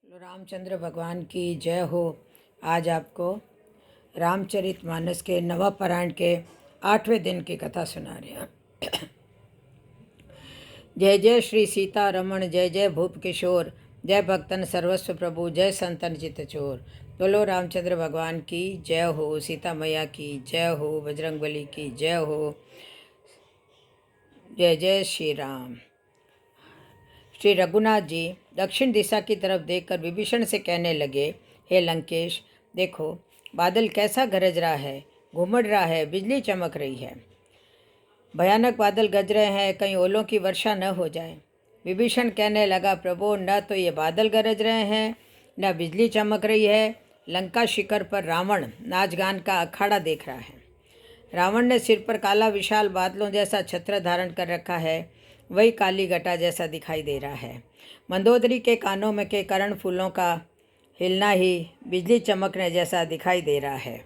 रामचंद्र भगवान की जय हो। आज आपको रामचरितमानस के नवपारायण के 8वें दिन की कथा सुना रहे हैं। जय जय श्री सीता रमण, जय जय भूप किशोर, जय भक्तन सर्वस्व प्रभु, जय संतन चित चोर। बोलो रामचंद्र भगवान की जय हो, सीता मैया की जय हो, बजरंगबली की जय हो। जय जय श्री राम। श्री रघुनाथ जी दक्षिण दिशा की तरफ देखकर विभीषण से कहने लगे, हे लंकेश, देखो बादल कैसा गरज रहा है, घुमड़ रहा है, बिजली चमक रही है। भयानक बादल गरज रहे हैं, कहीं ओलों की वर्षा न हो जाए। विभीषण कहने लगा, प्रभु, न तो ये बादल गरज रहे हैं, न बिजली चमक रही है। लंका शिखर पर रावण नाच गान का अखाड़ा देख रहा है। रावण ने सिर पर काला विशाल बादलों जैसा छत्र धारण कर रखा है, वही काली घटा जैसा दिखाई दे रहा है। मंदोदरी के कानों में के कर्ण फूलों का हिलना ही बिजली चमकने जैसा दिखाई दे रहा है।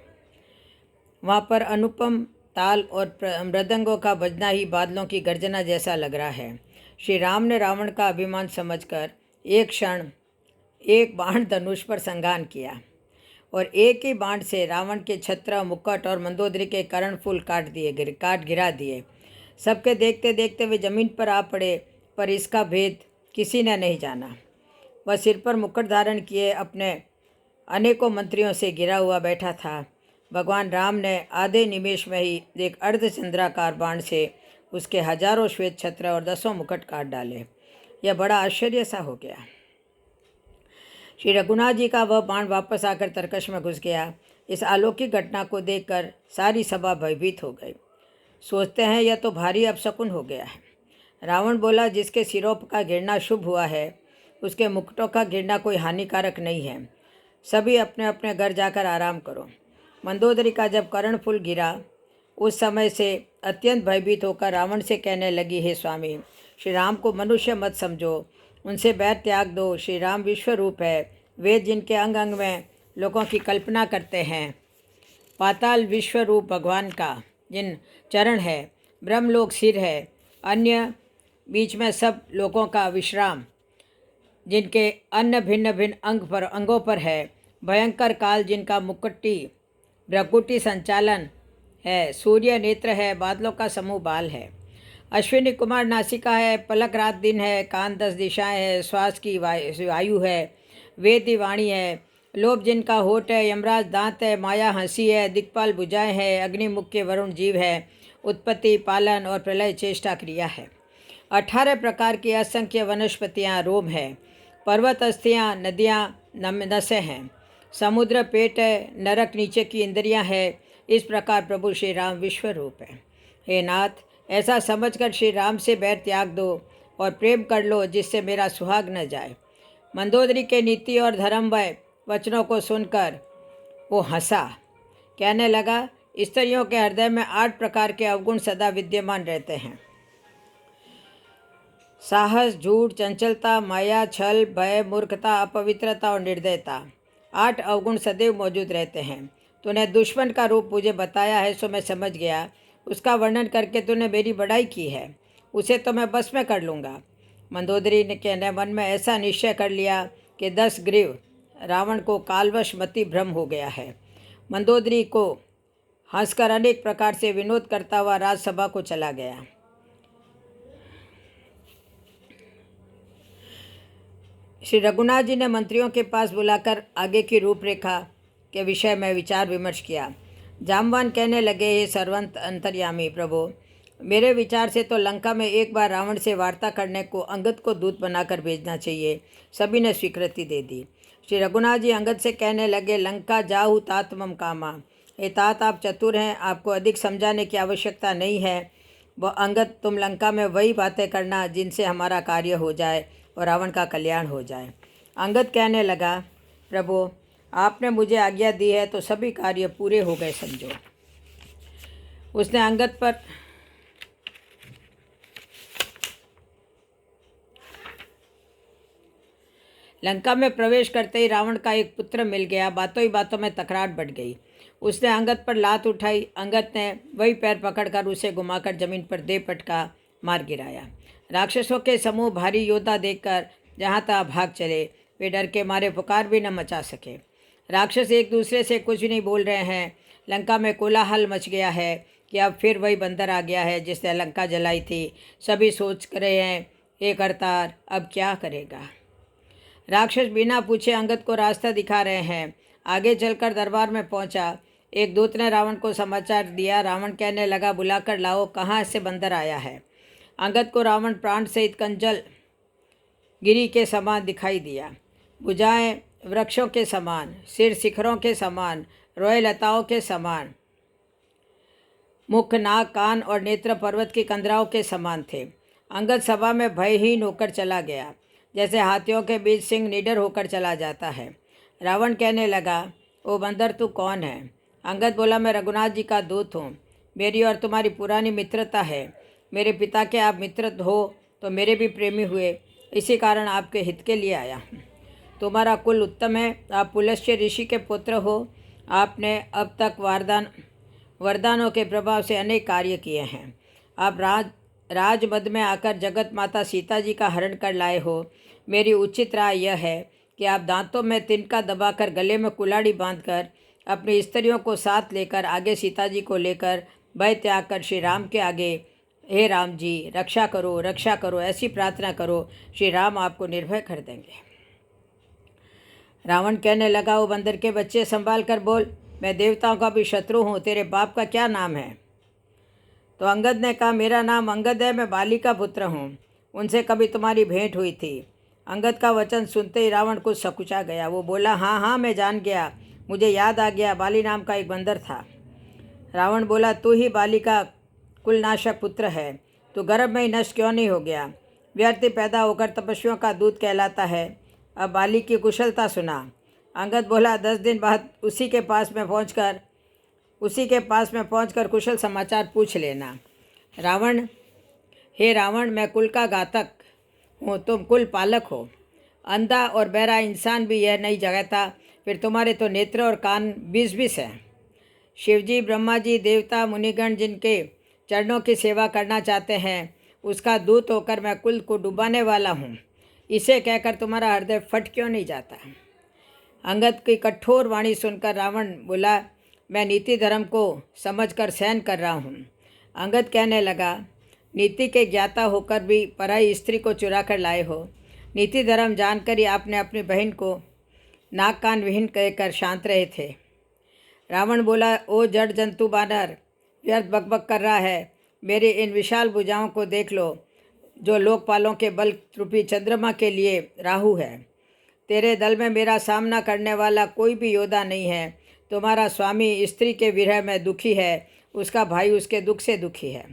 वहाँ पर अनुपम ताल और मृदंगों का बजना ही बादलों की गर्जना जैसा लग रहा है। श्री राम ने रावण का अभिमान समझकर एक क्षण एक बाण धनुष पर संधान किया और एक ही बाण से रावण के छत्र, मुकुट और मंदोदरी के कर्णफूल काट गिरा दिए। सबके देखते देखते वे जमीन पर आ पड़े, पर इसका भेद किसी ने नहीं जाना। वह सिर पर मुकुट धारण किए अपने अनेकों मंत्रियों से घिरा हुआ बैठा था। भगवान राम ने आधे निमेष में ही एक अर्धचंद्राकार बाण से उसके हजारों श्वेत छत्र और 10 मुकुट काट डाले। यह बड़ा आश्चर्य सा हो गया। श्री रघुनाथ जी का वह बाण वापस आकर तरकश में घुस गया। इस अलौकिक घटना को देखकर सारी सभा भयभीत हो गई। सोचते हैं यह तो भारी अपशकुन हो गया है। रावण बोला, जिसके सिरों का गिरना शुभ हुआ है, उसके मुकुटों का गिरना कोई हानिकारक नहीं है। सभी अपने अपने घर जाकर आराम करो। मंदोदरी का जब कर्णफूल गिरा, उस समय से अत्यंत भयभीत होकर रावण से कहने लगी, हे स्वामी, श्री राम को मनुष्य मत समझो, उनसे बैर त्याग दो। श्री राम विश्व रूप है। वेद जिनके अंग अंग में लोगों की कल्पना करते हैं, पाताल विश्व रूप भगवान का जिन चरण है, ब्रह्मलोक सिर है, अन्य बीच में सब लोगों का विश्राम, जिनके अन्य भिन्न भिन्न अंगों पर है, भयंकर काल जिनका भ्रकुटी संचालन है, सूर्य नेत्र है, बादलों का समूह बाल है, अश्विनी कुमार नासिका है, पलक रात दिन है, कान 10 दिशाएं है, श्वास की वायु है, वेद वाणी है, लोभ जिनका होठ है, यमराज दांत है, माया हंसी है, दिक्पाल भुजाएं है, अग्निमुख के वरुण जीव है, उत्पत्ति पालन और प्रलय चेष्टा क्रिया है, 18 प्रकार की असंख्य वनस्पतियाँ रोम है, पर्वत अस्थियाँ, नदियाँ नसें हैं, समुद्र पेट है, नरक नीचे की इंद्रियाँ है। इस प्रकार प्रभु श्री राम विश्व रूप है। हे नाथ, ऐसा समझकर श्री राम से बैर त्याग दो और प्रेम कर लो, जिससे मेरा सुहाग न जाए। मंदोदरी के नीति और धर्ममय वचनों को सुनकर वो हंसा, कहने लगा, स्त्रियों के हृदय में 8 प्रकार के अवगुण सदा विद्यमान रहते हैं। साहस, झूठ, चंचलता, माया, छल, भय, मूर्खता, अपवित्रता और निर्दयता, 8 अवगुण सदैव मौजूद रहते हैं। तूने दुश्मन का रूप मुझे बताया है, सो मैं समझ गया। उसका वर्णन करके तूने मेरी बड़ाई की है, उसे तो मैं बस में कर लूँगा। मंदोदरी ने मन में ऐसा निश्चय कर लिया कि 10 ग्रीव रावण को कालवश मति भ्रम हो गया है। मंदोदरी को हंसकर अनेक प्रकार से विनोद करता हुआ राजसभा को चला गया। श्री रघुनाथ जी ने मंत्रियों के पास बुलाकर आगे की रूपरेखा के विषय में विचार विमर्श किया। जामवान कहने लगे, हे सर्वंत अंतर्यामी प्रभु, मेरे विचार से तो लंका में एक बार रावण से वार्ता करने को अंगद को दूत बनाकर भेजना चाहिए। सभी ने स्वीकृति दे दी। श्री रघुनाथ जी अंगद से कहने लगे, लंका जाहु तात मम कामा। हे तात, आप चतुर हैं, आपको अधिक समझाने की आवश्यकता नहीं है। वह अंगद, तुम लंका में वही बातें करना जिनसे हमारा कार्य हो जाए और रावण का कल्याण हो जाए। अंगद कहने लगा, प्रभु, आपने मुझे आज्ञा दी है तो सभी कार्य पूरे हो गए समझो। उसने अंगद पर लंका में प्रवेश करते ही रावण का एक पुत्र मिल गया। बातों ही बातों में तकरार बढ़ गई। उसने अंगद पर लात उठाई। अंगद ने वही पैर पकड़कर उसे घुमाकर जमीन पर दे पटका मार गिराया। राक्षसों के समूह भारी योद्धा देखकर जहाँ तहाँ भाग चले। वे डर के मारे पुकार भी न मचा सके। राक्षस एक दूसरे से कुछ नहीं बोल रहे हैं। लंका में कोलाहल मच गया है कि अब फिर वही बंदर आ गया है जिसने लंका जलाई थी। सभी सोच रहे हैं, हे करतार, अब क्या करेगा। राक्षस बिना पूछे अंगद को रास्ता दिखा रहे हैं। आगे चलकर दरबार में पहुंचा। एक दूत ने रावण को समाचार दिया। रावण कहने लगा, बुलाकर लाओ, कहाँ से बंदर आया है। अंगद को रावण प्राण सहित कंजल गिरी के समान दिखाई दिया। भुजाएं वृक्षों के समान, सिर शिखरों के समान, रोए लताओं के समान, मुख, नाक, कान और नेत्र पर्वत की कंदराओं के समान थे। अंगद सभा में भयहीन होकर चला गया, जैसे हाथियों के बीच सिंह निडर होकर चला जाता है। रावण कहने लगा, ओ बंदर, तू कौन है। अंगद बोला, मैं रघुनाथ जी का दूत हूँ। मेरी और तुम्हारी पुरानी मित्रता है। मेरे पिता के आप मित्र हो तो मेरे भी प्रेमी हुए, इसी कारण आपके हित के लिए आया हूँ। तुम्हारा कुल उत्तम है, आप पुलस्त्य ऋषि के पुत्र हो। आपने अब तक वरदानों के प्रभाव से अनेक कार्य किए हैं। आप राजमद में आकर जगत माता सीता जी का हरण कर लाए हो। मेरी उचित राय यह है कि आप दांतों में तिनका दबाकर गले में कुल्हाड़ी बांधकर अपनी स्त्रियों को साथ लेकर आगे सीता जी को लेकर भय त्याग कर श्री राम के आगे, हे राम जी, रक्षा करो, रक्षा करो, ऐसी प्रार्थना करो। श्री राम आपको निर्भय कर देंगे। रावण कहने लगा, वो बंदर के बच्चे, संभाल कर बोल, मैं देवताओं का भी शत्रु हूँ। तेरे बाप का क्या नाम है। तो अंगद ने कहा, मेरा नाम अंगद है, मैं बाली का पुत्र हूँ। उनसे कभी तुम्हारी भेंट हुई थी। अंगद का वचन सुनते ही रावण कुछ सकुचा गया। वो बोला, हाँ हाँ, मैं जान गया, मुझे याद आ गया, बाली नाम का एक बंदर था। रावण बोला, तू ही बाली का कुलनाशक पुत्र है। तू गर्भ में ही नष्ट क्यों नहीं हो गया। व्यर्थ ही पैदा होकर तपस्वियों का दूत कहलाता है। अब बाली की कुशलता सुना। अंगद बोला, 10 दिन बाद उसी के पास में पहुंचकर कुशल समाचार पूछ लेना। रावण, हे रावण, मैं कुल का घातक हूँ, तुम कुल पालक हो। अंधा और बहरा इंसान भी यह नहीं जगाता, फिर तुम्हारे तो नेत्र और कान 20-20 हैं। शिवजी, ब्रह्मा जी, देवता, मुनिगण जिनके चरणों की सेवा करना चाहते हैं, उसका दूत होकर मैं कुल को डुबाने वाला हूँ। इसे कहकर तुम्हारा हृदय फट क्यों नहीं जाता। अंगद की कठोर वाणी सुनकर रावण बोला, मैं नीति धर्म को समझकर सहन कर रहा हूँ। अंगद कहने लगा, नीति के ज्ञाता होकर भी पराई स्त्री को चुरा कर लाए हो। नीति धर्म जानकर ही आपने अपनी बहन को नाक कान विहीन कहकर शांत रहे थे। रावण बोला, ओ जड़ जंतु बानर, व्यर्थ बकबक कर रहा है। मेरी इन विशाल भुजाओं को देख लो, जो लोकपालों के बल रूपी चंद्रमा के लिए राहु है। तेरे दल में मेरा सामना करने वाला कोई भी योद्धा नहीं है। तुम्हारा स्वामी स्त्री के विरह में दुखी है, उसका भाई उसके दुख से दुखी है।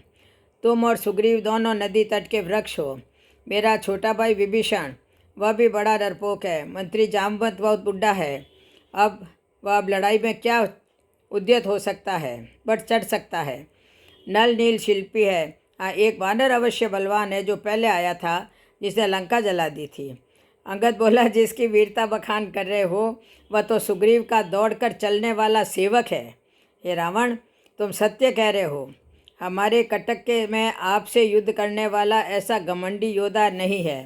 तुम और सुग्रीव दोनों नदी तट के वृक्ष हो। मेरा छोटा भाई विभीषण, वह भी बड़ा डरपोक है। मंत्री जामवंत बहुत बुढ़ा है। अब लड़ाई में क्या उद्यत हो सकता है, बढ़ चढ़ सकता है। नल नील शिल्पी है। हाँ, एक वानर अवश्य बलवान है, जो पहले आया था, जिसने लंका जला दी थी। अंगद बोला, जिसकी वीरता बखान कर रहे हो, वह तो सुग्रीव का दौड़कर चलने वाला सेवक है। हे रावण, तुम सत्य कह रहे हो। हमारे कटक में आपसे युद्ध करने वाला ऐसा घमंडी योद्धा नहीं है।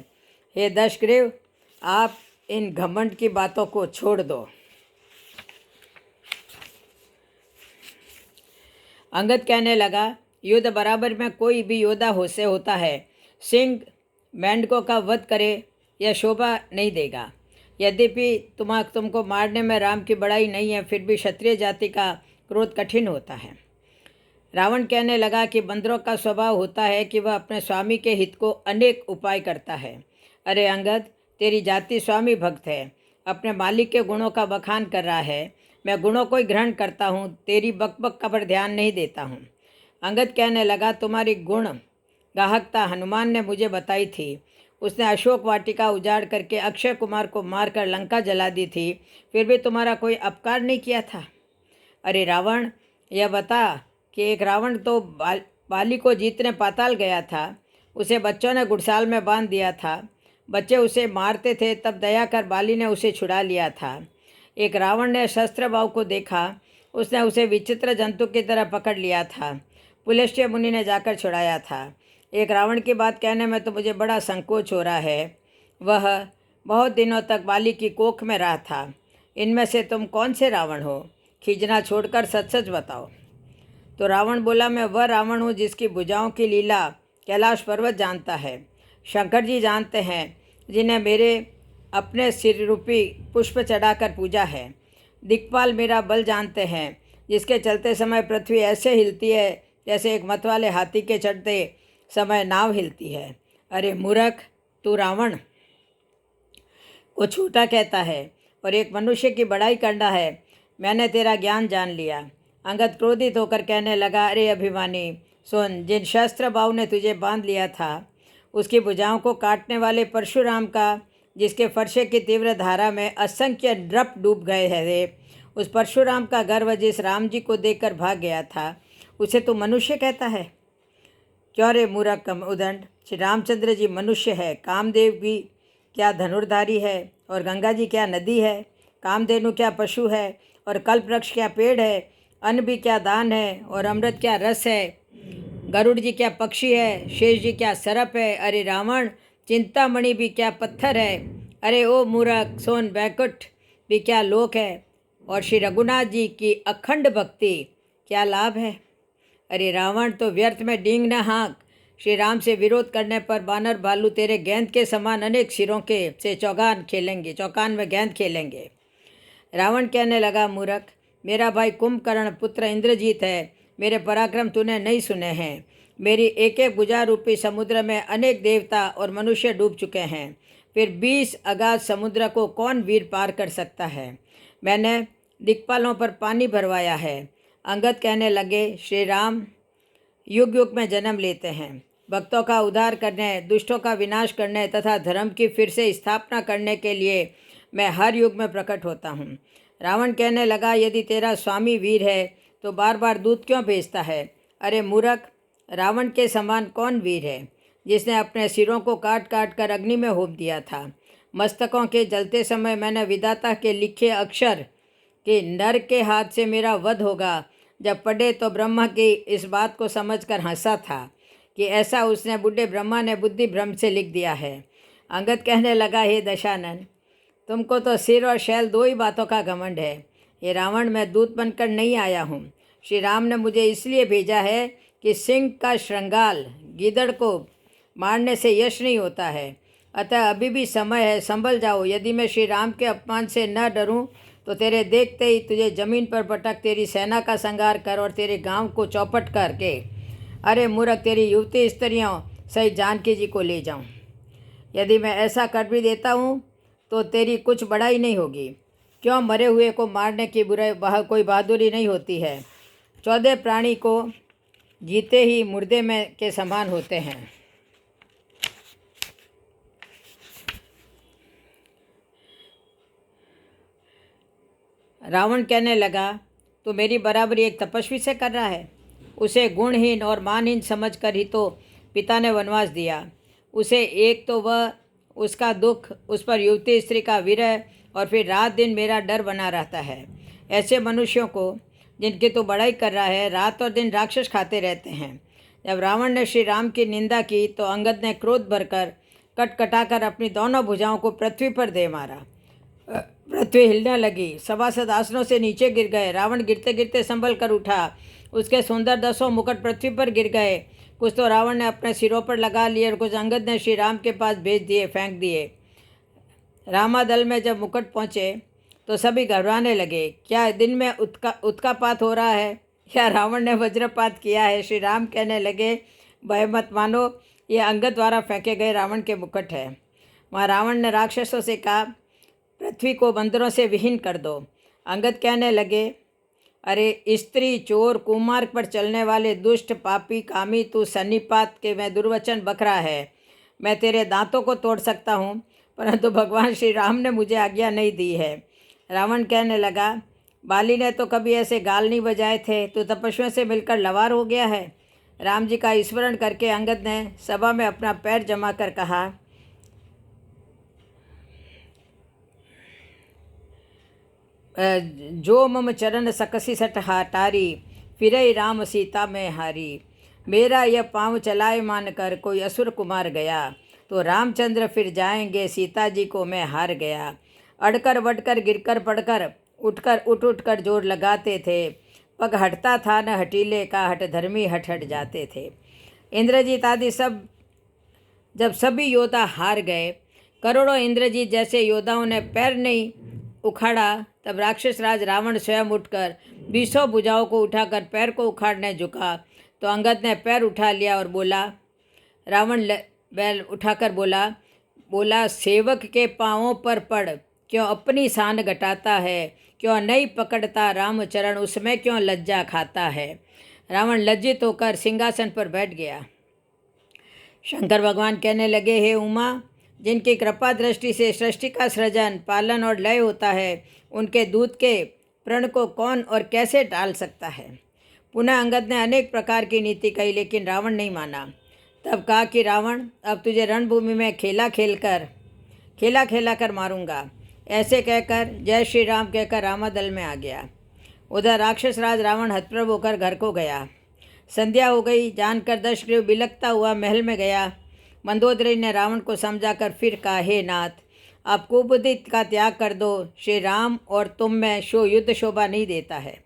हे दशग्रीव, आप इन घमंड की बातों को छोड़ दो। अंगद कहने लगा, युद्ध बराबर में कोई भी योद्धा होता है। सिंह मेंढकों का वध करे, यह शोभा नहीं देगा। यद्यपि तुमको मारने में राम की बड़ाई नहीं है, फिर भी क्षत्रिय जाति का क्रोध कठिन होता है। रावण कहने लगा कि बंदरों का स्वभाव होता है कि वह अपने स्वामी के हित को अनेक उपाय करता है। अरे अंगद, तेरी जाति स्वामी भक्त है, अपने मालिक के गुणों का बखान कर रहा है। मैं गुणों को ही ग्रहण करता हूँ, तेरी बकबक का पर ध्यान नहीं देता हूँ। अंगद कहने लगा, तुम्हारी गुण गाहकता हनुमान ने मुझे बताई थी। उसने अशोक वाटिका उजाड़ करके अक्षय कुमार को मारकर लंका जला दी थी, फिर भी तुम्हारा कोई अपकार नहीं किया था। अरे रावण, यह बता कि एक रावण तो बाली को जीतने पाताल गया था। उसे बच्चों ने गुड़साल में बांध दिया था। बच्चे उसे मारते थे, तब दया कर बाली ने उसे छुड़ा लिया था। एक रावण ने शस्त्र भाव को देखा, उसने उसे विचित्र जंतु की तरह पकड़ लिया था। पुलस्त्य मुनि ने जाकर छुड़ाया था। एक रावण की बात कहने में तो मुझे बड़ा संकोच हो रहा है। वह बहुत दिनों तक बाली की कोख में रहा था। इनमें से तुम कौन से रावण हो? खींचना छोड़कर सच सच बताओ। तो रावण बोला, मैं वह रावण हूँ जिसकी भुजाओं की लीला कैलाश पर्वत जानता है, शंकर जी जानते हैं, जिन्हें मेरे अपने सिर रूपी पुष्प चढ़ाकर पूजा है। दिक्पाल मेरा बल जानते हैं, जिसके चलते समय पृथ्वी ऐसे हिलती है जैसे एक मतवाले हाथी के चढ़ते समय नाव हिलती है। अरे मूर्ख, तू रावण को छोटा कहता है और एक मनुष्य की बड़ाई करना है। मैंने तेरा ज्ञान जान लिया। अंगद क्रोधित होकर कहने लगा, अरे अभिमानी सुन, जिन शस्त्र बाहु ने तुझे बांध लिया था, उसकी भुजाओं को काटने वाले परशुराम का, जिसके फरसे की तीव्र धारा में असंख्य नृप डूब गए थे, उस परशुराम का गर्व जिस राम जी को देखकर भाग गया था, उसे तू मनुष्य कहता है? क्यों रे मूर्ख उदंड, श्री रामचंद्र जी मनुष्य है, कामदेव भी क्या धनुर्धारी है, और गंगा जी क्या नदी है, कामधेनु क्या पशु है, और कल्प वृक्ष क्या पेड़ है, अन्न भी क्या दान है, और अमृत क्या रस है, गरुड़ जी क्या पक्षी है, शेष जी क्या सरप है। अरे रावण, चिंतामणि भी क्या पत्थर है। अरे ओ मूर्ख, सोन बैकुंठ भी क्या लोक है, और श्री रघुनाथ जी की अखंड भक्ति क्या लाभ है। अरे रावण, तो व्यर्थ में डींग न हाँक। श्री राम से विरोध करने पर बानर भालू तेरे गेंद के समान अनेक सिरों के से चौकान में गेंद खेलेंगे। रावण कहने लगा, मूर्ख, मेरा भाई कुंभकर्ण पुत्र इंद्रजीत है, मेरे पराक्रम तूने नहीं सुने हैं। मेरी एक एक भुजा रूपी समुद्र में अनेक देवता और मनुष्य डूब चुके हैं, फिर 20 अगाध समुद्र को कौन वीर पार कर सकता है। मैंने दिक्पालों पर पानी भरवाया है। अंगद कहने लगे, श्री राम युग युग में जन्म लेते हैं, भक्तों का उद्धार करने, दुष्टों का विनाश करने तथा धर्म की फिर से स्थापना करने के लिए मैं हर युग में प्रकट होता हूँ। रावण कहने लगा, यदि तेरा स्वामी वीर है तो बार बार दूत क्यों भेजता है? अरे मूर्ख, रावण के समान कौन वीर है, जिसने अपने सिरों को काट काट कर अग्नि में होप दिया था। मस्तकों के जलते समय मैंने विधाता के लिखे अक्षर कि नर के हाथ से मेरा वध होगा जब पढ़े तो ब्रह्मा की इस बात को समझकर हंसा था कि ऐसा उसने बूढ़े ब्रह्मा ने बुद्धि भ्रम से लिख दिया है। अंगद कहने लगा, हे दशानन, तुमको तो सिर और शैल दो ही बातों का घमंड है। ये रावण, मैं दूत बनकर नहीं आया हूँ। श्री राम ने मुझे इसलिए भेजा है कि सिंह का श्रृंगाल गीदड़ को मारने से यश नहीं होता है। अतः अभी भी समय है, संभल जाओ। यदि मैं श्री राम के अपमान से न डरूं तो तेरे देखते ही तुझे जमीन पर पटक तेरी सेना का संहार कर और तेरे गांव को चौपट करके, अरे मूर्ख, तेरी युवती स्त्रियों सहित जानकी जी को ले जाऊं। यदि मैं ऐसा कर भी देता हूँ तो तेरी कुछ बड़ाई नहीं होगी। क्यों, मरे हुए को मारने की कोई बहादुरी नहीं होती है। 14 प्राणी को जीते ही मुर्दे में के समान होते हैं। रावण कहने लगा, तो मेरी बराबरी एक तपस्वी से कर रहा है। उसे गुणहीन और मानहीन समझकर ही तो पिता ने वनवास दिया। उसे एक तो वह उसका दुख, उस पर युवती स्त्री का विरह, और फिर रात दिन मेरा डर बना रहता है। ऐसे मनुष्यों को, जिनकी तो बड़ाई कर रहा है, रात और दिन राक्षस खाते रहते हैं। जब रावण ने श्री राम की निंदा की तो अंगद ने क्रोध भरकर कटकटाकर अपनी दोनों भुजाओं को पृथ्वी पर दे मारा। पृथ्वी हिलने लगी, सभासद आसनों से नीचे गिर गए। रावण गिरते गिरते संभल कर उठा, उसके सुंदर 10 मुकुट पृथ्वी पर गिर गए। कुछ तो रावण ने अपने सिरों पर लगा लिए और कुछ अंगद ने श्री राम के पास भेज दिए, फेंक दिए। रामादल में जब मुकुट पहुँचे तो सभी घबराने लगे। क्या दिन में उत्कापात हो रहा है या रावण ने वज्रपात किया है? श्री राम कहने लगे, भय मत मानो, ये अंगद द्वारा फेंके गए रावण के मुकुट है। वहाँ रावण ने राक्षसों से कहा, पृथ्वी को बंदरों से विहीन कर दो। अंगद कहने लगे, अरे स्त्री, चोर, कुमार्ग पर चलने वाले दुष्ट, पापी, कामी, तू सन्निपात के मैं दुर्वचन बक रहा है। मैं तेरे दांतों को तोड़ सकता हूँ, परंतु भगवान श्री राम ने मुझे आज्ञा नहीं दी है। रावण कहने लगा, बाली ने तो कभी ऐसे गाल नहीं बजाए थे, तो तपस्वियों से मिलकर लवार हो गया है। राम जी का स्मरण करके अंगद ने सभा में अपना पैर जमा कर कहा, जो मम चरण सकसी सट हाटारी, फिरई राम सीता में हारी। मेरा यह पाँव चलाए मान कर कोई असुर कुमार गया, तो रामचंद्र फिर जाएंगे, सीता जी को मैं हार गया। अड़कर वटकर गिरकर पड़कर उठ कर जोर लगाते थे। पग हटता था न हटीले का, हट धर्मी हट हट जाते थे। इंद्रजीत आदि सब जब सभी योद्धा हार गए, करोड़ों इंद्रजीत जैसे योद्धाओं ने पैर नहीं उखाड़ा, तब राक्षस राज रावण स्वयं उठकर 20 भुजाओं को उठाकर पैर को उखाड़ने झुका। तो अंगद ने पैर उठा लिया और बोला, रावण बैल उठाकर बोला सेवक के पांवों पर पड़, क्यों अपनी शान घटाता है, क्यों नहीं पकड़ता राम चरण, उसमें क्यों लज्जा खाता है। रावण लज्जित होकर सिंहासन पर बैठ गया। शंकर भगवान कहने लगे, हे उमा, जिनकी कृपा दृष्टि से सृष्टि का सृजन, पालन और लय होता है, उनके दूत के प्रण को कौन और कैसे टाल सकता है। पुनः अंगद ने अनेक प्रकार की नीति कही, लेकिन रावण नहीं माना। तब कहा कि रावण, अब तुझे रणभूमि में खेला खेला कर मारूंगा। ऐसे कहकर जय श्री राम कहकर रामादल में आ गया। उधर राक्षस राज रावण हतप्रभ होकर घर को गया। संध्या हो गई जानकर दशग्रीव बिलखता हुआ महल में गया। मंदोदरी ने रावण को समझाकर फिर कहा, हे नाथ, आप कुबुद्धि का त्याग कर दो। श्री राम और तुम में युद्ध शोभा नहीं देता है।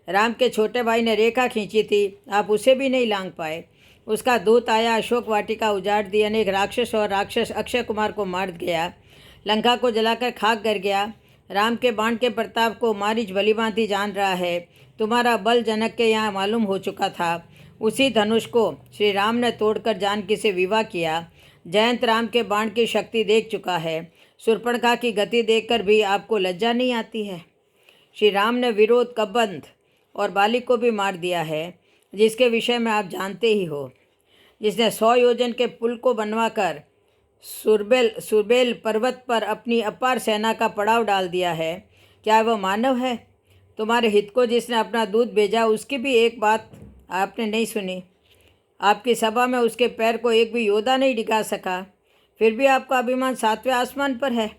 राम के छोटे भाई ने रेखा खींची थी, आप उसे भी नहीं लांघ पाए। उसका दूत आया, अशोक वाटिका उजाड़ दी, अनेक राक्षस अक्षय कुमार को मार गया, लंका को जलाकर खाक कर गया। राम के बाण के प्रताप को मारीच भलीभांति जान रहा है। तुम्हारा बल जनक के यहाँ मालूम हो चुका था। उसी धनुष को श्री राम ने तोड़कर जानकी से विवाह किया। जयंत राम के बाण की शक्ति देख चुका है। शूर्पणखा की गति देखकर भी आपको लज्जा नहीं आती है। श्री राम ने विरोध कबंध और बाली को भी मार दिया है, जिसके विषय में आप जानते ही हो। जिसने 100 योजन के पुल को बनवाकर सुरबेल पर्वत पर अपनी अपार सेना का पड़ाव डाल दिया है, क्या वह मानव है। तुम्हारे हित को जिसने अपना दूध भेजा, उसकी भी एक बात आपने नहीं सुनी। आपकी सभा में उसके पैर को एक भी योद्धा नहीं डिगा सका, फिर भी आपका अभिमान 7वें आसमान पर है।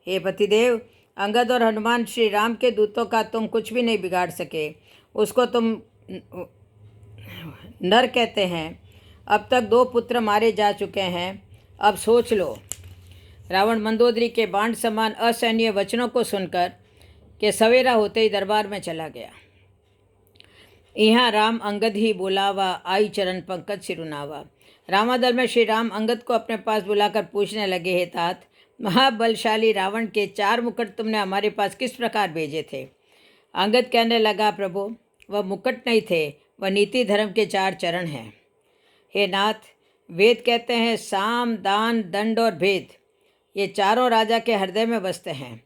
हे पतिदेव, अंगद और हनुमान श्री राम के दूतों का तुम कुछ भी नहीं बिगाड़ सके। उसको तुम नर कहते हैं। अब तक 2 पुत्र मारे जा चुके हैं, अब सोच लो। रावण मंदोदरी के बाण समान असहनीय वचनों को सुनकर के सवेरा होते ही दरबार में चला गया। यहाँ राम अंगद ही बोलावा, आई चरण पंकज सिरुनावा। रामादल में श्री राम अंगद को अपने पास बुलाकर पूछने लगे, हे तात, महाबलशाली रावण के 4 मुकुट तुमने हमारे पास किस प्रकार भेजे थे। अंगद कहने लगा, प्रभु, वह मुकुट नहीं थे, वह नीति धर्म के 4 चरण हैं। हे नाथ, वेद कहते हैं साम, दान, दंड और भेद, ये चारों राजा के हृदय में बसते हैं।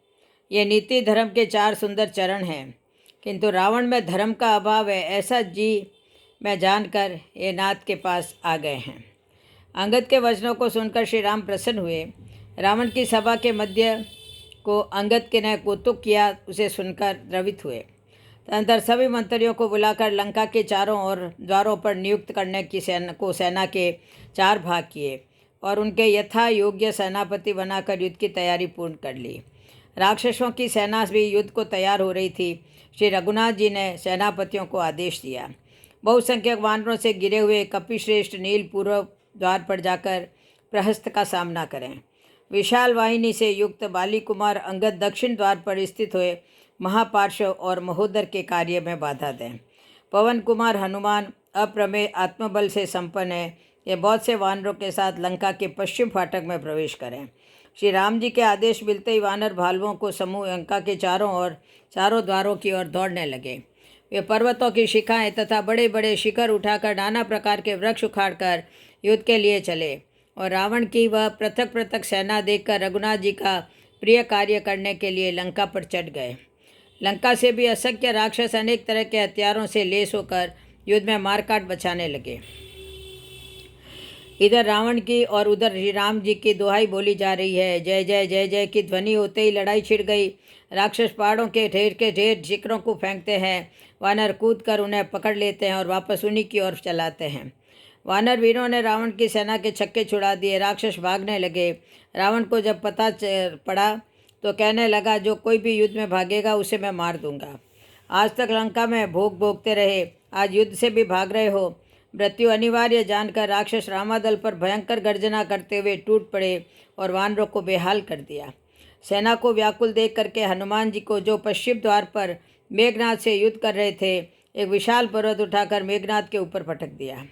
ये नीति धर्म के 4 सुंदर चरण हैं, किंतु रावण में धर्म का अभाव है, ऐसा जी मैं जानकर ये नाथ के पास आ गए हैं। अंगद के वचनों को सुनकर श्री राम प्रसन्न हुए। रावण की सभा के मध्य को अंगद के ने कौतुक किया, उसे सुनकर द्रवित हुए। तदनंतर सभी मंत्रियों को बुलाकर लंका के चारों ओर द्वारों पर नियुक्त करने की सेना के 4 भाग किए और उनके यथा योग्य सेनापति बनाकर युद्ध की तैयारी पूर्ण कर ली। राक्षसों की सेना भी युद्ध को तैयार हो रही थी। श्री रघुनाथ जी ने सेनापतियों को आदेश दिया, बहुसंख्यक वानरों से गिरे हुए कपिश्रेष्ठ नील पूर्व द्वार पर जाकर प्रहस्त का सामना करें। विशाल वाहिनी से युक्त बाली कुमार अंगद दक्षिण द्वार पर स्थित हुए महापार्श्व और महोदर के कार्य में बाधा दें। पवन कुमार हनुमान अप्रमेय आत्मबल से संपन्न है, ये बहुत से वानरों के साथ लंका के पश्चिम फाटक में प्रवेश करें। श्री राम जी के आदेश मिलते ही वानर भालुओं को समूह लंका के चारों द्वारों की ओर दौड़ने लगे। वे पर्वतों की शिखाएं तथा बड़े बड़े शिखर उठाकर नाना प्रकार के वृक्ष उखाड़कर युद्ध के लिए चले और रावण की वह पृथक पृथक सेना देखकर रघुनाथ जी का प्रिय कार्य करने के लिए लंका पर चढ़ गए। लंका से भी असंख्य राक्षस अनेक तरह के हथियारों से लेस होकर युद्ध में मारकाट बचाने लगे। इधर रावण की और उधर श्री राम जी की दुहाई बोली जा रही है। जय जय जय जय की ध्वनि होते ही लड़ाई छिड़ गई। राक्षस पहाड़ों के ढेर शिखरों को फेंकते हैं। वानर कूद कर उन्हें पकड़ लेते हैं और वापस उन्हीं की ओर चलाते हैं। वानर वीरों ने रावण की सेना के छक्के छुड़ा दिए। राक्षस भागने लगे। रावण को जब पता पड़ा तो कहने लगा, जो कोई भी युद्ध में भागेगा उसे मैं मार दूंगा। आज तक लंका में भोगते रहे, आज युद्ध से भी भाग रहे हो। मृत्यु अनिवार्य जानकर राक्षस रामादल पर भयंकर गर्जना करते हुए टूट पड़े और वानरों को बेहाल कर दिया। सेना को व्याकुल देख करके हनुमान जी को, जो पश्चिम द्वार पर मेघनाद से युद्ध कर रहे थे, एक विशाल पर्वत उठाकर मेघनाद के ऊपर पटक दिया।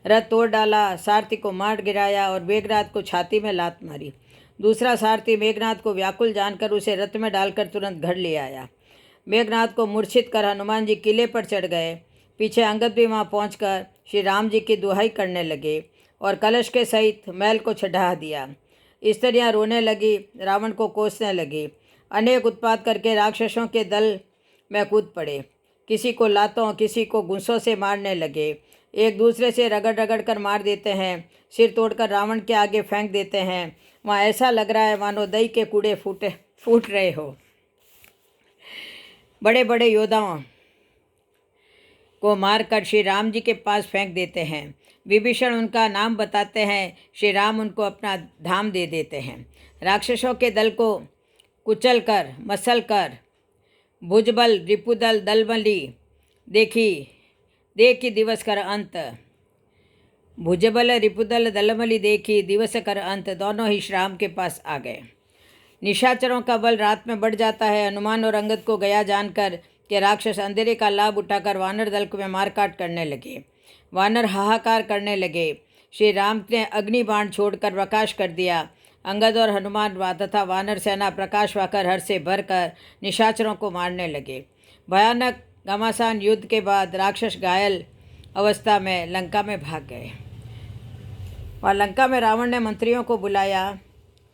रथ तोड़ डाला, सारथी को मार गिराया और मेघनाद को छाती में लात मारी। दूसरा सारथी मेघनाद को व्याकुल जानकर उसे रथ में डालकर तुरंत घर ले आया। मेघनाद को मूर्छित कर हनुमान जी किले पर चढ़ गए। पीछे अंगद भी वहाँ पहुँचकर श्री राम जी की दुहाई करने लगे और कलश के सहित महल को चढ़ा दिया। स्त्रियाँ रोने लगी, रावण को कोसने लगी। अनेक उत्पात करके राक्षसों के दल में कूद पड़े। किसी को लातों, किसी को घूंसों से मारने लगे। एक दूसरे से रगड़ रगड़ कर मार देते हैं, सिर तोड़कर रावण के आगे फेंक देते हैं। वहाँ ऐसा लग रहा है मानो दही के कूड़े फूट रहे हो। बड़े बड़े योद्धाओं को मारकर श्री राम जी के पास फेंक देते हैं। विभीषण उनका नाम बताते हैं, श्री राम उनको अपना धाम दे देते हैं। राक्षसों के दल को कुचल कर, मसल कर भुजबल रिपुदल दलमली देखी दिवस कर अंत। भुजबल रिपुदल दलमली देखी दिवस कर अंत, दोनों ही श्री राम के पास आ गए। निशाचरों का बल रात में बढ़ जाता है। हनुमान और अंगद को गया जानकर कि राक्षस अंधेरे का लाभ उठाकर वानर दल में मारकाट करने लगे। वानर हाहाकार करने लगे। श्री राम ने अग्नि बाण छोड़कर प्रकाश कर दिया। अंगद और हनुमान तथा वानर सेना प्रकाश पाकर हर्ष से भरकर निशाचरों को मारने लगे। भयानक घमासान युद्ध के बाद राक्षस घायल अवस्था में लंका में भाग गए। वहाँ लंका में रावण ने मंत्रियों को बुलाया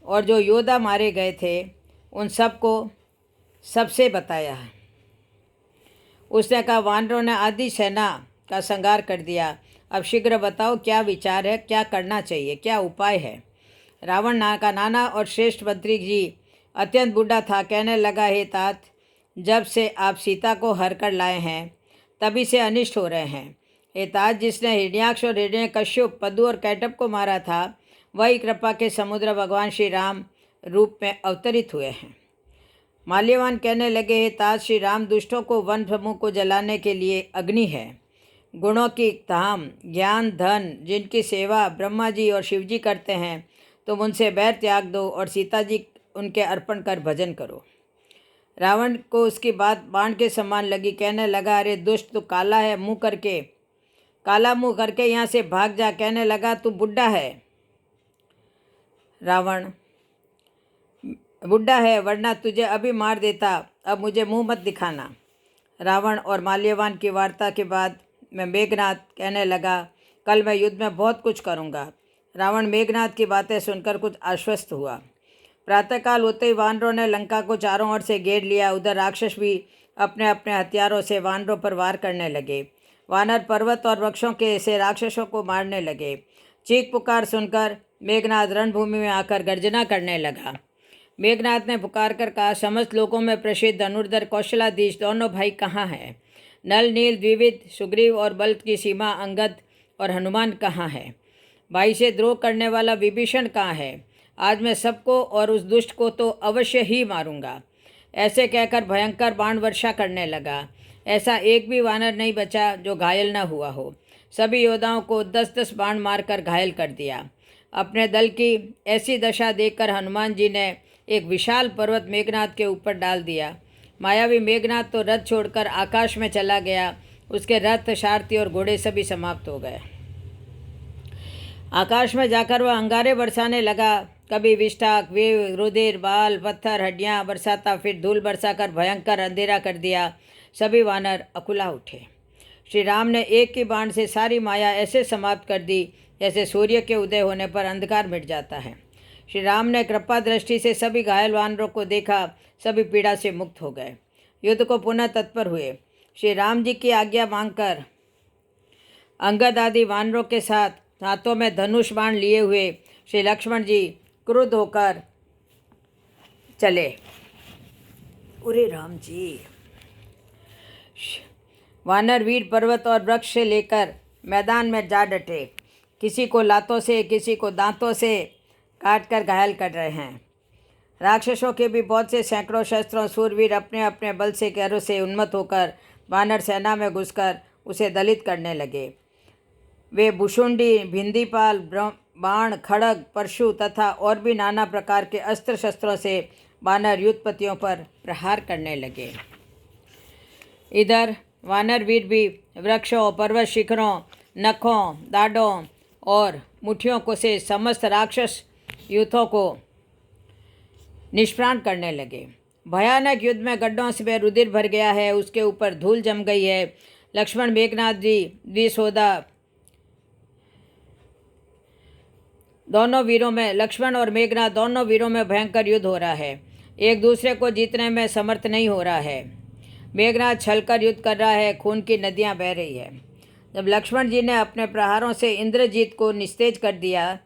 और जो योद्धा मारे गए थे उन सबसे बताया। उसने कहा, वानरों ने आधी सेना का संहार कर दिया। अब शीघ्र बताओ क्या विचार है, क्या करना चाहिए, क्या उपाय है। रावण का नाना और श्रेष्ठ मंत्री जी अत्यंत बूढ़ा था। कहने लगा, हे तात, जब से आप सीता को हर कर लाए हैं तभी से अनिष्ट हो रहे हैं। हे तात, जिसने हिरण्याक्ष और हिरण्यकश्यप, पद्दू और कैटभ को मारा था, वही कृपा के समुद्र भगवान श्री राम रूप में अवतरित हुए हैं। माल्यवान कहने लगे, हे तात, श्री राम दुष्टों को, वन समूह को जलाने के लिए अग्नि है। गुणों की धाम, ज्ञान, धन जिनकी सेवा ब्रह्मा जी और शिव जी करते हैं, तुम उनसे बैर त्याग दो और सीता जी उनके अर्पण कर भजन करो। रावण को उसकी बात बाण के समान लगी। कहने लगा, अरे दुष्ट, तू काला मुँह करके यहाँ से भाग जा। कहने लगा, तू बुढ़ा है रावण, बुढ़ा है, वरना तुझे अभी मार देता। अब मुझे मुंह मत दिखाना। रावण और माल्यवान की वार्ता के बाद मैं मेघनाद कहने लगा, कल मैं युद्ध में बहुत कुछ करूँगा। रावण मेघनाद की बातें सुनकर कुछ आश्वस्त हुआ। प्रातःकाल होते ही वानरों ने लंका को चारों ओर से घेर लिया। उधर राक्षस भी अपने अपने हथियारों से वानरों पर वार करने लगे। वानर पर्वत और वृक्षों के से राक्षसों को मारने लगे। चीख पुकार सुनकर मेघनाद रणभूमि में आकर गर्जना करने लगा। मेघनाद ने पुकार कर कहा, समस्त लोकों में प्रसिद्ध धनुर्धर कौशलाधीश दोनों भाई कहाँ हैं? नल, नील, द्विविद, सुग्रीव और बल की सीमा अंगद और हनुमान कहाँ हैं? भाई से द्रोह करने वाला विभीषण कहाँ है? आज मैं सबको और उस दुष्ट को तो अवश्य ही मारूंगा। ऐसे कहकर भयंकर बाण वर्षा करने लगा। ऐसा एक भी वानर नहीं बचा जो घायल न हुआ हो। सभी योद्धाओं को 10-10 बाण मारकर घायल कर दिया। अपने दल की ऐसी दशा देखकर हनुमान जी ने एक विशाल पर्वत मेघनाद के ऊपर डाल दिया। मायावी मेघनाद तो रथ छोड़कर आकाश में चला गया। उसके रथ, सारथी और घोड़े सभी समाप्त हो गए। आकाश में जाकर वह अंगारे बरसाने लगा। कभी विष्ठाक, वेव, रुधिर, बाल, पत्थर, हड्डियाँ बरसाता, फिर धूल बरसाकर भयंकर अंधेरा कर दिया। सभी वानर अकुला उठे। श्री राम ने एक ही बाण से सारी माया ऐसे समाप्त कर दी जैसे सूर्य के उदय होने पर अंधकार मिट जाता है। श्री राम ने कृपा दृष्टि से सभी घायल वानरों को देखा। सभी पीड़ा से मुक्त हो गए। युद्ध को पुनः तत्पर हुए। श्री राम जी की आज्ञा मांगकर अंगद आदि वानरों के साथ हाथों में धनुष बाण लिए हुए श्री लक्ष्मण जी क्रुद्ध होकर चले। अरे राम जी! वानर वीर पर्वत और वृक्ष से लेकर मैदान में जा डटे। किसी को लातों से, किसी को दांतों से काट कर घायल कर रहे हैं। राक्षसों के भी बहुत से सैकड़ों शस्त्रों सूरवीर अपने अपने बल से कैरों से उन्मत्त होकर वानर सेना में घुसकर उसे दलित करने लगे। वे भुशुंडी, भिंदीपाल, बाण, खड़ग, परशु तथा और भी नाना प्रकार के अस्त्र शस्त्रों से वानर युद्धपतियों पर प्रहार करने लगे। इधर वानरवीर भी वृक्षों, पर्वत शिखरों, नखों, दाढ़ों और मुठियों को से समस्त राक्षस यूथों को निष्प्राण करने लगे। भयानक युद्ध में गड्ढों से रुधिर भर गया है, उसके ऊपर धूल जम गई है। लक्ष्मण, मेघनाथ जी, द्विसोदा लक्ष्मण और मेघनाथ दोनों वीरों में भयंकर युद्ध हो रहा है। एक दूसरे को जीतने में समर्थ नहीं हो रहा है। मेघनाथ छलकर युद्ध कर रहा है, खून की नदियां बह रही है। जब लक्ष्मण जी ने अपने प्रहारों से इंद्रजीत को निस्तेज कर दिया,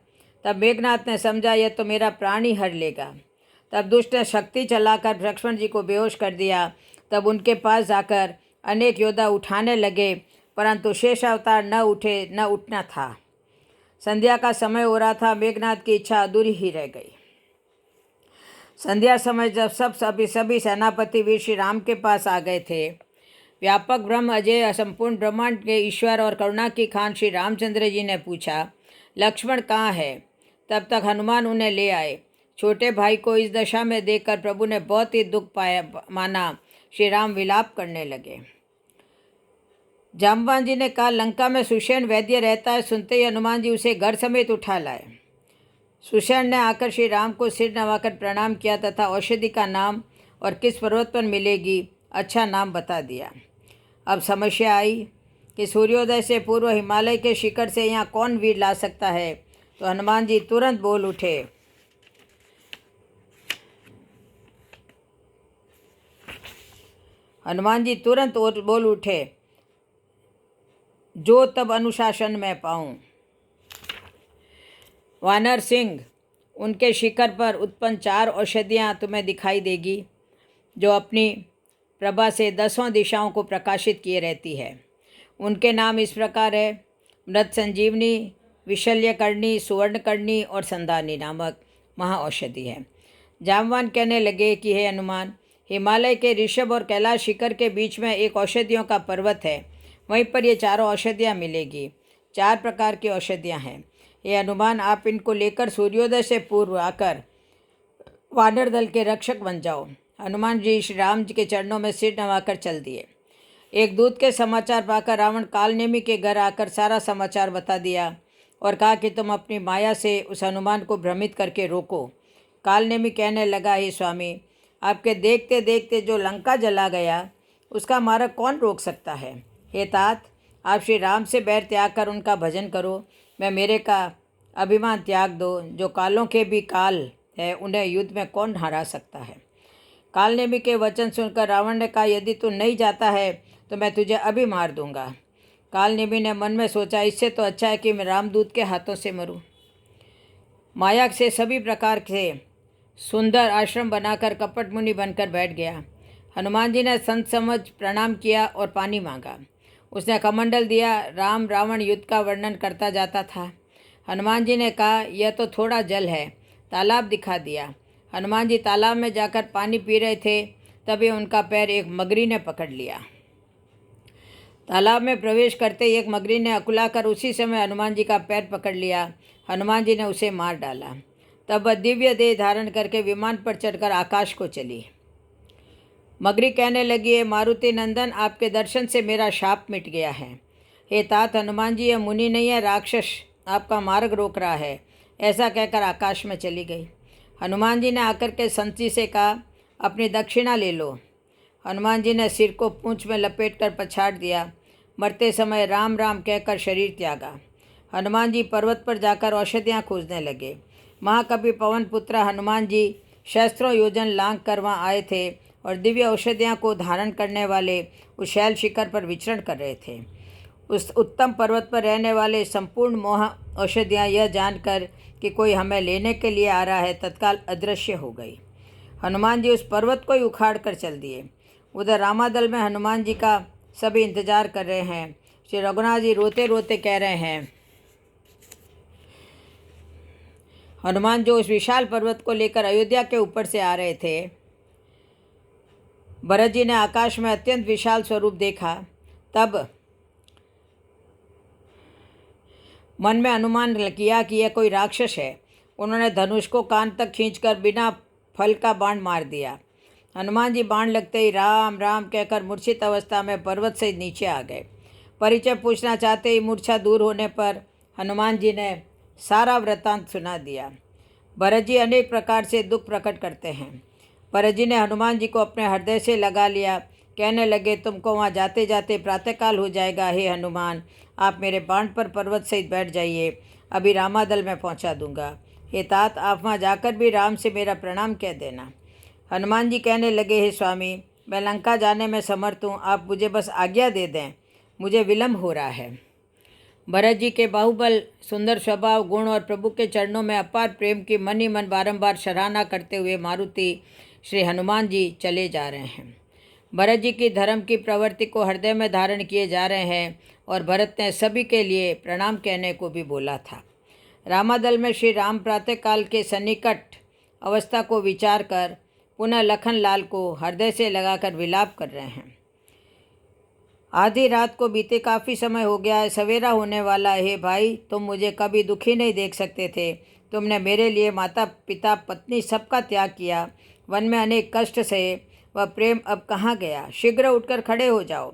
तब मेघनाथ ने समझा यह तो मेरा प्राण ही हर लेगा। तब दुष्ट ने शक्ति चलाकर लक्ष्मण जी को बेहोश कर दिया। तब उनके पास जाकर अनेक योद्धा उठाने लगे, परंतु शेष अवतार न उठे, न उठना था। संध्या का समय हो रहा था, मेघनाथ की इच्छा अधूरी ही रह गई। संध्या समय जब सभी सेनापति वीर श्री राम के पास आ गए थे, व्यापक ब्रह्म, अजय, संपूर्ण ब्रह्मांड के ईश्वर और करुणा की खान श्री रामचंद्र जी ने पूछा, लक्ष्मण कहाँ है? तब तक हनुमान उन्हें ले आए। छोटे भाई को इस दशा में देखकर प्रभु ने बहुत ही दुख माना। श्री राम विलाप करने लगे। जाम्बवान जी ने कहा, लंका में सुषेण वैद्य रहता है। सुनते ही हनुमान जी उसे घर समेत उठा लाए। सुषेण ने आकर श्री राम को सिर नवाकर प्रणाम किया तथा औषधि का नाम और किस पर्वत पर मिलेगी अच्छा नाम बता दिया। अब समस्या आई कि सूर्योदय से पूर्व हिमालय के शिखर से यहाँ कौन वीर ला सकता है? तो हनुमान जी तुरंत बोल उठे, जो तब अनुशासन में पाऊं। वानर सिंह, उनके शिखर पर उत्पन्न 4 औषधियाँ तुम्हें दिखाई देगी, जो अपनी प्रभा से 10 दिशाओं को प्रकाशित किए रहती है। उनके नाम इस प्रकार है, मृत संजीवनी, विशल्यकर्णी, सुवर्णकर्णी और संधानी नामक महाऔषधि है। जाम्बवान कहने लगे कि हे हनुमान, हिमालय के ऋषभ और कैलाश शिखर के बीच में एक औषधियों का पर्वत है, वहीं पर ये 4 औषधियाँ मिलेगी। 4 प्रकार की औषधियाँ हैं। हे हनुमान, आप इनको लेकर सूर्योदय से पूर्व आकर वानर दल के रक्षक बन जाओ। हनुमान जी श्री राम जी के चरणों में सिर नवाकर चल दिए। एक दूत के समाचार पाकर रावण कालनेमी के घर आकर सारा समाचार बता दिया और कहा कि तुम अपनी माया से उस हनुमान को भ्रमित करके रोको। कालनेमी कहने लगा, हे स्वामी, आपके देखते देखते जो लंका जला गया, उसका मार्ग कौन रोक सकता है? हे तात, आप श्री राम से बैर त्याग कर उनका भजन करो। मैं मेरे का अभिमान त्याग दो। जो कालों के भी काल है, उन्हें युद्ध में कौन हरा सकता है? कालनेमी के वचन सुनकर रावण ने कहा, यदि तू नहीं जाता है तो मैं तुझे अभी मार दूंगा। कालनेमी ने मन में सोचा, इससे तो अच्छा है कि मैं रामदूत के हाथों से मरूं। माया से सभी प्रकार से सुंदर आश्रम बनाकर कपट मुनि बनकर बैठ गया। हनुमान जी ने संत समझ प्रणाम किया और पानी मांगा। उसने कमंडल दिया। राम रावण युद्ध का वर्णन करता जाता था। हनुमान जी ने कहा, यह तो थोड़ा जल है। तालाब दिखा दिया। हनुमान जी तालाब में जाकर पानी पी रहे थे, तभी उनका पैर एक मगरी ने पकड़ लिया। तालाब में प्रवेश करते ही एक मगरी ने अकुलाकर उसी समय हनुमान जी का पैर पकड़ लिया। हनुमान जी ने उसे मार डाला। तब वह दिव्य देह धारण करके विमान पर चढ़कर आकाश को चली। मगरी कहने लगी, हे मारुति नंदन, आपके दर्शन से मेरा शाप मिट गया है। हे तात हनुमान जी, यह मुनि नहीं है, राक्षस आपका मार्ग रोक रहा है। ऐसा कहकर आकाश में चली गई। हनुमान जी ने आकर के संत जी से कहा, अपनी दक्षिणा ले लो। हनुमान जी ने सिर को पूंछ में लपेटकर पछाड़ दिया। मरते समय राम राम कहकर शरीर त्यागा। हनुमान जी पर्वत पर जाकर औषधियाँ खोजने लगे। महाकवि पवन पुत्र हनुमान जी सहस्त्रों योजन लांघ कर वहाँ आए थे और दिव्य औषधियाँ को धारण करने वाले उस शैल शिखर पर विचरण कर रहे थे। उस उत्तम पर्वत पर रहने वाले संपूर्ण मोह औषधियाँ यह जानकर कि कोई हमें लेने के लिए आ रहा है, तत्काल अदृश्य हो गई। हनुमान जी उस पर्वत को ही उखाड़ कर चल दिए। उधर रामादल में हनुमान जी का सभी इंतजार कर रहे हैं। श्री रघुनाथ जी रोते रोते कह रहे हैं, हनुमान जो उस विशाल पर्वत को लेकर अयोध्या के ऊपर से आ रहे थे, भरत जी ने आकाश में अत्यंत विशाल स्वरूप देखा। तब मन में अनुमान किया कि यह कोई राक्षस है। उन्होंने धनुष को कान तक खींचकर बिना फल का बाण मार दिया। हनुमान जी बाण लगते ही राम राम कहकर मूर्छित अवस्था में पर्वत से नीचे आ गए। परिचय पूछना चाहते ही मूर्छा दूर होने पर हनुमान जी ने सारा वृत्तांत सुना दिया। भरत जी अनेक प्रकार से दुख प्रकट करते हैं। भरत जी ने हनुमान जी को अपने हृदय से लगा लिया। कहने लगे, तुमको वहाँ जाते जाते प्रातःकाल हो जाएगा। हे हनुमान, आप मेरे बाण पर पर्वत सहित बैठ जाइए, अभी रामादल में पहुँचा दूंगा। हे तात, आप वहाँ जाकर भी राम से मेरा प्रणाम कह देना। हनुमान जी कहने लगे, हे स्वामी, मैं लंका जाने में समर्थ हूँ, आप मुझे बस आज्ञा दे दें, मुझे विलम्ब हो रहा है। भरत जी के बाहुबल, सुंदर स्वभाव, गुण और प्रभु के चरणों में अपार प्रेम की मन ही मन बारंबार सराहना करते हुए मारुति श्री हनुमान जी चले जा रहे हैं। भरत जी की धर्म की प्रवृत्ति को हृदय में धारण किए जा रहे हैं और भरत ने सभी के लिए प्रणाम कहने को भी बोला था। रामादल में श्री राम प्रातःकाल के सन्निकट अवस्था को विचार कर पुनः लखन लाल को हृदय से लगाकर विलाप कर रहे हैं। आधी रात को बीते काफ़ी समय हो गया है, सवेरा होने वाला है। भाई, तुम मुझे कभी दुखी नहीं देख सकते थे। तुमने मेरे लिए माता पिता पत्नी सबका त्याग किया, वन में अनेक कष्ट सहे, वह प्रेम अब कहाँ गया? शीघ्र उठकर खड़े हो जाओ।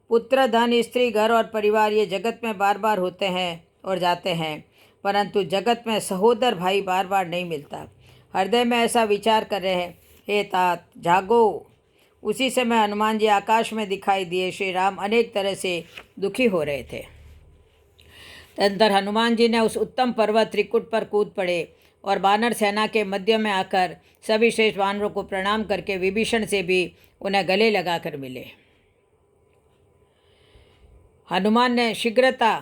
पुत्र, धन, स्त्री, घर और परिवार ये जगत में बार बार होते हैं और जाते हैं, परंतु जगत में सहोदर भाई बार बार नहीं मिलता। हृदय में ऐसा विचार कर रहे हैं। हे तात, जागो। उसी समय हनुमान जी आकाश में दिखाई दिए। श्री राम अनेक तरह से दुखी हो रहे थे। तदनंतर हनुमान जी ने उस उत्तम पर्वत त्रिकुट पर कूद पड़े और वानर सेना के मध्य में आकर सभी श्रेष्ठ वानरों को प्रणाम करके विभीषण से भी उन्हें गले लगाकर मिले। हनुमान ने शीघ्रता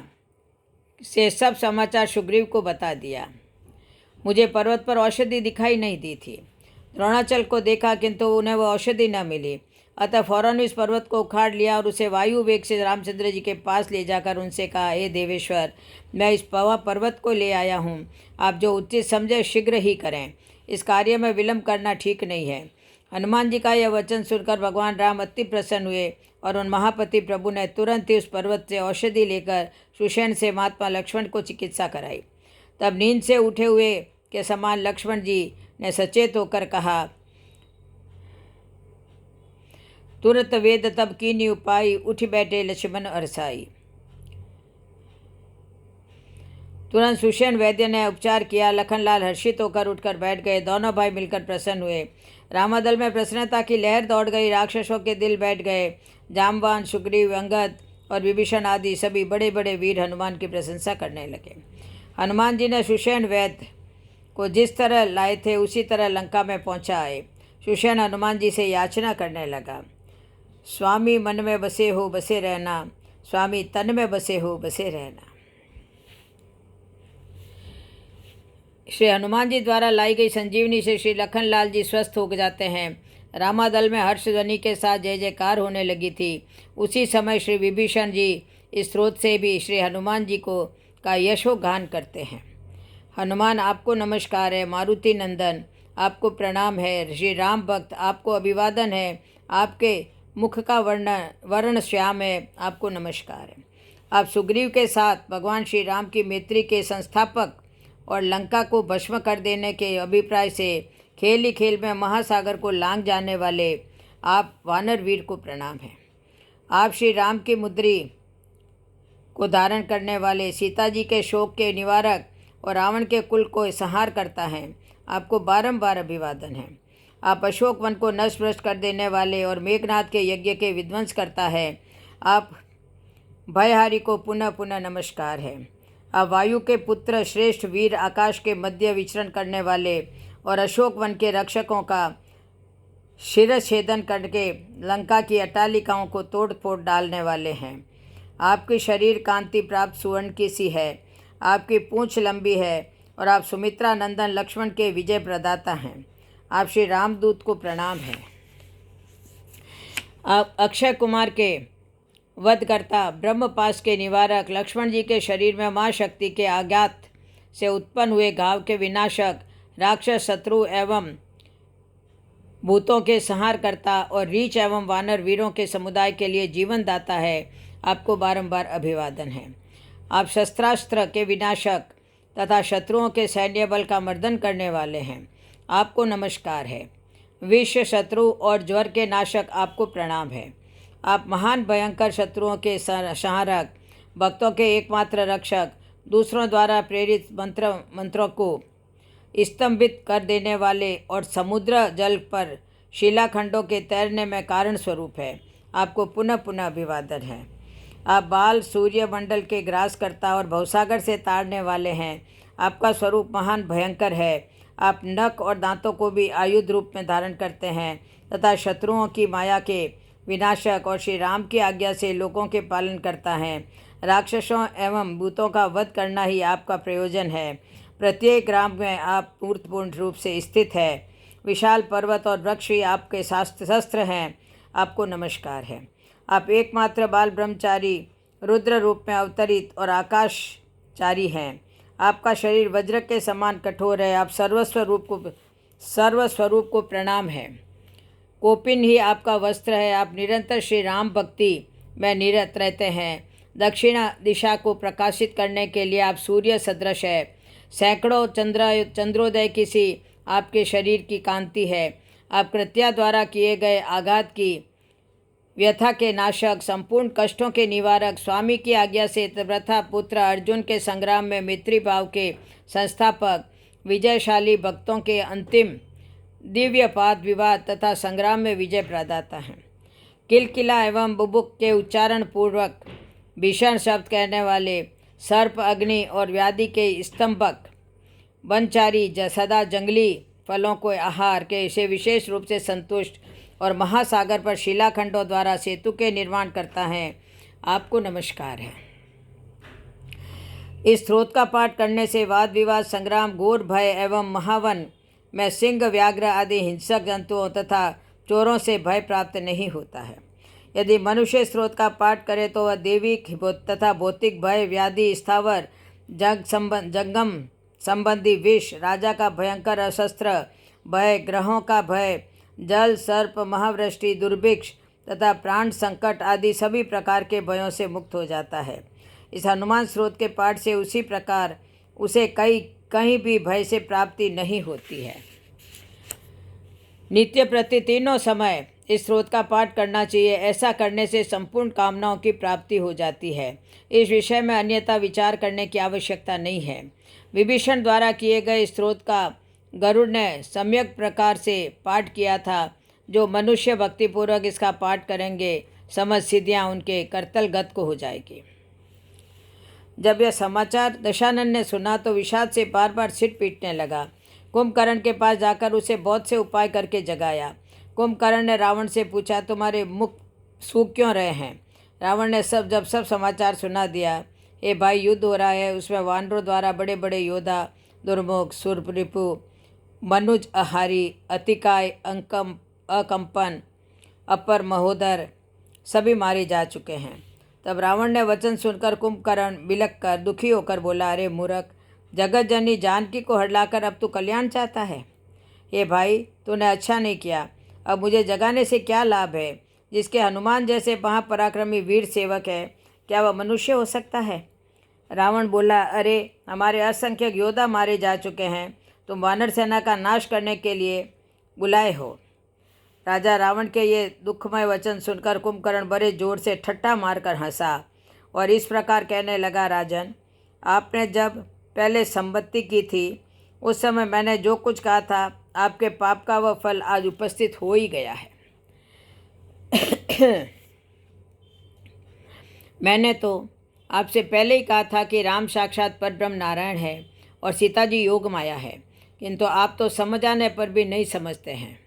से सब समाचार सुग्रीव को बता दिया। मुझे पर्वत पर औषधि दिखाई नहीं दी थी। द्रोणाचल को देखा, किंतु उन्हें वह औषधि न मिली। अतः फौरन इस पर्वत को उखाड़ लिया और उसे वायु वेग से रामचंद्र जी के पास ले जाकर उनसे कहा, हे देवेश्वर, मैं इस पवा पर्वत को ले आया हूँ, आप जो उचित समझे शीघ्र ही करें, इस कार्य में विलम्ब करना ठीक नहीं है। हनुमान जी का यह वचन सुनकर भगवान राम अति प्रसन्न हुए और उन महापति प्रभु ने तुरंत ही उस पर्वत से औषधि लेकर सुषेण से महात्मा लक्ष्मण को चिकित्सा कराई। तब नींद से उठे हुए के समान लक्ष्मण जी ने सचेत होकर कहा, तुरंत वेद तब कीनी उपाय, उठ बैठे लक्ष्मण अरसाई। तुरंत सुषेण वैद्य ने उपचार किया। लखनलाल हर्षित होकर उठकर बैठ गए। दोनों भाई मिलकर प्रसन्न हुए। रामादल में प्रसन्नता की लहर दौड़ गई। राक्षसों के दिल बैठ गए। जामवान, सुग्रीव, अंगद और विभीषण आदि सभी बड़े बड़े वीर हनुमान की प्रशंसा करने लगे। हनुमान जी ने सुषेण वैद्य को जिस तरह लाए थे उसी तरह लंका में पहुंचा आए। सुषेण हनुमान जी से याचना करने लगा, स्वामी मन में बसे हो बसे रहना, स्वामी तन में बसे हो बसे रहना। श्री हनुमान जी द्वारा लाई गई संजीवनी से श्री लखनलाल जी स्वस्थ हो जाते हैं। रामादल में हर्ष ध्वनि के साथ जय जयकार होने लगी थी। उसी समय श्री विभीषण जी इस स्रोत से भी श्री हनुमान जी को का यशोगान करते हैं। हनुमान, आपको नमस्कार है। मारुति नंदन, आपको प्रणाम है। श्री राम भक्त, आपको अभिवादन है। आपके मुख का वर्ण श्याम है, आपको नमस्कार है। आप सुग्रीव के साथ भगवान श्री राम की मैत्री के संस्थापक और लंका को भस्म कर देने के अभिप्राय से खेल ही खेल में महासागर को लांघ जाने वाले आप वानर वीर को प्रणाम है। आप श्री राम की मुद्री को धारण करने वाले, सीता जी के शोक के निवारक और रावण के कुल को संहार करता है, आपको बारंबार अभिवादन है। आप अशोक वन को नष्ट भ्रष्ट कर देने वाले और मेघनाथ के यज्ञ के विध्वंस करता है, आप भयहारी को पुनः पुनः नमस्कार है। आप वायु के पुत्र, श्रेष्ठ वीर, आकाश के मध्य विचरण करने वाले और अशोक वन के रक्षकों का शिरच्छेदन करके लंका की अट्टालिकाओं को तोड़ फोड़ डालने वाले हैं। आपकी शरीर कांति प्राप्त सुवर्ण की सी है, आपकी पूंछ लंबी है और आप सुमित्रा नंदन लक्ष्मण के विजय प्रदाता हैं। आप श्री रामदूत को प्रणाम है। आप अक्षय कुमार के वधकर्ता, ब्रह्मपाश के निवारक, लक्ष्मण जी के शरीर में माँ शक्ति के आघात से उत्पन्न हुए घाव के विनाशक, राक्षस शत्रु एवं भूतों के संहार करता और रीछ एवं वानर वीरों के समुदाय के लिए जीवन दाता है, आपको बारंबार अभिवादन है। आप शस्त्रास्त्र के विनाशक तथा शत्रुओं के सैन्य बल का मर्दन करने वाले हैं। आपको नमस्कार है। विश्व शत्रु और ज्वर के नाशक आपको प्रणाम है। आप महान भयंकर शत्रुओं के संहारक, भक्तों के एकमात्र रक्षक, दूसरों द्वारा प्रेरित मंत्रों को स्तंभित कर देने वाले और समुद्र जल पर शिलाखंडों के तैरने में कारण स्वरूप है। आपको पुनः पुनः अभिवादन है। आप बाल सूर्य मंडल के ग्रासकर्ता और भवसागर से ताड़ने वाले हैं। आपका स्वरूप महान भयंकर है। आप नख और दांतों को भी आयुध रूप में धारण करते हैं तथा शत्रुओं की माया के विनाशक और श्री राम की आज्ञा से लोगों के पालन करता है। राक्षसों एवं भूतों का वध करना ही आपका प्रयोजन है। प्रत्येक ग्राम में आप मूर्तपूर्ण रूप से स्थित है। विशाल पर्वत और वृक्ष ही आपके शस्त्र हैं। आपको नमस्कार है। आप एकमात्र बाल ब्रह्मचारी, रुद्र रूप में अवतरित और आकाशचारी हैं। आपका शरीर वज्र के समान कठोर है। आप सर्वस्वरूप को प्रणाम है। कोपिन ही आपका वस्त्र है। आप निरंतर श्री राम भक्ति में निरत रहते हैं। दक्षिण दिशा को प्रकाशित करने के लिए आप सूर्य सदृश है। सैकड़ों चंद्रोदय किसी आपके शरीर की कांति है। आप कृत्या द्वारा किए गए आघात की व्यथा के नाशक, संपूर्ण कष्टों के निवारक, स्वामी की आज्ञा से वृथा पुत्र अर्जुन के संग्राम में मैत्री भाव के संस्थापक, विजयशाली भक्तों के अंतिम दिव्य पाद विवाद तथा संग्राम में विजय प्रदाता हैं। किलकिला एवं बुबुक के उच्चारण पूर्वक भीषण शब्द कहने वाले, सर्प, अग्नि और व्याधि के स्तंभक, वनचारी, सदा जंगली फलों को आहार के से विशेष रूप से संतुष्ट और महासागर पर शिलाखंडों द्वारा सेतु के निर्माण करता है। आपको नमस्कार है। इस स्रोत का पाठ करने से वाद विवाद, संग्राम, घोर भय एवं महावन में सिंह, व्याघ्र आदि हिंसक जंतुओं तथा चोरों से भय प्राप्त नहीं होता है। यदि मनुष्य स्रोत का पाठ करे तो वह दैविक तथा भौतिक भय, व्याधि, स्थावर जंगम संबंधी विष, राजा का भयंकर अशस्त्र भय, ग्रहों का भय, जल, सर्प, महावृष्टि, दुर्भिक्ष तथा प्राण संकट आदि सभी प्रकार के भयों से मुक्त हो जाता है। इस हनुमान स्रोत के पाठ से उसी प्रकार उसे कहीं भी भय से प्राप्ति नहीं होती है। नित्य प्रति तीनों समय इस स्रोत का पाठ करना चाहिए। ऐसा करने से संपूर्ण कामनाओं की प्राप्ति हो जाती है। इस विषय में अन्यथा विचार करने की आवश्यकता नहीं है। विभीषण द्वारा किए गए स्रोत का गरुड़ ने सम्यक प्रकार से पाठ किया था। जो मनुष्य भक्तिपूर्वक इसका पाठ करेंगे, समझ सिद्धियाँ उनके करतलगत को हो जाएगी। जब यह समाचार दशानन ने सुना तो विषाद से बार बार सिर पीटने लगा। कुंभकर्ण के पास जाकर उसे बहुत से उपाय करके जगाया। कुंभकर्ण ने रावण से पूछा, तुम्हारे मुख सूख क्यों रहे हैं? रावण ने जब सब समाचार सुना दिया, हे भाई, युद्ध हो रहा है, उसमें वानरों द्वारा बड़े बड़े योद्धा दुर्मुख, सुररिपु, मनुज, आहारी, अतिकाय, अकंपन, अपर महोदर सभी मारे जा चुके हैं। तब रावण ने वचन सुनकर कुंभकर्ण बिलक कर दुखी होकर बोला, अरे मूर्ख, जगत जननी जानकी को हड़लाकर अब तू कल्याण चाहता है? हे भाई, तूने अच्छा नहीं किया। अब मुझे जगाने से क्या लाभ है? जिसके हनुमान जैसे महापराक्रमी वीर सेवक है, क्या वह मनुष्य हो सकता है? रावण बोला, अरे हमारे असंख्य योद्धा मारे जा चुके हैं, तुम वानर सेना का नाश करने के लिए बुलाए हो। राजा रावण के ये दुखमय वचन सुनकर कुंभकर्ण बड़े जोर से ठट्ठा मारकर हंसा और इस प्रकार कहने लगा, राजन, आपने जब पहले संपत्ति की थी उस समय मैंने जो कुछ कहा था, आपके पाप का वह फल आज उपस्थित हो ही गया है। मैंने तो आपसे पहले ही कहा था कि राम साक्षात परब्रह्म नारायण है और सीता जी योग माया है, किंतु आप तो समझ आने पर भी नहीं समझते हैं।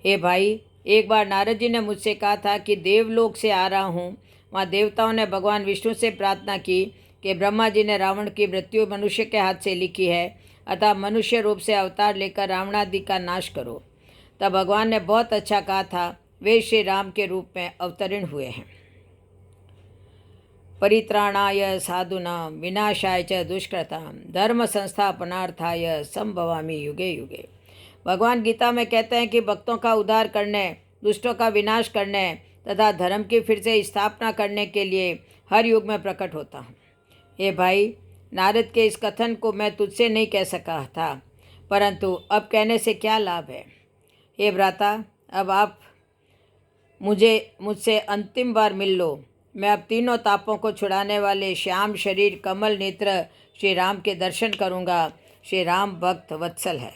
हे भाई, एक बार नारद जी ने मुझसे कहा था कि देवलोक से आ रहा हूँ। वहाँ देवताओं ने भगवान विष्णु से प्रार्थना की कि ब्रह्मा जी ने रावण की मृत्यु मनुष्य के हाथ से लिखी है, अतः मनुष्य रूप से अवतार लेकर रावणादि का नाश करो। तब भगवान ने बहुत अच्छा कहा था, वे श्री राम के रूप में अवतरण हुए हैं। परित्राणाय साधूनां विनाशाय च दुष्कृतां धर्म संस्थापनार्थाय संभवामि युगे युगे। भगवान गीता में कहते हैं कि भक्तों का उद्धार करने, दुष्टों का विनाश करने तथा धर्म की फिर से स्थापना करने के लिए हर युग में प्रकट होता हूँ। हे भाई, नारद के इस कथन को मैं तुझसे नहीं कह सका था, परंतु अब कहने से क्या लाभ है। हे भ्राता, अब आप मुझसे अंतिम बार मिल लो। मैं अब तीनों तापों को छुड़ाने वाले श्याम शरीर कमल नेत्र श्री राम के दर्शन करूँगा। श्री राम भक्त वत्सल है।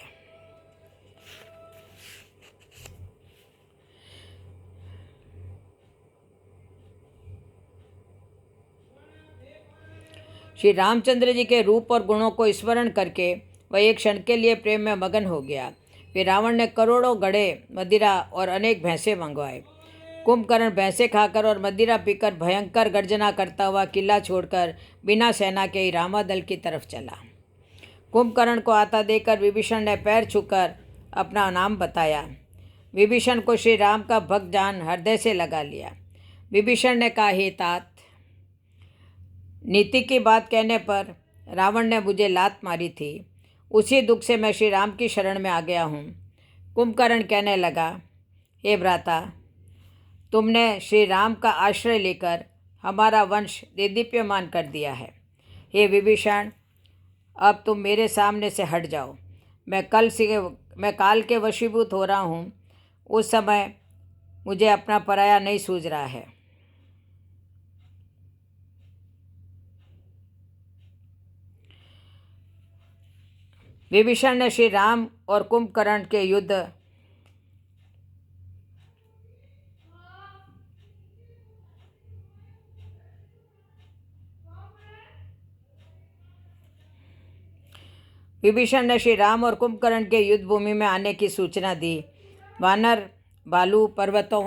श्री रामचंद्र जी के रूप और गुणों को स्मरण करके वह एक क्षण के लिए प्रेम में मगन हो गया। फिर रावण ने करोड़ों घड़े मदिरा और अनेक भैंसे मंगवाए। कुंभकर्ण भैंसे खाकर और मदिरा पीकर भयंकर गर्जना करता हुआ किला छोड़कर बिना सेना के ही रामादल की तरफ चला। कुंभकर्ण को आता देखकर विभीषण ने पैर छूकर अपना नाम बताया। विभीषण को श्री राम का भक्त जान हृदय से लगा लिया। विभीषण ने कहा, हे तात, नीति की बात कहने पर रावण ने मुझे लात मारी थी, उसी दुख से मैं श्री राम की शरण में आ गया हूँ। कुंभकर्ण कहने लगा, हे भ्राता, तुमने श्री राम का आश्रय लेकर हमारा वंश देदीप्यमान कर दिया है। हे विभीषण, अब तुम मेरे सामने से हट जाओ। मैं काल के वशीभूत हो रहा हूँ। उस समय मुझे अपना पराया नहीं सूझ रहा है। विभीषण ने श्री राम और कुंभकर्ण के युद्ध विभीषण ने श्री राम और कुंभकर्ण के युद्ध भूमि में आने की सूचना दी। वानर भालू पर्वतों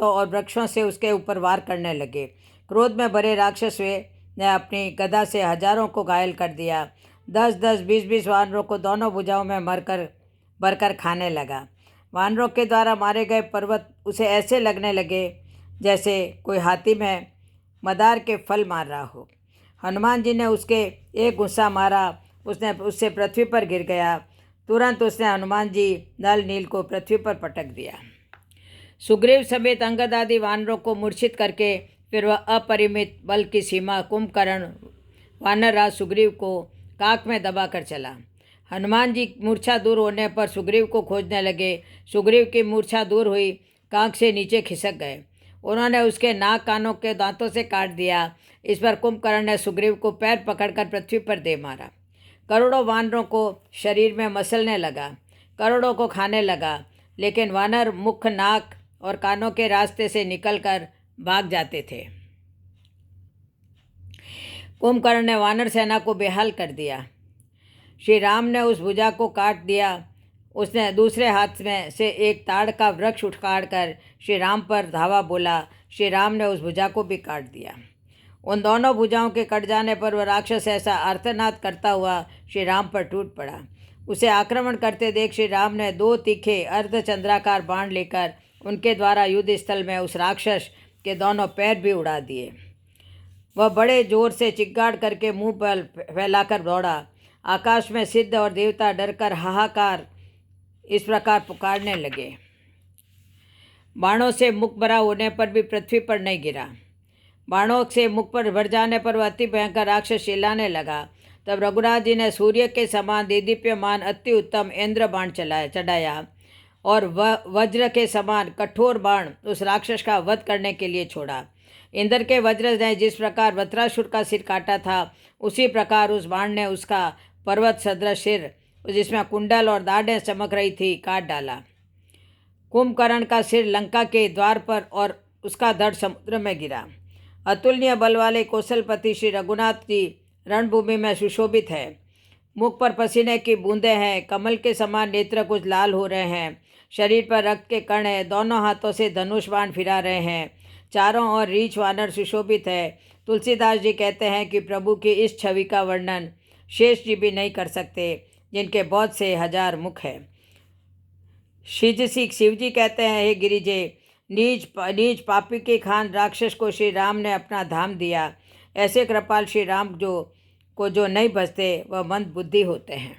और वृक्षों से उसके ऊपर वार करने लगे। क्रोध में भरे राक्षस वे ने अपनी गदा से हजारों को घायल कर दिया। 10-10, 20-20 वानरों को दोनों भुजाओं में भरकर खाने लगा। वानरों के द्वारा मारे गए पर्वत उसे ऐसे लगने लगे जैसे कोई हाथी में मदार के फल मार रहा हो। हनुमान जी ने उसके एक गुस्सा मारा, उससे पृथ्वी पर गिर गया। तुरंत उसने हनुमान जी नल नील को पृथ्वी पर पटक दिया। सुग्रीव समेत अंगद आदि वानरों को मूर्छित करके फिर वह अपरिमित बल की सीमा कुंभकर्ण वानरराज सुग्रीव को काक में दबाकर चला। हनुमान जी मूर्छा दूर होने पर सुग्रीव को खोजने लगे। सुग्रीव की मूर्छा दूर हुई, काक से नीचे खिसक गए। उन्होंने उसके नाक कानों के दांतों से काट दिया। इस पर कुंभकर्ण ने सुग्रीव को पैर पकड़कर पृथ्वी पर दे मारा। करोड़ों वानरों को शरीर में मसलने लगा, करोड़ों को खाने लगा, लेकिन वानर मुख, नाक और कानों के रास्ते से निकलकर भाग जाते थे। कुंभकर्ण ने वानर सेना को बेहाल कर दिया। श्री राम ने उस भुजा को काट दिया। उसने दूसरे हाथ में से एक ताड़ का वृक्ष उखाड़कर श्री राम पर धावा बोला। श्री राम ने उस भुजा को भी काट दिया। उन दोनों भुजाओं के कट जाने पर वह राक्षस ऐसा आर्तनाद करता हुआ श्री राम पर टूट पड़ा। उसे आक्रमण करते देख श्री राम ने 2 तीखे अर्धचंद्राकार बाण लेकर उनके द्वारा युद्ध स्थल में उस राक्षस के दोनों पैर भी उड़ा दिए। वह बड़े जोर से चिक्गाड़ करके मुंह पर फैलाकर दौड़ा। आकाश में सिद्ध और देवता डरकर हाहाकार इस प्रकार पुकारने लगे। बाणों से मुख भरा होने पर भी पृथ्वी पर नहीं गिरा। बाणों से मुख पर भर जाने पर वह अति भयंकर राक्षस चिल्लाने लगा। तब रघुराज जी ने सूर्य के समान देदीप्यमान अति उत्तम इंद्र बाण चढ़ाया और वज्र के समान कठोर बाण उस राक्षस का वध करने के लिए छोड़ा। इंद्र के वज्र ने जिस प्रकार वृत्रासुर का सिर काटा था, उसी प्रकार उस बाण ने उसका पर्वत सदृश सिर, जिसमें कुंडल और दाढ़ें चमक रही थी, काट डाला। कुंभकर्ण का सिर लंका के द्वार पर और उसका धड़ समुद्र में गिरा। अतुलनीय बल वाले कौशलपति श्री रघुनाथ जी रणभूमि में सुशोभित है। मुख पर पसीने की बूंदें हैं, कमल के समान नेत्र कुछ लाल हो रहे हैं, शरीर पर रक्त के कण हैं, दोनों हाथों से धनुष बाण फिरा रहे हैं, चारों ओर रीछ वानर सुशोभित है। तुलसीदास जी कहते हैं कि प्रभु की इस छवि का वर्णन शेष जी भी नहीं कर सकते, जिनके बहुत से 1000 मुख हैं। शिवजी कहते हैं, हे गिरिजे, नीच पापी के खान राक्षस को श्री राम ने अपना धाम दिया। ऐसे कृपाल श्री राम जो नहीं बसते, वह मंद बुद्धि होते हैं।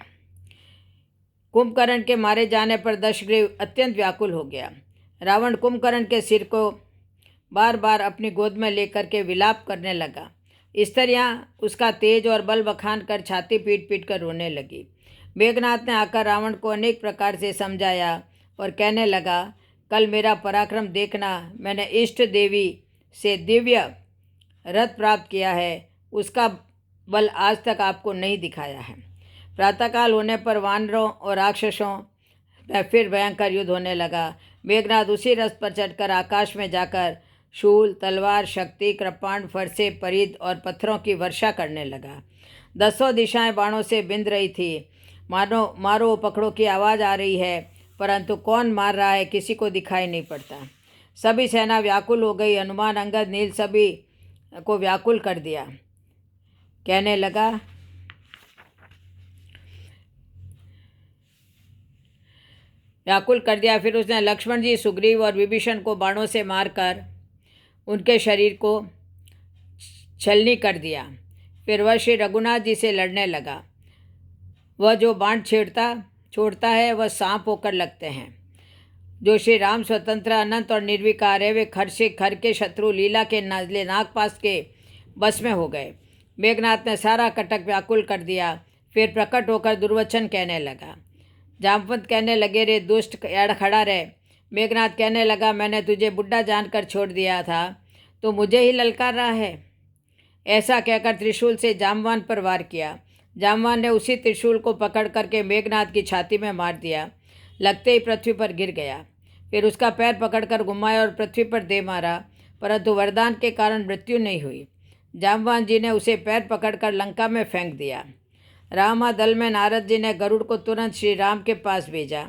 कुंभकर्ण के मारे जाने पर दशग्रीव अत्यंत व्याकुल हो गया। रावण कुंभकर्ण के सिर को बार बार अपनी गोद में लेकर के विलाप करने लगा। स्त्रियां उसका तेज और बल बखान कर छाती पीट पीट कर रोने लगी। मेघनाथ ने आकर रावण को अनेक प्रकार से समझाया और कहने लगा, कल मेरा पराक्रम देखना, मैंने इष्ट देवी से दिव्य रथ प्राप्त किया है, उसका बल आज तक आपको नहीं दिखाया है। प्रातःकाल होने पर वानरों और राक्षसों में फिर भयंकर युद्ध होने लगा। मेघनाथ उसी रथ पर चढ़कर आकाश में जाकर शूल, तलवार, शक्ति, कृपाण, फरसे, परिध और पत्थरों की वर्षा करने लगा। 10 दिशाएं बाणों से बिंद रही थी। मानो मारो पकड़ो की आवाज़ आ रही है, परंतु कौन मार रहा है किसी को दिखाई नहीं पड़ता। सभी सेना व्याकुल हो गई। हनुमान, अंगद, नील सभी को व्याकुल कर दिया। कहने लगा, फिर उसने लक्ष्मण जी, सुग्रीव और विभीषण को बाणों से मारकर उनके शरीर को छलनी कर दिया। फिर वह श्री रघुनाथ जी से लड़ने लगा। वह जो बाण छोड़ता है वह सांप होकर लगते हैं। जो श्री राम स्वतंत्र, अनंत और निर्विकार है, वे खर के शत्रु लीला के नागपाश के बस में हो गए। मेघनाथ ने सारा कटक व्याकुल कर दिया। फिर प्रकट होकर दुर्वचन कहने लगा। जामवंत कहने लगे, रे दुष्ट, खड़ा रहे। मेघनाथ कहने लगा, मैंने तुझे बुढ़ा जानकर छोड़ दिया था, तो मुझे ही ललकार रहा है। ऐसा कहकर त्रिशूल से जामवान पर वार किया। जामवान ने उसी त्रिशूल को पकड़ करके मेघनाथ की छाती में मार दिया। लगते ही पृथ्वी पर गिर गया। फिर उसका पैर पकड़कर घुमाया और पृथ्वी पर दे मारा, परंतु वरदान के कारण मृत्यु नहीं हुई। जामवान जी ने उसे पैर पकड़कर लंका में फेंक दिया। रामा दल में नारद जी ने गरुड़ को तुरंत श्री राम के पास भेजा।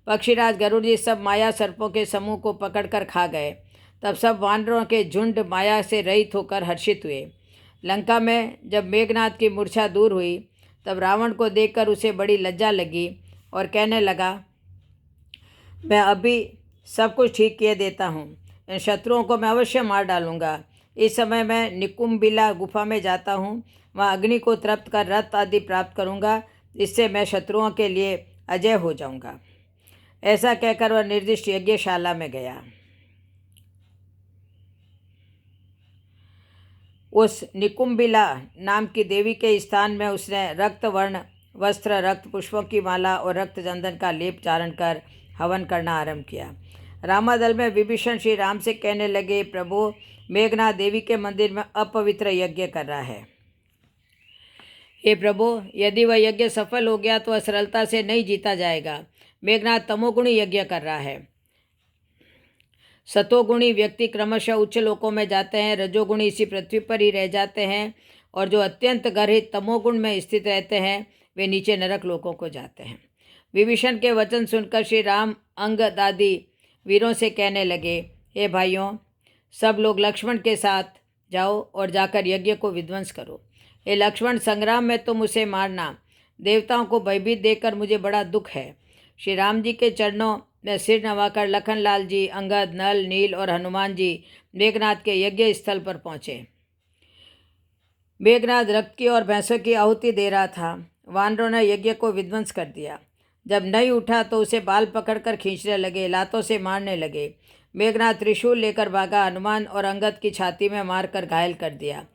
पक्षीराज गरुड़ जी सब माया सर्पों के समूह को पकड़कर खा गए। तब सब वानरों के झुंड माया से रहित होकर हर्षित हुए। लंका में जब मेघनाथ की मूर्छा दूर हुई, तब रावण को देखकर उसे बड़ी लज्जा लगी और कहने लगा, मैं अभी सब कुछ ठीक किए देता हूँ। इन शत्रुओं को मैं अवश्य मार डालूंगा। इस समय मैं निकुंबिला गुफा में जाता हूँ। वहाँ अग्नि को तृप्त कर रथ आदि प्राप्त करूँगा। इससे मैं शत्रुओं के लिए अजय हो जाऊँगा। ऐसा कहकर वह निर्दिष्ट यज्ञशाला में गया। उस निकुंबिला नाम की देवी के स्थान में उसने रक्त वर्ण वस्त्र, रक्त पुष्पों की माला और रक्त चंदन का लेप चारण कर हवन करना आरंभ किया। रामादल में विभीषण श्री राम से कहने लगे, प्रभु, मेघनाथ देवी के मंदिर में अपवित्र यज्ञ कर रहा है। हे प्रभु, यदि वह यज्ञ सफल हो गया तो सरलता से नहीं जीता जाएगा। मेघनाथ तमोगुणी यज्ञ कर रहा है। सतोगुणी व्यक्ति क्रमशः उच्च लोकों में जाते हैं, रजोगुणी इसी पृथ्वी पर ही रह जाते हैं, और जो अत्यंत गर्हित तमोगुण में स्थित रहते हैं वे नीचे नरक लोकों को जाते हैं। विभीषण के वचन सुनकर श्री राम अंगद आदि वीरों से कहने लगे, हे भाइयों, सब लोग लक्ष्मण के साथ जाओ और जाकर यज्ञ को विध्वंस करो। हे लक्ष्मण, संग्राम में तुम उसे मारना। देवताओं को भयभीत देखकर मुझे बड़ा दुख है। श्री राम जी के चरणों में सिर नवाकर लखनलाल जी, अंगद, नल, नील और हनुमान जी मेघनाथ के यज्ञ स्थल पर पहुँचे। मेघनाथ रक्त की और भैंसों की आहुति दे रहा था। वानरों ने यज्ञ को विध्वंस कर दिया। जब नहीं उठा तो उसे बाल पकड़कर खींचने लगे, लातों से मारने लगे। मेघनाथ त्रिशूल लेकर भागा, हनुमान और अंगद की छाती में मारकर घायल कर दिया।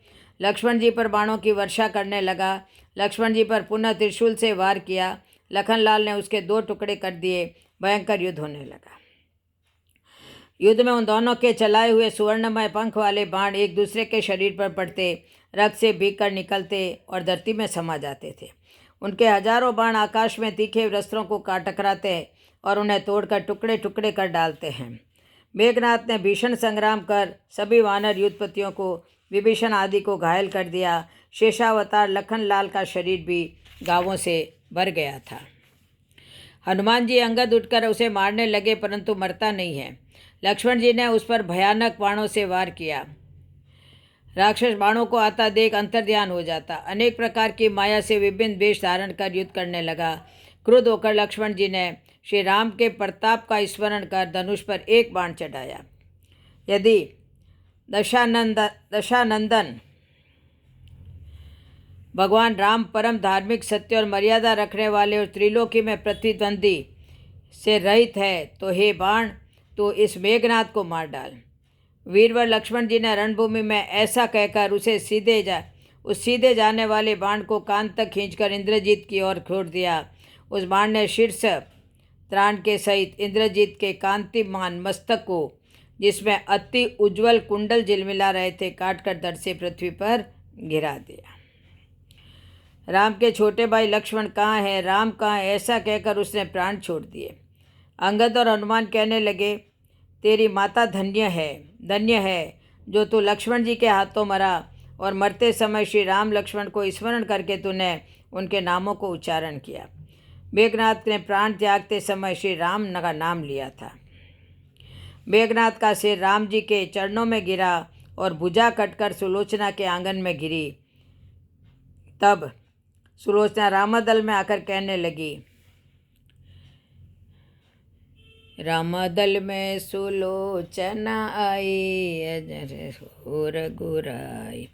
लक्ष्मण जी पर बाणों की वर्षा करने लगा। लक्ष्मण जी पर पुनः त्रिशूल से वार किया। लखनलाल ने उसके 2 टुकड़े कर दिए। भयंकर युद्ध होने लगा। युद्ध में उन दोनों के चलाए हुए सुवर्णमय पंख वाले बाण एक दूसरे के शरीर पर पड़ते, रक्त से भीग कर निकलते और धरती में समा जाते थे। उनके हजारों बाण आकाश में तीखे वस्त्रों को टकराते और उन्हें तोड़कर टुकड़े टुकड़े कर डालते हैं। मेघनाथ ने भीषण संग्राम कर सभी वानर युद्धपतियों को, विभीषण आदि को घायल कर दिया। शेषावतार लखनलाल का शरीर भी घावों से भर गया था। हनुमान जी अंगद उठकर उसे मारने लगे, परंतु मरता नहीं है। लक्ष्मण जी ने उस पर भयानक बाणों से वार किया। राक्षस बाणों को आता देख अंतर्ध्यान हो जाता। अनेक प्रकार की माया से विभिन्न वेश धारण कर युद्ध करने लगा। क्रुद्ध होकर लक्ष्मण जी ने श्री राम के प्रताप का स्मरण कर धनुष पर एक बाण चढ़ाया। यदि दशानंदन भगवान राम परम धार्मिक, सत्य और मर्यादा रखने वाले और त्रिलोकी में प्रतिद्वंदी से रहित है, तो हे बाण, तो इस मेघनाद को मार डाल। वीरवर लक्ष्मण जी ने रणभूमि में ऐसा कहकर उस सीधे जाने वाले बाण को कान तक खींचकर इंद्रजीत की ओर छोड़ दिया। उस बाण ने शीर्ष त्राण के सहित इंद्रजीत के कांतिमान मस्तक को, जिसमें अति उज्ज्वल कुंडल झिलमिला रहे थे, काटकर धड़ से पृथ्वी पर गिरा दिया। राम के छोटे भाई लक्ष्मण कहाँ है, राम कहाँ है, ऐसा कहकर उसने प्राण छोड़ दिए। अंगद और हनुमान कहने लगे, तेरी माता धन्य है जो तू लक्ष्मण जी के हाथों मरा, और मरते समय श्री राम लक्ष्मण को स्मरण करके तूने उनके नामों को उच्चारण किया। मेघनाद ने प्राण त्यागते समय श्री राम का नाम लिया था। मेघनाद का सिर राम जी के चरणों में गिरा और भुजा कटकर सुलोचना के आंगन में गिरी। तब सुलोचना रामदल में आकर कहने लगी, रामदल में सुलोचना आई, रघुर आई।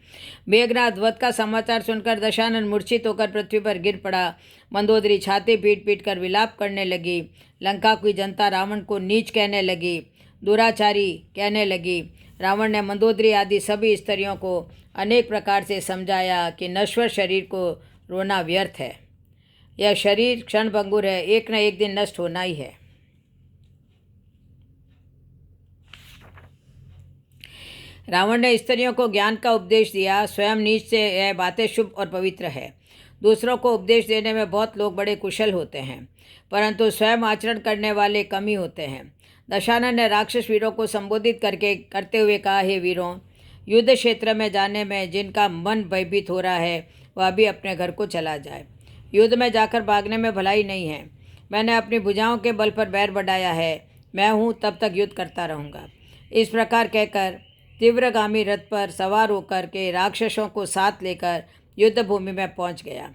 मेघनाद वध का समाचार सुनकर दशानन मूर्छित होकर पृथ्वी पर गिर पड़ा। मंदोदरी छाती पीट पीट कर विलाप करने लगी। लंका की जनता रावण को नीच कहने लगी, दुराचारी कहने लगी। रावण ने मंदोदरी आदि सभी स्त्रियों को अनेक प्रकार से समझाया कि नश्वर शरीर को रोना व्यर्थ है। यह शरीर क्षणभंगुर है, एक न एक दिन नष्ट होना ही है। रावण ने स्त्रियों को ज्ञान का उपदेश दिया। स्वयं नीच से यह बातें शुभ और पवित्र है। दूसरों को उपदेश देने में बहुत लोग बड़े कुशल होते हैं, परंतु स्वयं आचरण करने वाले कम ही होते हैं। दशानन ने राक्षस वीरों को संबोधित करते हुए कहा, हे वीरों, युद्ध क्षेत्र में जाने में जिनका मन भयभीत हो रहा है वह भी अपने घर को चला जाए। युद्ध में जाकर भागने में भलाई नहीं है। मैंने अपनी भुजाओं के बल पर बैर बढ़ाया है, मैं हूँ तब तक युद्ध करता रहूँगा। इस प्रकार कहकर तीव्रगामी रथ पर सवार होकर के राक्षसों को साथ लेकर युद्ध भूमि में पहुंच गया।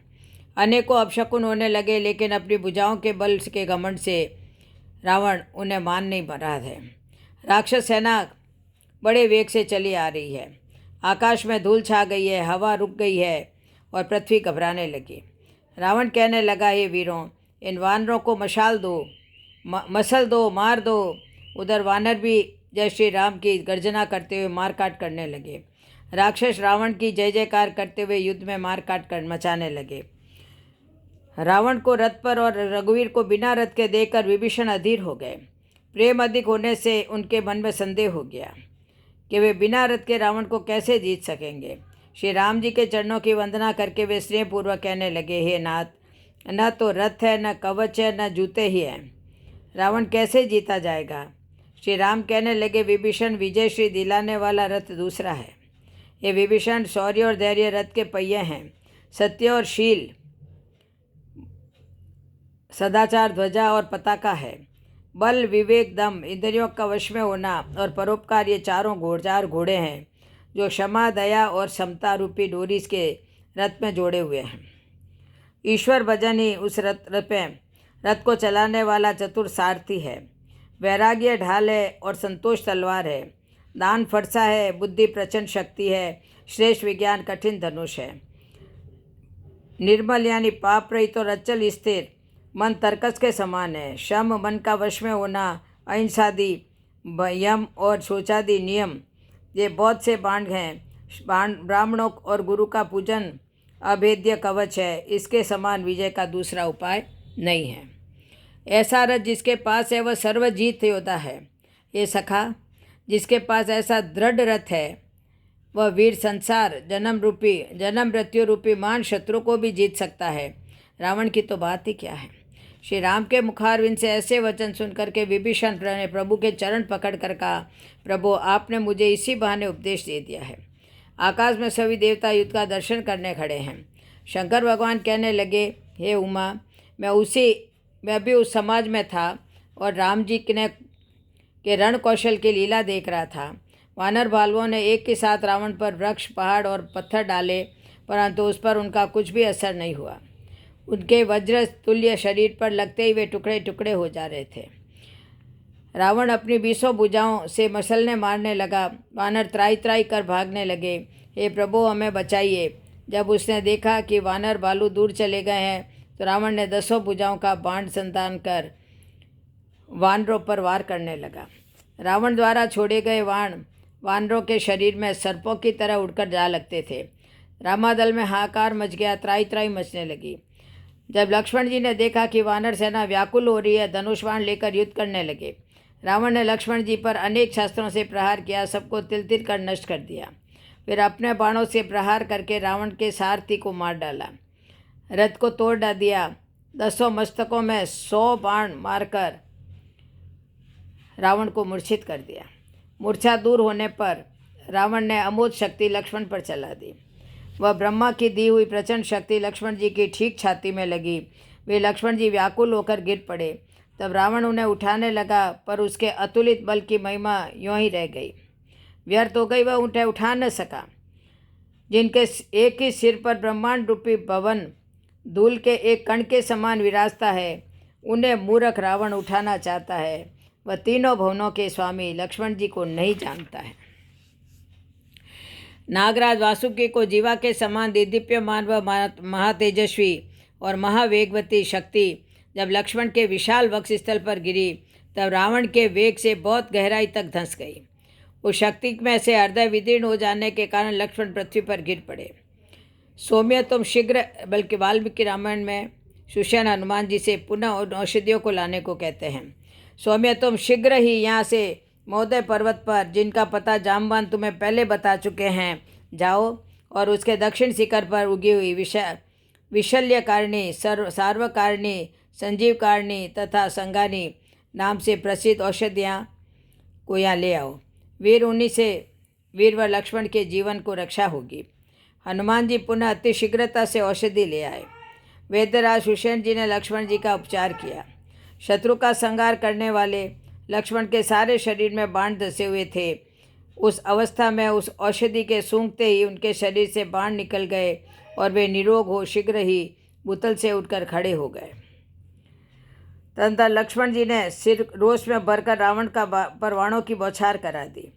अनेकों अपशकुन होने लगे, लेकिन अपनी भुजाओं के बल के घमंड से रावण उन्हें मान नहीं रहा है। राक्षस सेना बड़े वेग से चली आ रही है। आकाश में धूल छा गई है, हवा रुक गई है और पृथ्वी घबराने लगी। रावण कहने लगा, हे वीरों, इन वानरों को मशाल दो, मसल दो, मार दो। उधर वानर भी जय श्री राम की गर्जना करते हुए मारकाट करने लगे। राक्षस रावण की जय जयकार करते हुए युद्ध में मारकाट कर मचाने लगे। रावण को रथ पर और रघुवीर को बिना रथ के देखकर विभीषण अधीर हो गए। प्रेम अधिक होने से उनके मन में संदेह हो गया कि वे बिना रथ के रावण को कैसे जीत सकेंगे। श्री राम जी के चरणों की वंदना करके वे स्नेहपूर्वक कहने लगे, हे नाथ, न तो रथ है, न कवच है, न जूते ही हैं, रावण कैसे जीता जाएगा। श्री राम कहने लगे, विभीषण, विजय श्री दिलाने वाला रथ दूसरा है। ये विभीषण शौर्य और धैर्य रथ के पहिए हैं। सत्य और शील सदाचार ध्वजा और पताका है। बल, विवेक, दम, इंद्रियों का वश में होना और परोपकार, ये चार घोड़े हैं जो क्षमा, दया और समता रूपी डोरी के रथ में जोड़े हुए हैं। ईश्वर भजन ही उस रथ को चलाने वाला चतुर सारथी है। वैराग्य ढाल है और संतोष तलवार है। दान फरसा है, बुद्धि प्रचंड शक्ति है, श्रेष्ठ विज्ञान कठिन धनुष है। निर्मल यानी पाप रहित और अचल स्थिर मन तर्कस के समान है। शम, मन का वश में होना, अहिंसादि, यम और शोचादि नियम, ये बहुत से बाण हैं। ब्राह्मणों और गुरु का पूजन अभेद्य कवच है। इसके समान विजय का दूसरा उपाय नहीं है। ऐसा रथ जिसके पास है वह सर्वजीत योद्धा है। ये सखा, जिसके पास ऐसा दृढ़ रथ है वह वीर संसार जन्म मृत्यु रूपी मान शत्रु को भी जीत सकता है। रावण की तो बात ही क्या है। श्री राम के मुखारविंद से ऐसे वचन सुनकर के विभीषण ने प्रभु के चरण पकड़ कर कहा, प्रभु, आपने मुझे इसी बहाने उपदेश दे दिया है। आकाश में सभी देवता युद्ध का दर्शन करने खड़े हैं। शंकर भगवान कहने लगे, हे उमा, मैं भी उस समाज में था और राम जी के रण कौशल की लीला देख रहा था। वानर भालुओं ने एक के साथ रावण पर वृक्ष, पहाड़ और पत्थर डाले, परंतु उस पर उनका कुछ भी असर नहीं हुआ। उनके वज्र तुल्य शरीर पर लगते ही वे टुकड़े टुकड़े हो जा रहे थे। रावण अपनी 20 भुजाओं से मसलने मारने लगा। वानर त्राई त्राई कर भागने लगे। हे प्रभु, हमें बचाइए। जब उसने देखा कि वानर भालू दूर चले गए हैं तो रावण ने 10 भुजाओं का बाण संतान कर वानरों पर वार करने लगा। रावण द्वारा छोड़े गए वानरों के शरीर में सर्पों की तरह उड़कर जा लगते थे। रामादल में हाहाकार मच गया, त्राई त्राई मचने लगी। जब लक्ष्मण जी ने देखा कि वानर सेना व्याकुल हो रही है, धनुष्बाण लेकर युद्ध करने लगे। रावण ने लक्ष्मण जी पर अनेक शस्त्रों से प्रहार किया, सबको तिल तिल कर नष्ट कर दिया। फिर अपने बाणों से प्रहार करके रावण के सारथी को मार डाला, रथ को तोड़ दिया। 10 मस्तकों में 100 बाण मारकर रावण को मूर्छित कर दिया। मूर्छा दूर होने पर रावण ने अमोघ शक्ति लक्ष्मण पर चला दी। वह ब्रह्मा की दी हुई प्रचंड शक्ति लक्ष्मण जी की ठीक छाती में लगी। वे लक्ष्मण जी व्याकुल होकर गिर पड़े। तब रावण उन्हें उठाने लगा, पर उसके अतुलित बल की महिमा यूं ही रह गई, व्यर्थ हो गई। वह उन्हें उठा न सका। जिनके एक ही सिर पर ब्रह्मांड रूपी भवन धूल के एक कण के समान विराजता है, उन्हें मूर्ख रावण उठाना चाहता है। वह तीनों भुवनों के स्वामी लक्ष्मण जी को नहीं जानता है। नागराज वासुकी को जीवा के समान दिव्यमान व महातेजस्वी और महावेगवती शक्ति जब लक्ष्मण के विशाल वक्षस्थल पर गिरी, तब रावण के वेग से बहुत गहराई तक धंस गई। उस शक्ति में से हृदय विदीर्ण हो जाने के कारण लक्ष्मण पृथ्वी पर गिर पड़े। सौम्य तुम शीघ्र, बल्कि वाल्मीकि रामायण में सुषेण हनुमान जी से पुनः औषधियों को लाने को कहते हैं। सौम्य तुम शीघ्र ही यहाँ से महोदय पर्वत पर, जिनका पता जामवान तुम्हें पहले बता चुके हैं, जाओ और उसके दक्षिण शिखर पर उगी हुई विशल्यकारिणी, सार्वकारिणी, संजीवकारिणी तथा संगानी नाम से प्रसिद्ध औषधियाँ को यहाँ ले आओ। वीर व लक्ष्मण के जीवन को रक्षा होगी। हनुमान जी पुनः अति शीघ्रता से औषधि ले आए। वेदराज सुषेण जी ने लक्ष्मण जी का उपचार किया। शत्रु का संहार करने वाले लक्ष्मण के सारे शरीर में बाण धसे हुए थे। उस अवस्था में उस औषधि के सूंघते ही उनके शरीर से बाण निकल गए और वे निरोग हो शीघ्र ही भूतल से उठकर खड़े हो गए। तदनंतर लक्ष्मण जी ने सिर रोष में भरकर रावण का परवाणों की बौछार करा दी।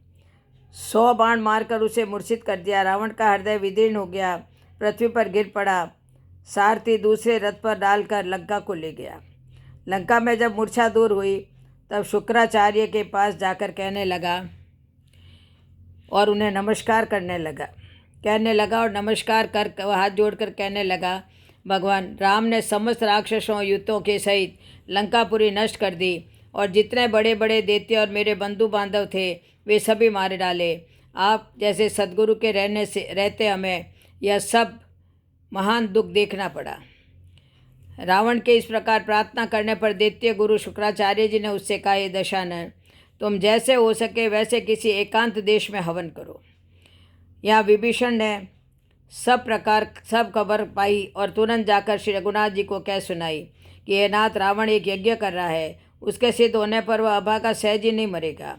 100 बाण मारकर उसे मूर्छित कर दिया। रावण का हृदय विदीर्ण हो गया, पृथ्वी पर गिर पड़ा। सारथी दूसरे रथ पर डालकर लंका को ले गया। लंका में जब मूर्छा दूर हुई, तब शुक्राचार्य के पास जाकर कहने लगा और उन्हें नमस्कार कहने लगा और नमस्कार कर हाथ जोड़कर कहने लगा, भगवान राम ने समस्त राक्षसों युद्धों के सहित लंकापुरी नष्ट कर दी और जितने बड़े बड़े दैत्य और मेरे बंधु बांधव थे वे सभी मारे डाले। आप जैसे सद्गुरु के रहते हमें यह सब महान दुख देखना पड़ा। रावण के इस प्रकार प्रार्थना करने पर दैत्य गुरु शुक्राचार्य जी ने उससे कहा, हे दशानन, तुम जैसे हो सके वैसे किसी एकांत देश में हवन करो। यहाँ विभीषण ने सब खबर पाई और तुरंत जाकर श्री रघुनाथ जी को कह सुनाई कि हे नाथ, रावण एक यज्ञ कर रहा है, उसके सिद्ध होने पर वह अभागा सहज ही नहीं मरेगा।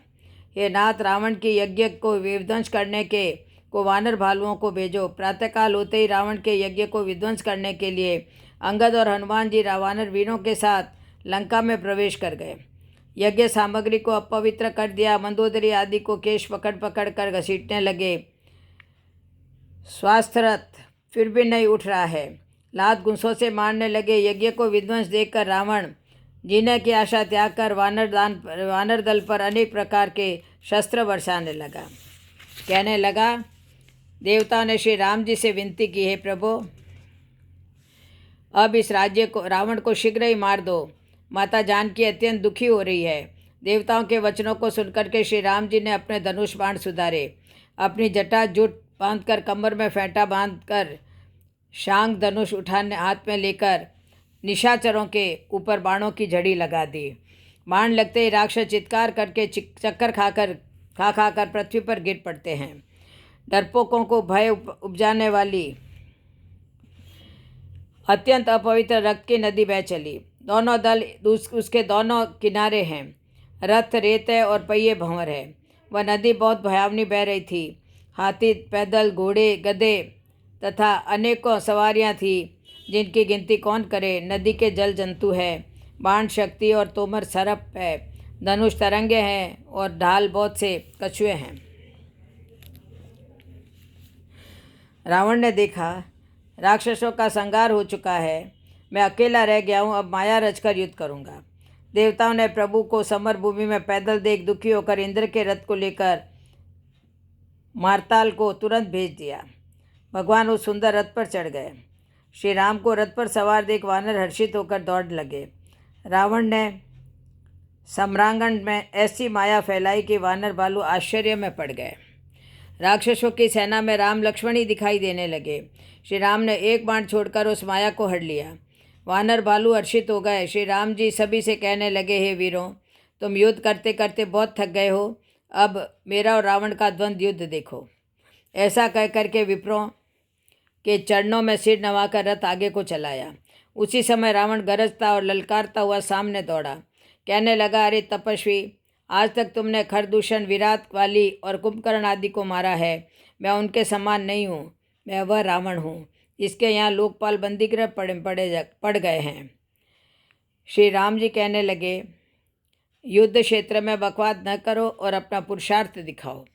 हे नाथ, रावण के यज्ञ को विध्वंस करने को वानर भालुओं को भेजो। प्रातःकाल होते ही रावण के यज्ञ को विध्वंस करने के लिए अंगद और हनुमान जी वानर वीरों के साथ लंका में प्रवेश कर गए। यज्ञ सामग्री को अपवित्र कर दिया। मंदोदरी आदि को केश पकड़ पकड़ कर घसीटने लगे। स्वास्थ्यरथ फिर भी नहीं उठ रहा है, लात घूंसों से मारने लगे। यज्ञ को विध्वंस देखकर रावण जीने की आशा त्याग कर वानर दल पर अनेक प्रकार के शस्त्र बरसाने लगा। कहने लगा, देवताओं ने श्री राम जी से विनती की, है प्रभु, अब इस रावण को शीघ्र ही मार दो। माता जानकी अत्यंत दुखी हो रही है। देवताओं के वचनों को सुनकर के श्री राम जी ने अपने धनुष बाण सुधारे। अपनी जटा जुट बांधकर कमर में फेंटा बांधकर शांग धनुष उठाने हाथ में लेकर निशाचरों के ऊपर बाणों की झड़ी लगा दी। बाण लगते ही राक्षस चित्कार करके चक्कर खाकर पृथ्वी पर गिर पड़ते हैं। डरपोकों को भय उपजाने वाली अत्यंत अपवित्र रक्त की नदी बह चली। दोनों दल उसके दोनों किनारे हैं। रथ रेत है और पहिए भंवर है। वह नदी बहुत भयावनी बह रही थी। हाथी, पैदल, घोड़े, गधे तथा अनेकों सवारियां थी, जिनकी गिनती कौन करे। नदी के जल जंतु है, बाण शक्ति और तोमर सरप है, धनुष तरंगे हैं और ढाल बहुत से कछुए हैं। रावण ने देखा, राक्षसों का संहार हो चुका है, मैं अकेला रह गया हूँ, अब माया रचकर युद्ध करूँगा। देवताओं ने प्रभु को समर भूमि में पैदल देख दुखी होकर इंद्र के रथ को लेकर मारताल को तुरंत भेज दिया। भगवान उस सुंदर रथ पर चढ़ गए। श्री राम को रथ पर सवार देख वानर हर्षित होकर दौड़ लगे। रावण ने सम्रांगण में ऐसी माया फैलाई कि वानर भालू आश्चर्य में पड़ गए। राक्षसों की सेना में राम लक्ष्मण ही दिखाई देने लगे। श्री राम ने एक बाण छोड़कर उस माया को हड़ लिया। वानर भालू हर्षित हो गए। श्री राम जी सभी से कहने लगे, हे वीरों, तुम युद्ध करते करते बहुत थक गए हो, अब मेरा और रावण का द्वंद्व युद्ध देखो। ऐसा कह करके विप्रों के चरणों में सिर नवाकर रथ आगे को चलाया। उसी समय रावण गरजता और ललकारता हुआ सामने दौड़ा। कहने लगा, अरे तपस्वी, आज तक तुमने खरदूषण, विराट, वाली और कुंभकर्ण आदि को मारा है। मैं उनके समान नहीं हूँ, मैं वह रावण हूँ जिसके यहाँ लोकपाल बंदीगृह पड़ गए हैं। श्री राम जी कहने लगे, युद्ध क्षेत्र में बकवाद न करो और अपना पुरुषार्थ दिखाओ।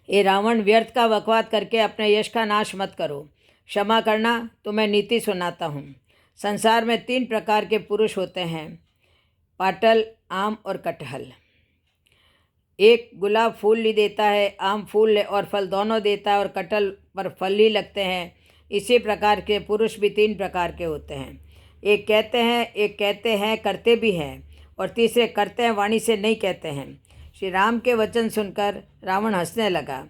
ये रावण, व्यर्थ का बकवाद करके अपने यश का नाश मत करो। क्षमा करना, तुम्हें नीति सुनाता हूँ। संसार में 3 प्रकार के पुरुष होते हैं, पाटल, आम और कटहल। एक गुलाब फूल ही देता है, आम फूल और फल दोनों देता है, और कटहल पर फल ही लगते हैं। इसी प्रकार के पुरुष भी 3 प्रकार के होते हैं। एक कहते हैं करते भी हैं, और तीसरे करते हैं वाणी से नहीं कहते हैं। श्री राम के वचन सुनकर रावण हंसने लगा।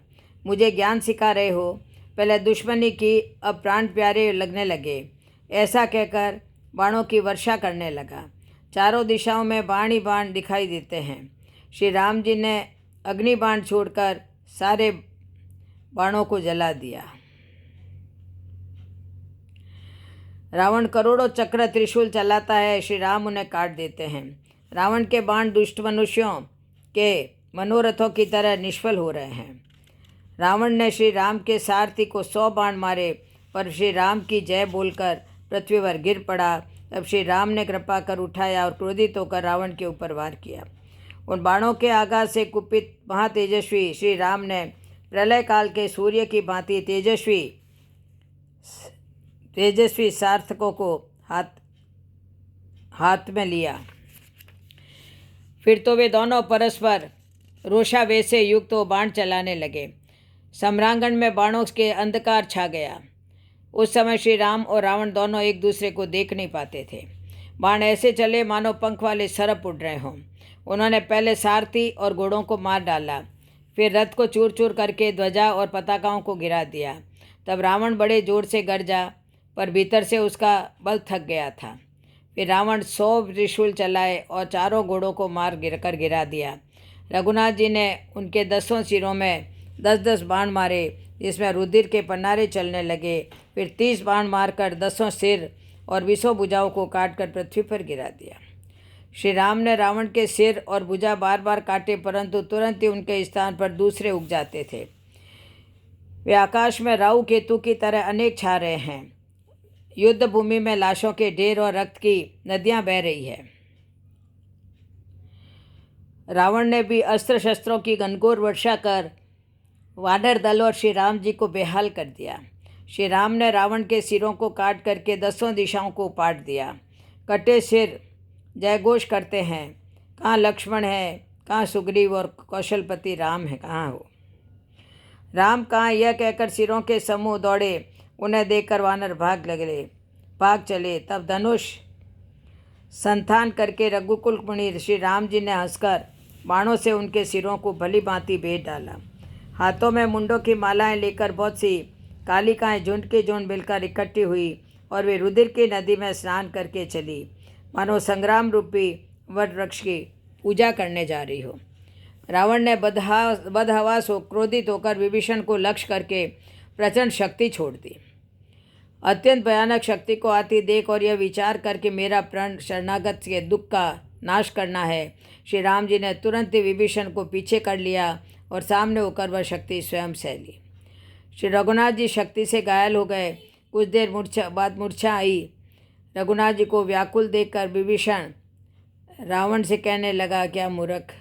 मुझे ज्ञान सिखा रहे हो, पहले दुश्मनी की, अब प्राण प्यारे लगने लगे। ऐसा कहकर बाणों की वर्षा करने लगा। चारों दिशाओं में बाण ही बाण दिखाई देते हैं। श्री राम जी ने अग्नि बाण छोड़कर सारे बाणों को जला दिया। रावण करोड़ों चक्र त्रिशूल चलाता है, श्री राम उन्हें काट देते हैं। रावण के बाण दुष्ट मनुष्यों के मनोरथों की तरह निष्फल हो रहे हैं। रावण ने श्री राम के सारथी को 100 बाण मारे, पर श्री राम की जय बोलकर पृथ्वी पर गिर पड़ा। तब श्री राम ने कृपा कर उठाया और क्रोधित होकर रावण के ऊपर वार किया। उन बाणों के आघात से कुपित महातेजस्वी श्री राम ने प्रलय काल के सूर्य की भांति तेजस्वी सार्थकों को हाथ में लिया। फिर तो वे दोनों परस्पर रोषावेश से युक्त हो बाण चलाने लगे। सम्रांगण में बाणों के अंधकार छा गया। उस समय श्री राम और रावण दोनों एक दूसरे को देख नहीं पाते थे। बाण ऐसे चले मानो पंख वाले सरप उड़ रहे हों। उन्होंने पहले सारथी और घोड़ों को मार डाला, फिर रथ को चूर चूर करके ध्वजा और पताकाओं को गिरा दिया। तब रावण बड़े जोर से गरजा, पर भीतर से उसका बल थक गया था। फिर रावण 100 त्रिशूल चलाए और चारों घोड़ों को मार गिरा दिया। रघुनाथ जी ने उनके 10 सिरों में 10-10 बाण मारे, जिसमें रुधिर के पन्नारे चलने लगे। फिर 30 बाण मारकर 10 सिर और 20 भुजाओं को काटकर पृथ्वी पर गिरा दिया। श्री राम ने रावण के सिर और भुजा बार बार काटे, परंतु तुरंत ही उनके स्थान पर दूसरे उग जाते थे। वे आकाश में राहु केतु की तरह अनेक छा रहे हैं। युद्ध भूमि में लाशों के ढेर और रक्त की नदियां बह रही है। रावण ने भी अस्त्र शस्त्रों की घनघोर वर्षा कर वानर दल और श्री राम जी को बेहाल कर दिया। श्री राम ने रावण के सिरों को काट करके 10 दिशाओं को पाट दिया। कटे सिर जयघोष करते हैं, कहाँ लक्ष्मण है, कहाँ सुग्रीव और कौशलपति राम है, कहाँ हो राम, कहाँ, यह कहकर सिरों के समूह दौड़े। उन्हें देखकर वानर भाग चले। तब धनुष संधान करके रघुकुल मुनि श्री राम जी ने हंसकर बाणों से उनके सिरों को भली भांति भेद डाला। हाथों में मुंडों की मालाएं लेकर बहुत सी कालिकाएं झुंड के झुंड मिलकर इकट्ठी हुई और वे रुधिर की नदी में स्नान करके चली, मानो संग्राम रूपी वट वृक्ष की पूजा करने जा रही हो। रावण ने बदहवास हो क्रोधित होकर विभीषण को लक्ष्य करके प्रचंड शक्ति छोड़ दी। अत्यंत भयानक शक्ति को आती देख और यह विचार करके मेरा प्रण शरणागत के दुख का नाश करना है, श्री राम जी ने तुरंत ही विभीषण को पीछे कर लिया और सामने होकर वह शक्ति स्वयं सह ली। श्री रघुनाथ जी शक्ति से घायल हो गए। कुछ देर मूर्छा आई। रघुनाथ जी को व्याकुल देखकर विभीषण रावण से कहने लगा, क्या मूर्ख,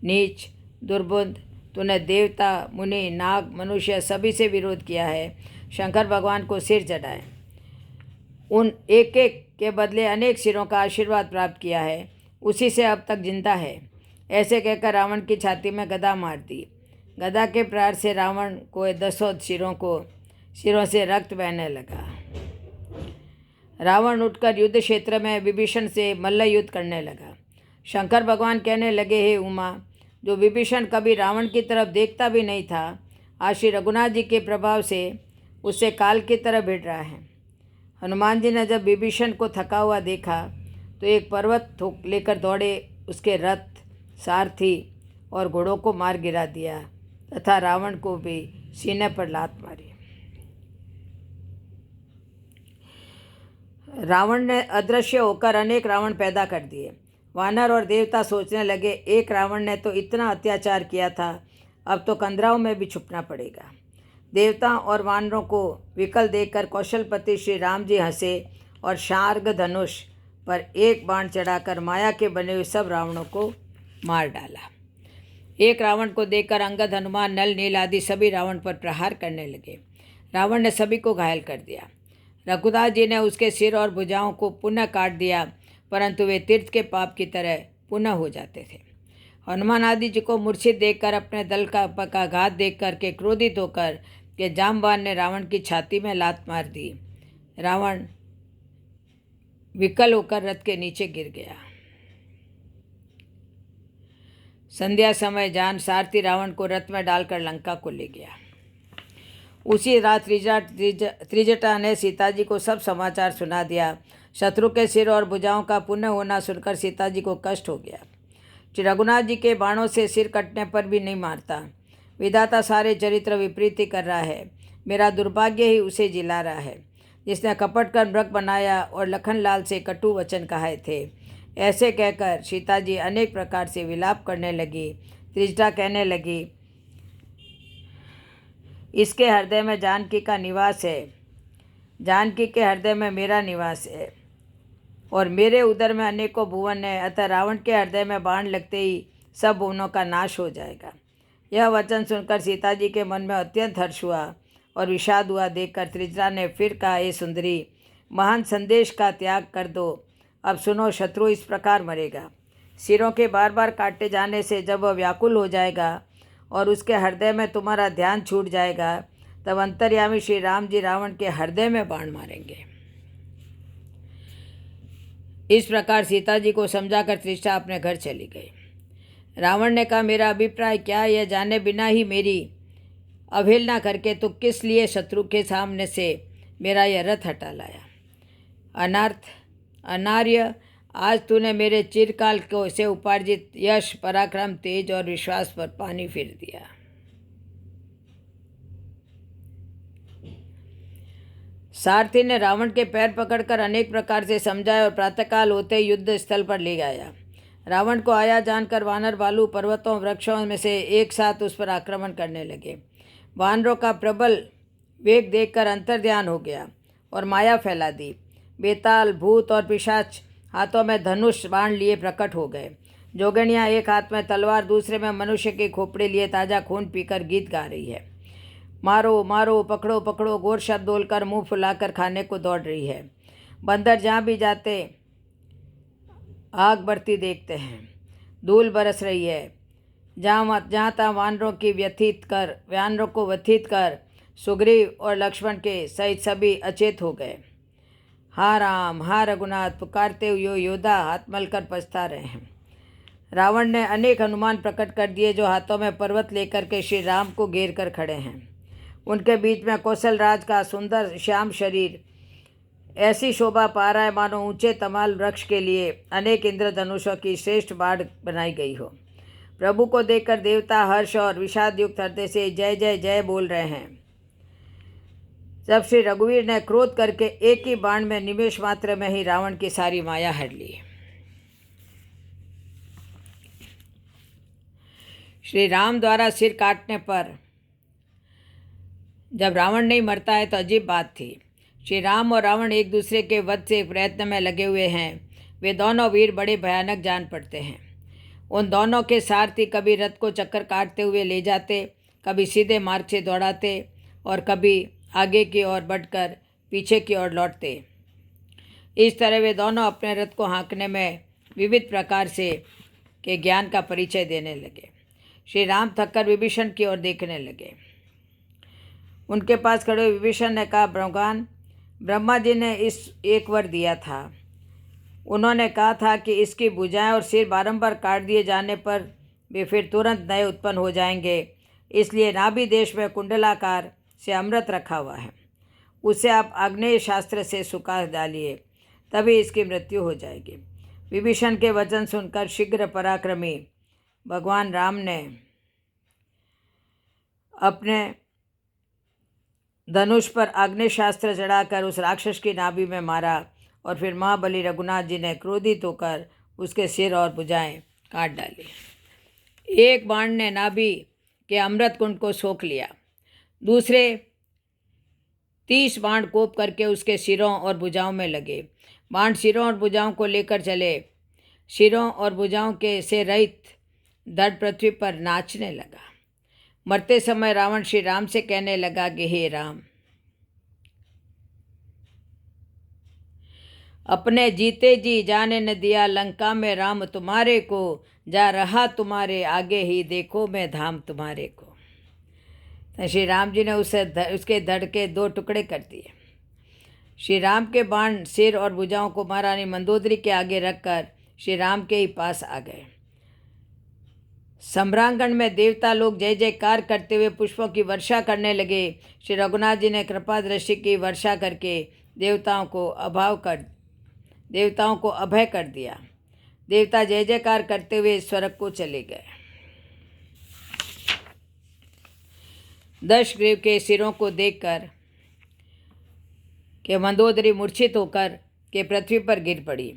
नीच, दुर्बुद्ध, तूने देवता, मुनि, नाग, मनुष्य सभी से विरोध किया है। शंकर भगवान को सिर चढ़ाए। उन एक एक के बदले अनेक सिरों का आशीर्वाद प्राप्त किया है, उसी से अब तक जिंदा है। ऐसे कहकर रावण की छाती में गदा मार दी। गदा के प्रहार से रावण को 10 सिरों से रक्त बहने लगा। रावण उठकर युद्ध क्षेत्र में विभीषण से मल्ल युद्ध करने लगा। शंकर भगवान कहने लगे, हे उमा, जो विभीषण कभी रावण की तरफ देखता भी नहीं था, आज श्री रघुनाथ जी के प्रभाव से उससे काल की तरह भिड़ रहा है। हनुमान जी ने जब विभीषण को थका हुआ देखा तो एक पर्वत लेकर दौड़े, उसके रथ, सारथी और घोड़ों को मार गिरा दिया तथा रावण को भी सीने पर लात मारी। रावण ने अदृश्य होकर अनेक रावण पैदा कर दिए। वानर और देवता सोचने लगे, एक रावण ने तो इतना अत्याचार किया था, अब तो कंदराओं में भी छुपना पड़ेगा। देवताओं और वानरों को विकल देखकर कौशलपति श्री राम जी हंसे और शार्ग धनुष पर एक बाण चढ़ाकर माया के बने हुए सब रावणों को मार डाला। एक रावण को देखकर अंगद, हनुमान, नल, नील आदि सभी रावण पर प्रहार करने लगे। रावण ने सभी को घायल कर दिया। रघुनाथ जी ने उसके सिर और भुजाओं को पुनः काट दिया, परंतु वे तीर्थ के पाप की तरह पुनः हो जाते थे। हनुमान आदि जी को मूर्छित देखकर, अपने दल का घात देख करके क्रोधित होकर के जाम्बान ने रावण की छाती में लात मार दी। रावण विकल होकर रथ के नीचे गिर गया। संध्या समय जान सारथी रावण को रथ में डालकर लंका को ले गया। उसी रात त्रिजटा ने सीता जी को सब समाचार सुना दिया। शत्रु के सिर और भुजाओं का पुनः होना सुनकर सीता जी को कष्ट हो गया। श्री रघुनाथ जी के बाणों से सिर कटने पर भी नहीं मारता। विधाता सारे चरित्र विपरीत ही कर रहा है। मेरा दुर्भाग्य ही उसे जिला रहा है, जिसने कपट कर मृग बनाया और लखनलाल से कटु वचन कहे थे। ऐसे कहकर सीता जी अनेक प्रकार से विलाप करने लगी। त्रिजटा कहने लगी, इसके हृदय में जानकी का निवास है, जानकी के हृदय में मेरा निवास है और मेरे उदर में अनेकों भुवन है, अतः रावण के हृदय में बाण लगते ही सब भुवनों का नाश हो जाएगा। यह वचन सुनकर सीता जी के मन में अत्यंत हर्ष हुआ और विषाद हुआ। देखकर त्रिजटा ने फिर कहा, हे सुंदरी, महान संदेश का त्याग कर दो। अब सुनो, शत्रु इस प्रकार मरेगा। सिरों के बार बार काटे जाने से जब वह व्याकुल हो जाएगा और उसके हृदय में तुम्हारा ध्यान छूट जाएगा, तब अंतर्यामी श्री राम जी रावण के हृदय में बाण मारेंगे। इस प्रकार सीता जी को समझाकर त्रिजटा अपने घर चली गई। रावण ने कहा, मेरा अभिप्राय क्या, यह जाने बिना ही मेरी अवहेलना करके तो किस लिए शत्रु के सामने से मेरा यह रथ हटा लाया। अनार्य, आज तूने मेरे चिरकाल को से उपार्जित यश, पराक्रम, तेज और विश्वास पर पानी फिर दिया। सारथी ने रावण के पैर पकड़कर अनेक प्रकार से समझाया और प्रातःकाल होते युद्ध स्थल पर ले गया। रावण को आया जानकर वानर, भालू, पर्वतों, वृक्षों में से एक साथ उस पर आक्रमण करने लगे। वानरों का प्रबल वेग देखकर अंतर्ध्यान हो गया और माया फैला दी। बेताल, भूत और पिशाच हाथों में धनुष बाण लिए प्रकट हो गए। जोगणियाँ एक हाथ में तलवार, दूसरे में मनुष्य के खोपड़े लिए ताज़ा खून पीकर गीत गा रही है। मारो मारो, पकड़ो पकड़ो, घोर शब्द बोलकर मुंह फुलाकर खाने को दौड़ रही है। बंदर जहाँ भी जाते आग बढ़ती देखते हैं, धूल बरस रही है। जहाँ तहाँ वानरों को व्यथित कर सुग्रीव और लक्ष्मण के सहित सभी अचेत हो गए। हाँ राम, हाँ रघुनाथ पुकारते हुए योद्धा हाथ मलकर पछता रहे हैं। रावण ने अनेक हनुमान प्रकट कर दिए, जो हाथों में पर्वत लेकर के श्री राम को घेर कर खड़े हैं। उनके बीच में कौशल राज का सुंदर श्याम शरीर ऐसी शोभा पा रहा है मानो ऊंचे तमाल वृक्ष के लिए अनेक इंद्रधनुषों की श्रेष्ठ बाढ़ बनाई गई हो। प्रभु को देखकर देवता हर्ष और विषाद युक्त हृदय से जय जय जय बोल रहे हैं। जब श्री रघुवीर ने क्रोध करके एक ही बाण में निमेष मात्र में ही रावण की सारी माया हर ली। श्री राम द्वारा सिर काटने पर जब रावण नहीं मरता है तो अजीब बात थी। श्री राम और रावण एक दूसरे के वध से प्रयत्न में लगे हुए हैं। वे दोनों वीर बड़े भयानक जान पड़ते हैं। उन दोनों के सारथी कभी रथ को चक्कर काटते हुए ले जाते, कभी सीधे मार्ग से दौड़ाते और कभी आगे की ओर बढ़कर पीछे की ओर लौटते। इस तरह वे दोनों अपने रथ को हाँकने में विविध प्रकार से के ज्ञान का परिचय देने लगे। श्री राम थककर विभीषण की ओर देखने लगे। उनके पास खड़े हुए विभीषण ने कहा, भगवान, ब्रह्मा जी ने इस एक वर दिया था। उन्होंने कहा था कि इसकी भुजाएं और सिर बारंबार काट दिए जाने पर वे फिर तुरंत नए उत्पन्न हो जाएंगे। इसलिए नाभि देश में कुंडलाकार से अमृत रखा हुआ है, उसे आप आग्नेय शास्त्र से सुखा डालिए, तभी इसकी मृत्यु हो जाएगी। विभीषण के वचन सुनकर शीघ्र पराक्रमी भगवान राम ने अपने धनुष पर आग्नेय शास्त्र चढ़ाकर उस राक्षस की नाभि में मारा और फिर महाबली रघुनाथ जी ने क्रोधित होकर उसके सिर और भुजाएं काट डाली। एक बाण ने नाभि के अमृत कुंड को सोख लिया, दूसरे 30 बाण कोप करके उसके सिरों और भुजाओं में लगे। बाण सिरों और भुजाओं को लेकर चले। सिरों और भुजाओं के से रहित धड़ पृथ्वी पर नाचने लगा। मरते समय रावण श्री राम से कहने लगा कि हे राम, अपने जीते जी जाने न दिया लंका में राम तुम्हारे को, जा रहा तुम्हारे आगे ही देखो मैं धाम तुम्हारे को। तो श्री राम जी ने उसके धड़ के 2 टुकड़े कर दिए। श्री राम के बाण सिर और भुजाओं को महारानी मंदोदरी के आगे रखकर श्री राम के ही पास आ गए। सम्रांगण में देवता लोग जय जयकार करते हुए पुष्पों की वर्षा करने लगे। श्री रघुनाथ जी ने कृपा दृष्टि की वर्षा करके देवताओं को अभय कर दिया। देवता जय जयकार करते हुए स्वर्ग को चले गए। दशग्रीव के सिरों को देखकर के मंदोदरी मूर्छित होकर के पृथ्वी पर गिर पड़ी।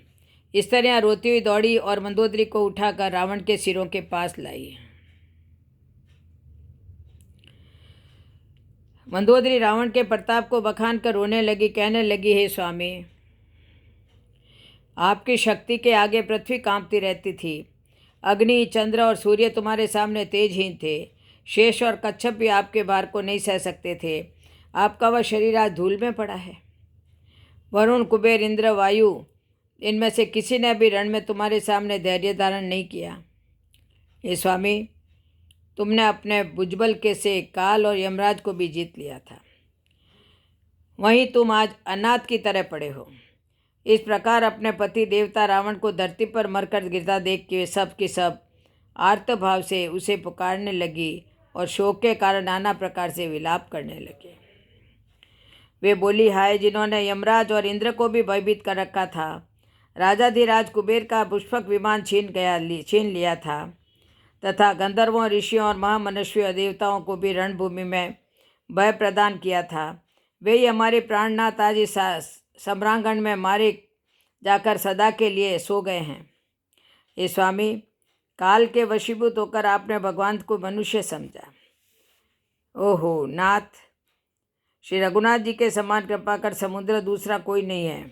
इस तरह रोती हुई दौड़ी और मंदोदरी को उठाकर रावण के सिरों के पास लाई। मंदोदरी रावण के प्रताप को बखान कर रोने लगी, कहने लगी, हे स्वामी, आपकी शक्ति के आगे पृथ्वी कांपती रहती थी। अग्नि, चंद्र और सूर्य तुम्हारे सामने तेजहीन थे। शेष और कच्छप भी आपके भार को नहीं सह सकते थे। आपका वह शरीर आज धूल में पड़ा है। वरुण, कुबेर, इंद्र, वायु, इनमें से किसी ने भी रण में तुम्हारे सामने धैर्य धारण नहीं किया। हे स्वामी, तुमने अपने भुजबल के से काल और यमराज को भी जीत लिया था। वहीं तुम आज अनाथ की तरह पड़े हो। इस प्रकार अपने पति देवता रावण को धरती पर मरकर गिरता देख के सब के सब आर्त भाव से उसे पुकारने लगी और शोक के कारण नाना प्रकार से विलाप करने लगे। वे बोली, हाय, जिन्होंने यमराज और इंद्र को भी भयभीत कर रखा था। राजाधिराज कुबेर का पुष्पक विमान छीन लिया था तथा गंधर्वों, ऋषियों और महामनुष्यों देवताओं को भी रणभूमि में भय प्रदान किया था। वे ही हमारे प्राणनाथ आज इस सम्रांगण में मारे जाकर सदा के लिए सो गए हैं। ये स्वामी, काल के वशीभूत होकर आपने भगवान को मनुष्य समझा। ओहो नाथ, श्री रघुनाथ जी के समान कृपा कर समुद्र दूसरा कोई नहीं है।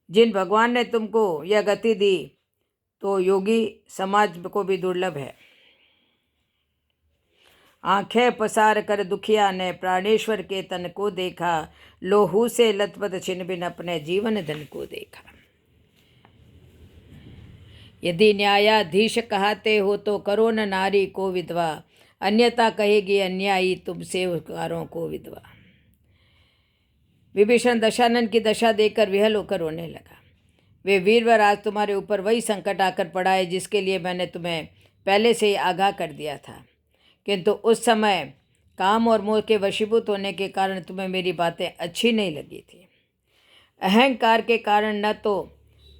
जिन भगवान ने तुमको यह गति दी तो योगी समाज को भी दुर्लभ है। आंखें पसार कर दुखिया ने प्राणेश्वर के तन को देखा, लोहू से लथपथ छिन्न बिन अपने जीवन धन को देखा। यदि न्यायाधीश कहते हो तो करो न नारी को विधवा, अन्यथा कहेगी अन्यायी तुमसे उपकारों को विधवा। विभीषण दशानन की दशा देखकर विहल होकर रोने लगा। वे वीरवर, आज तुम्हारे ऊपर वही संकट आकर पड़ा है जिसके लिए मैंने तुम्हें पहले से ही आगाह कर दिया था, किंतु उस समय काम और मोह के वशीभूत होने के कारण तुम्हें मेरी बातें अच्छी नहीं लगी थी। अहंकार के कारण न तो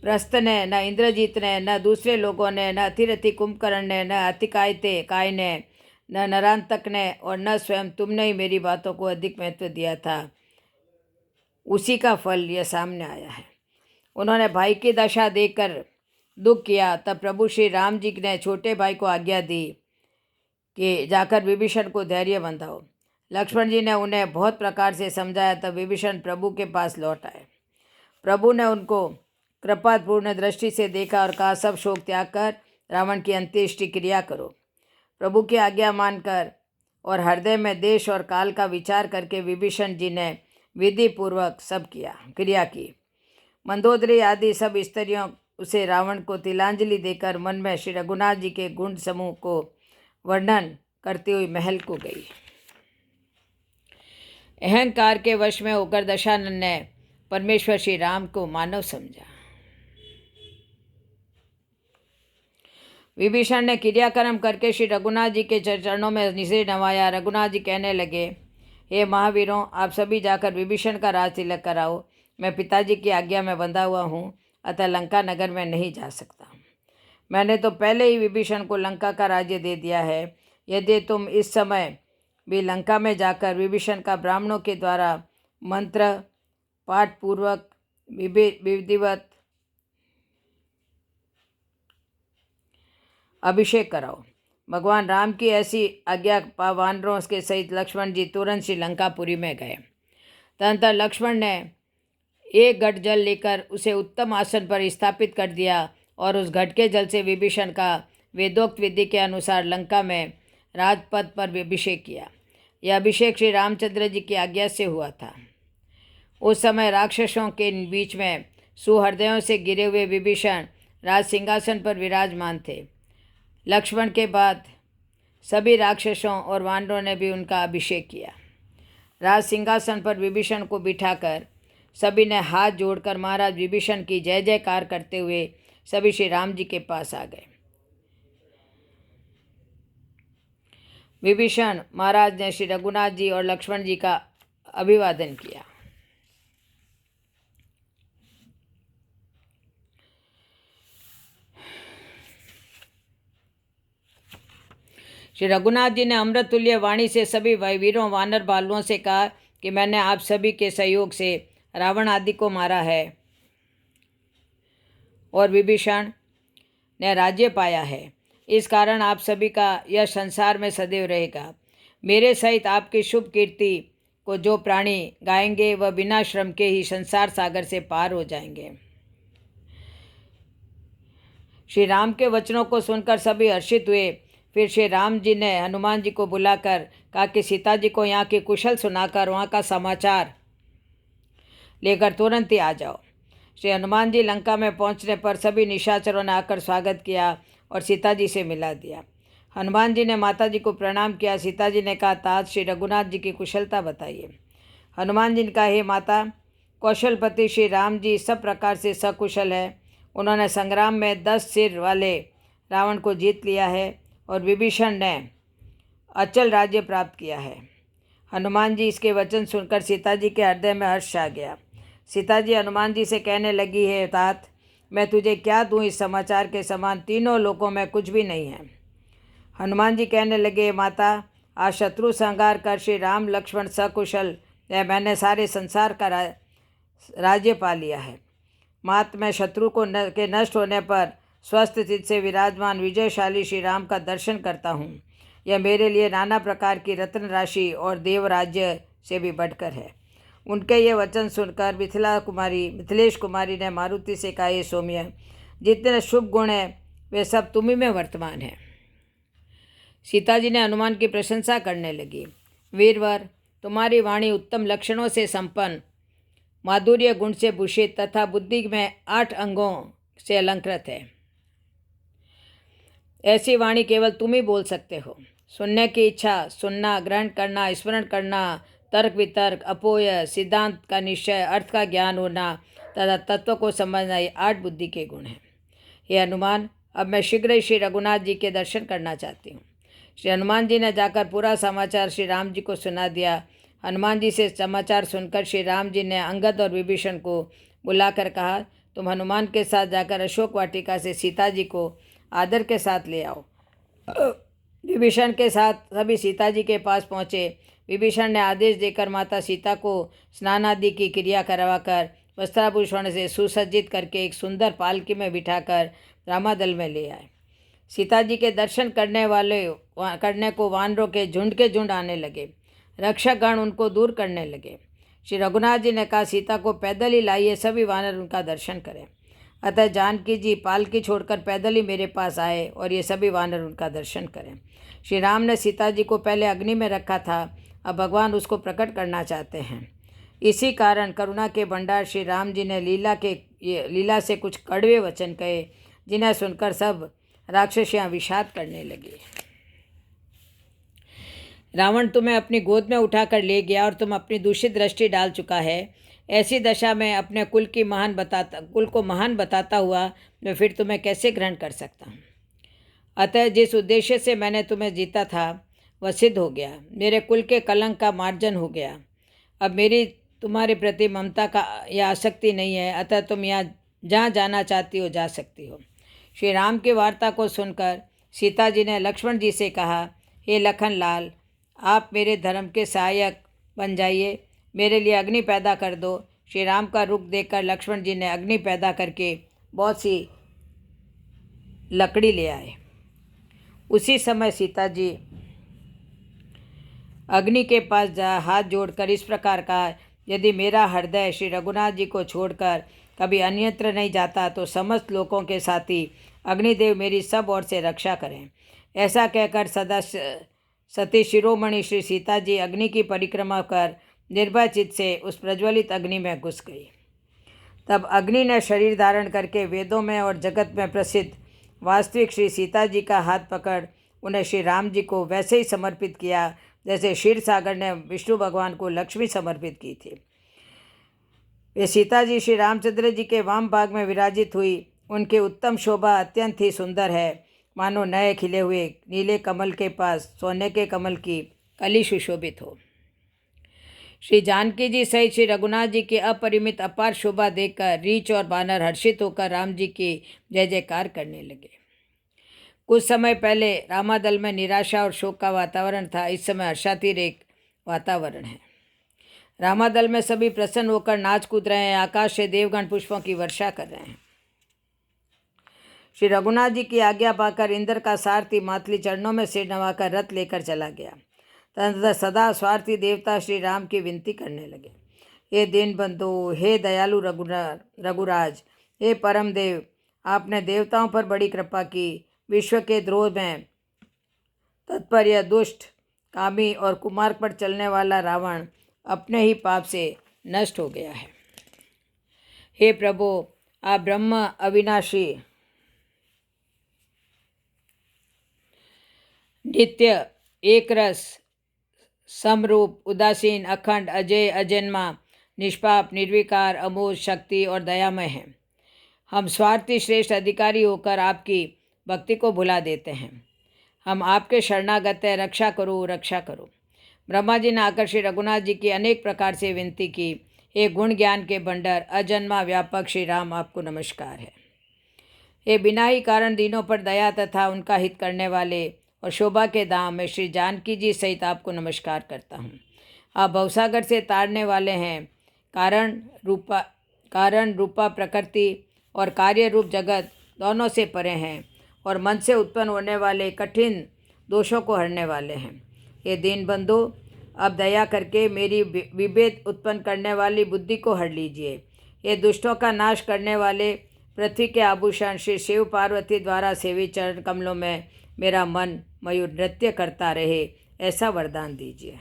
प्रस्थ ने, न इंद्रजीत ने, न दूसरे लोगों ने, न अतिरथी कुंभकर्ण ने, न अतिकायते काय ने, न नरांतक ने और न स्वयं तुमने ही मेरी बातों को अधिक महत्व दिया था। उसी का फल यह सामने आया है। उन्होंने भाई की दशा देखकर दुख किया। तब प्रभु श्री राम जी ने छोटे भाई को आज्ञा दी कि जाकर विभीषण को धैर्य बंधाओ। लक्ष्मण जी ने उन्हें बहुत प्रकार से समझाया। तब विभीषण प्रभु के पास लौट आए। प्रभु ने उनको कृपापूर्ण दृष्टि से देखा और कहा, सब शोक त्याग कर रावण की अंत्येष्टि क्रिया करो। प्रभु की आज्ञा मानकर और हृदय में देश और काल का विचार करके विभीषण जी ने विधि पूर्वक सब क्रिया की। मंदोदरी आदि सब स्त्रियों उसे रावण को तिलांजलि देकर मन में श्री रघुनाथ जी के गुण समूह को वर्णन करती हुई महल को गई। अहंकार के वश में होकर दशानन ने परमेश्वर श्री राम को मानव समझा। विभीषण ने क्रियाक्रम करके श्री रघुनाथ जी के चरणों में निसे नवाया। रघुनाथ जी कहने लगे, हे महावीरों, आप सभी जाकर विभीषण का राज तिलक कराओ। मैं पिताजी की आज्ञा में बंधा हुआ हूँ, अतः लंका नगर में नहीं जा सकता। मैंने तो पहले ही विभीषण को लंका का राज्य दे दिया है। यदि तुम इस समय भी लंका में जाकर विभीषण का ब्राह्मणों के द्वारा मंत्र पाठ पूर्वक विधिवत अभिषेक कराओ। भगवान राम की ऐसी आज्ञा वानरों के सहित लक्ष्मण जी तुरंत श्रीलंकापुरी में गए। तदनंतर लक्ष्मण ने एक घट जल लेकर उसे उत्तम आसन पर स्थापित कर दिया और उस घट के जल से विभीषण का वेदोक्त विधि के अनुसार लंका में राजपद पर अभिषेक किया। यह अभिषेक श्री रामचंद्र जी की आज्ञा से हुआ था। उस समय राक्षसों के बीच में सुहृदयों से गिरे हुए विभीषण राज सिंहासन पर विराजमान थे। लक्ष्मण के बाद सभी राक्षसों और वानरों ने भी उनका अभिषेक किया। राज सिंहासन पर विभीषण को बिठाकर सभी ने हाथ जोड़कर महाराज विभीषण की जय जयकार करते हुए सभी श्री राम जी के पास आ गए। विभीषण महाराज ने श्री रघुनाथ जी और लक्ष्मण जी का अभिवादन किया। श्री रघुनाथ जी ने अमृत तुल्य वाणी से सभी वीरों वानर बालुओं से कहा कि मैंने आप सभी के सहयोग से रावण आदि को मारा है और विभीषण ने राज्य पाया है। इस कारण आप सभी का यह संसार में सदैव रहेगा। मेरे सहित आपकी शुभ कीर्ति को जो प्राणी गाएंगे वह बिना श्रम के ही संसार सागर से पार हो जाएंगे। श्री राम के वचनों को सुनकर सभी हर्षित हुए। फिर श्री राम जी ने हनुमान जी को बुलाकर कहा कि सीता जी को यहाँ के कुशल सुनाकर वहाँ का समाचार लेकर तुरंत ही आ जाओ। श्री हनुमान जी लंका में पहुँचने पर सभी निशाचरों ने आकर स्वागत किया और सीता जी से मिला दिया। हनुमान जी ने माता जी को प्रणाम किया। सीता जी ने कहा, तात श्री रघुनाथ जी की कुशलता बताइए। हनुमान जी ने कहा, हे माता, कौशलपति श्री राम जी सब प्रकार से सकुशल है। उन्होंने संग्राम में 10 सिर वाले रावण को जीत लिया है और विभीषण ने अचल राज्य प्राप्त किया है। हनुमान जी इसके वचन सुनकर सीता जी के हृदय में हर्ष आ गया। सीता जी हनुमान जी से कहने लगी, है तात, मैं तुझे क्या दूँ, इस समाचार के समान तीनों लोकों में कुछ भी नहीं है। हनुमान जी कहने लगे, माता, आज शत्रु संहार कर श्री राम लक्ष्मण सकुशल है। मैंने सारे संसार का राज्य पा लिया है। मात, मैं शत्रु के नष्ट होने पर स्वस्थ चित्त से विराजमान विजयशाली श्री राम का दर्शन करता हूँ। यह मेरे लिए नाना प्रकार की रत्न राशि और देव राज्य से भी बढ़कर है। उनके ये वचन सुनकर मिथिलेश कुमारी ने मारुति से कहा, ये सौम्य, जितने शुभ गुण हैं वे सब तुम्ही में वर्तमान हैं। सीता जी ने हनुमान की प्रशंसा करने लगी। वीरवर, तुम्हारी वाणी उत्तम लक्षणों से संपन्न, माधुर्य गुण से भूषित तथा बुद्धि में 8 अंगों से अलंकृत है। ऐसी वाणी केवल तुम ही बोल सकते हो। सुनने की इच्छा, सुनना, ग्रहण करना, स्मरण करना, तर्क वितर्क, अपोय, सिद्धांत का निश्चय, अर्थ का ज्ञान होना तथा तत्व को समझना, ये 8 बुद्धि के गुण हैं। हे हनुमान, अब मैं शीघ्र ही श्री रघुनाथ जी के दर्शन करना चाहती हूँ। श्री हनुमान जी ने जाकर पूरा समाचार श्री राम जी को सुना दिया। हनुमान जी से समाचार सुनकर श्री राम जी ने अंगद और विभीषण को बुलाकर कहा, तुम हनुमान के साथ जाकर अशोक वाटिका से सीता जी को आदर के साथ ले आओ। विभीषण के साथ सभी सीता जी के पास पहुँचे। विभीषण ने आदेश देकर माता सीता को स्नान आदि की क्रिया करवाकर वस्त्राभूषण से सुसज्जित करके एक सुंदर पालकी में बिठाकर रामादल में ले आए। सीता जी के दर्शन करने को वानरों के झुंड आने लगे। रक्षकगण उनको दूर करने लगे। श्री रघुनाथ जी ने कहा, सीता को पैदल ही लाइए, सभी वानर उनका दर्शन करें। अतः जानकी जी पालकी छोड़कर पैदल ही मेरे पास आए और ये सभी वानर उनका दर्शन करें। श्री राम ने सीता जी को पहले अग्नि में रखा था, अब भगवान उसको प्रकट करना चाहते हैं। इसी कारण करुणा के भंडार श्री राम जी ने लीला से कुछ कड़वे वचन कहे, जिन्हें सुनकर सब राक्षसियाँ विषाद करने लगी। रावण तुम्हें अपनी गोद में उठाकर ले गया और तुम अपनी दूषित दृष्टि डाल चुका है। ऐसी दशा में अपने कुल को महान बताता हुआ मैं फिर तुम्हें कैसे ग्रहण कर सकता हूँ। अतः जिस उद्देश्य से मैंने तुम्हें जीता था वह सिद्ध हो गया। मेरे कुल के कलंक का मार्जन हो गया। अब मेरी तुम्हारे प्रति ममता का या आसक्ति नहीं है, अतः तुम यहाँ जहाँ जाना चाहती हो जा सकती हो। श्री राम की वार्ता को सुनकर सीता जी ने लक्ष्मण जी से कहा, हे लखन लाल, आप मेरे धर्म के सहायक बन जाइए, मेरे लिए अग्नि पैदा कर दो। श्री राम का रुख देखकर लक्ष्मण जी ने अग्नि पैदा करके बहुत सी लकड़ी ले आए। उसी समय सीता जी अग्नि के पास हाथ जोड़कर इस प्रकार कहा, यदि मेरा हृदय श्री रघुनाथ जी को छोड़कर कभी अन्यत्र नहीं जाता तो समस्त लोगों के साथी अग्निदेव मेरी सब ओर से रक्षा करें। ऐसा कहकर सती शिरोमणि श्री सीता जी अग्नि की परिक्रमा कर निर्भय चित्त से उस प्रज्वलित अग्नि में घुस गई। तब अग्नि ने शरीर धारण करके वेदों में और जगत में प्रसिद्ध वास्तविक श्री सीता जी का हाथ पकड़ उन्हें श्री राम जी को वैसे ही समर्पित किया जैसे क्षीर सागर ने विष्णु भगवान को लक्ष्मी समर्पित की थी। वे सीता जी श्री रामचंद्र जी के वाम भाग में विराजित हुई। उनकी उत्तम शोभा अत्यंत ही सुंदर है, मानो नए खिले हुए नीले कमल के पास सोने के कमल की कली सुशोभित हो। श्री जानकी जी सहित श्री रघुनाथ जी की अपरिमित अपार शोभा देखकर रीछ और बानर हर्षित होकर राम जी की जय जयकार करने लगे। कुछ समय पहले रामादल में निराशा और शोक का वातावरण था, इस समय हर्षातिरेक वातावरण है। रामादल में सभी प्रसन्न होकर नाच कूद रहे हैं, आकाश से देवगण पुष्पों की वर्षा कर रहे हैं। श्री रघुनाथ जी की आज्ञा पाकर इंद्र का सारथी मातली चरणों में सिर नवाकर रथ लेकर चला गया। तदनंतर सदा स्वार्थी देवता श्री राम की विनती करने लगे, हे दीनबंधु, हे दयालु रघुराज, हे परम देव, आपने देवताओं पर बड़ी कृपा की। विश्व के द्रोह में तत्पर यह दुष्ट कामी और कुमार्ग पर चलने वाला रावण अपने ही पाप से नष्ट हो गया है। हे प्रभु, आप ब्रह्म अविनाशी, नित्य, एक रस, समरूप, उदासीन, अखंड, अजय, अजन्मा, निष्पाप, निर्विकार, अमोघ, शक्ति और दयामय हैं। हम स्वार्थी श्रेष्ठ अधिकारी होकर आपकी भक्ति को भुला देते हैं। हम आपके शरणागत हैं, रक्षा करो, रक्षा करो। ब्रह्मा जी ने आकर श्री रघुनाथ जी की अनेक प्रकार से विनती की। हे गुण ज्ञान के भंडार, अजन्मा व्यापक श्री राम, आपको नमस्कार है। हे बिना ही कारण दीनों पर दया तथा उनका हित करने वाले और शोभा के धाम में श्री जानकी जी सहित आपको नमस्कार करता हूँ। आप भवसागर से तारने वाले हैं। कारण रूपा प्रकृति और कार्य रूप जगत दोनों से परे हैं और मन से उत्पन्न होने वाले कठिन दोषों को हरने वाले हैं। ये दीनबंधु, अब दया करके मेरी विभेद उत्पन्न करने वाली बुद्धि को हर लीजिए। ये दुष्टों का नाश करने वाले पृथ्वी के आभूषण श्री शिव पार्वती द्वारा सेवी चरण कमलों में मेरा मन मयूर नृत्य करता रहे, ऐसा वरदान दीजिए।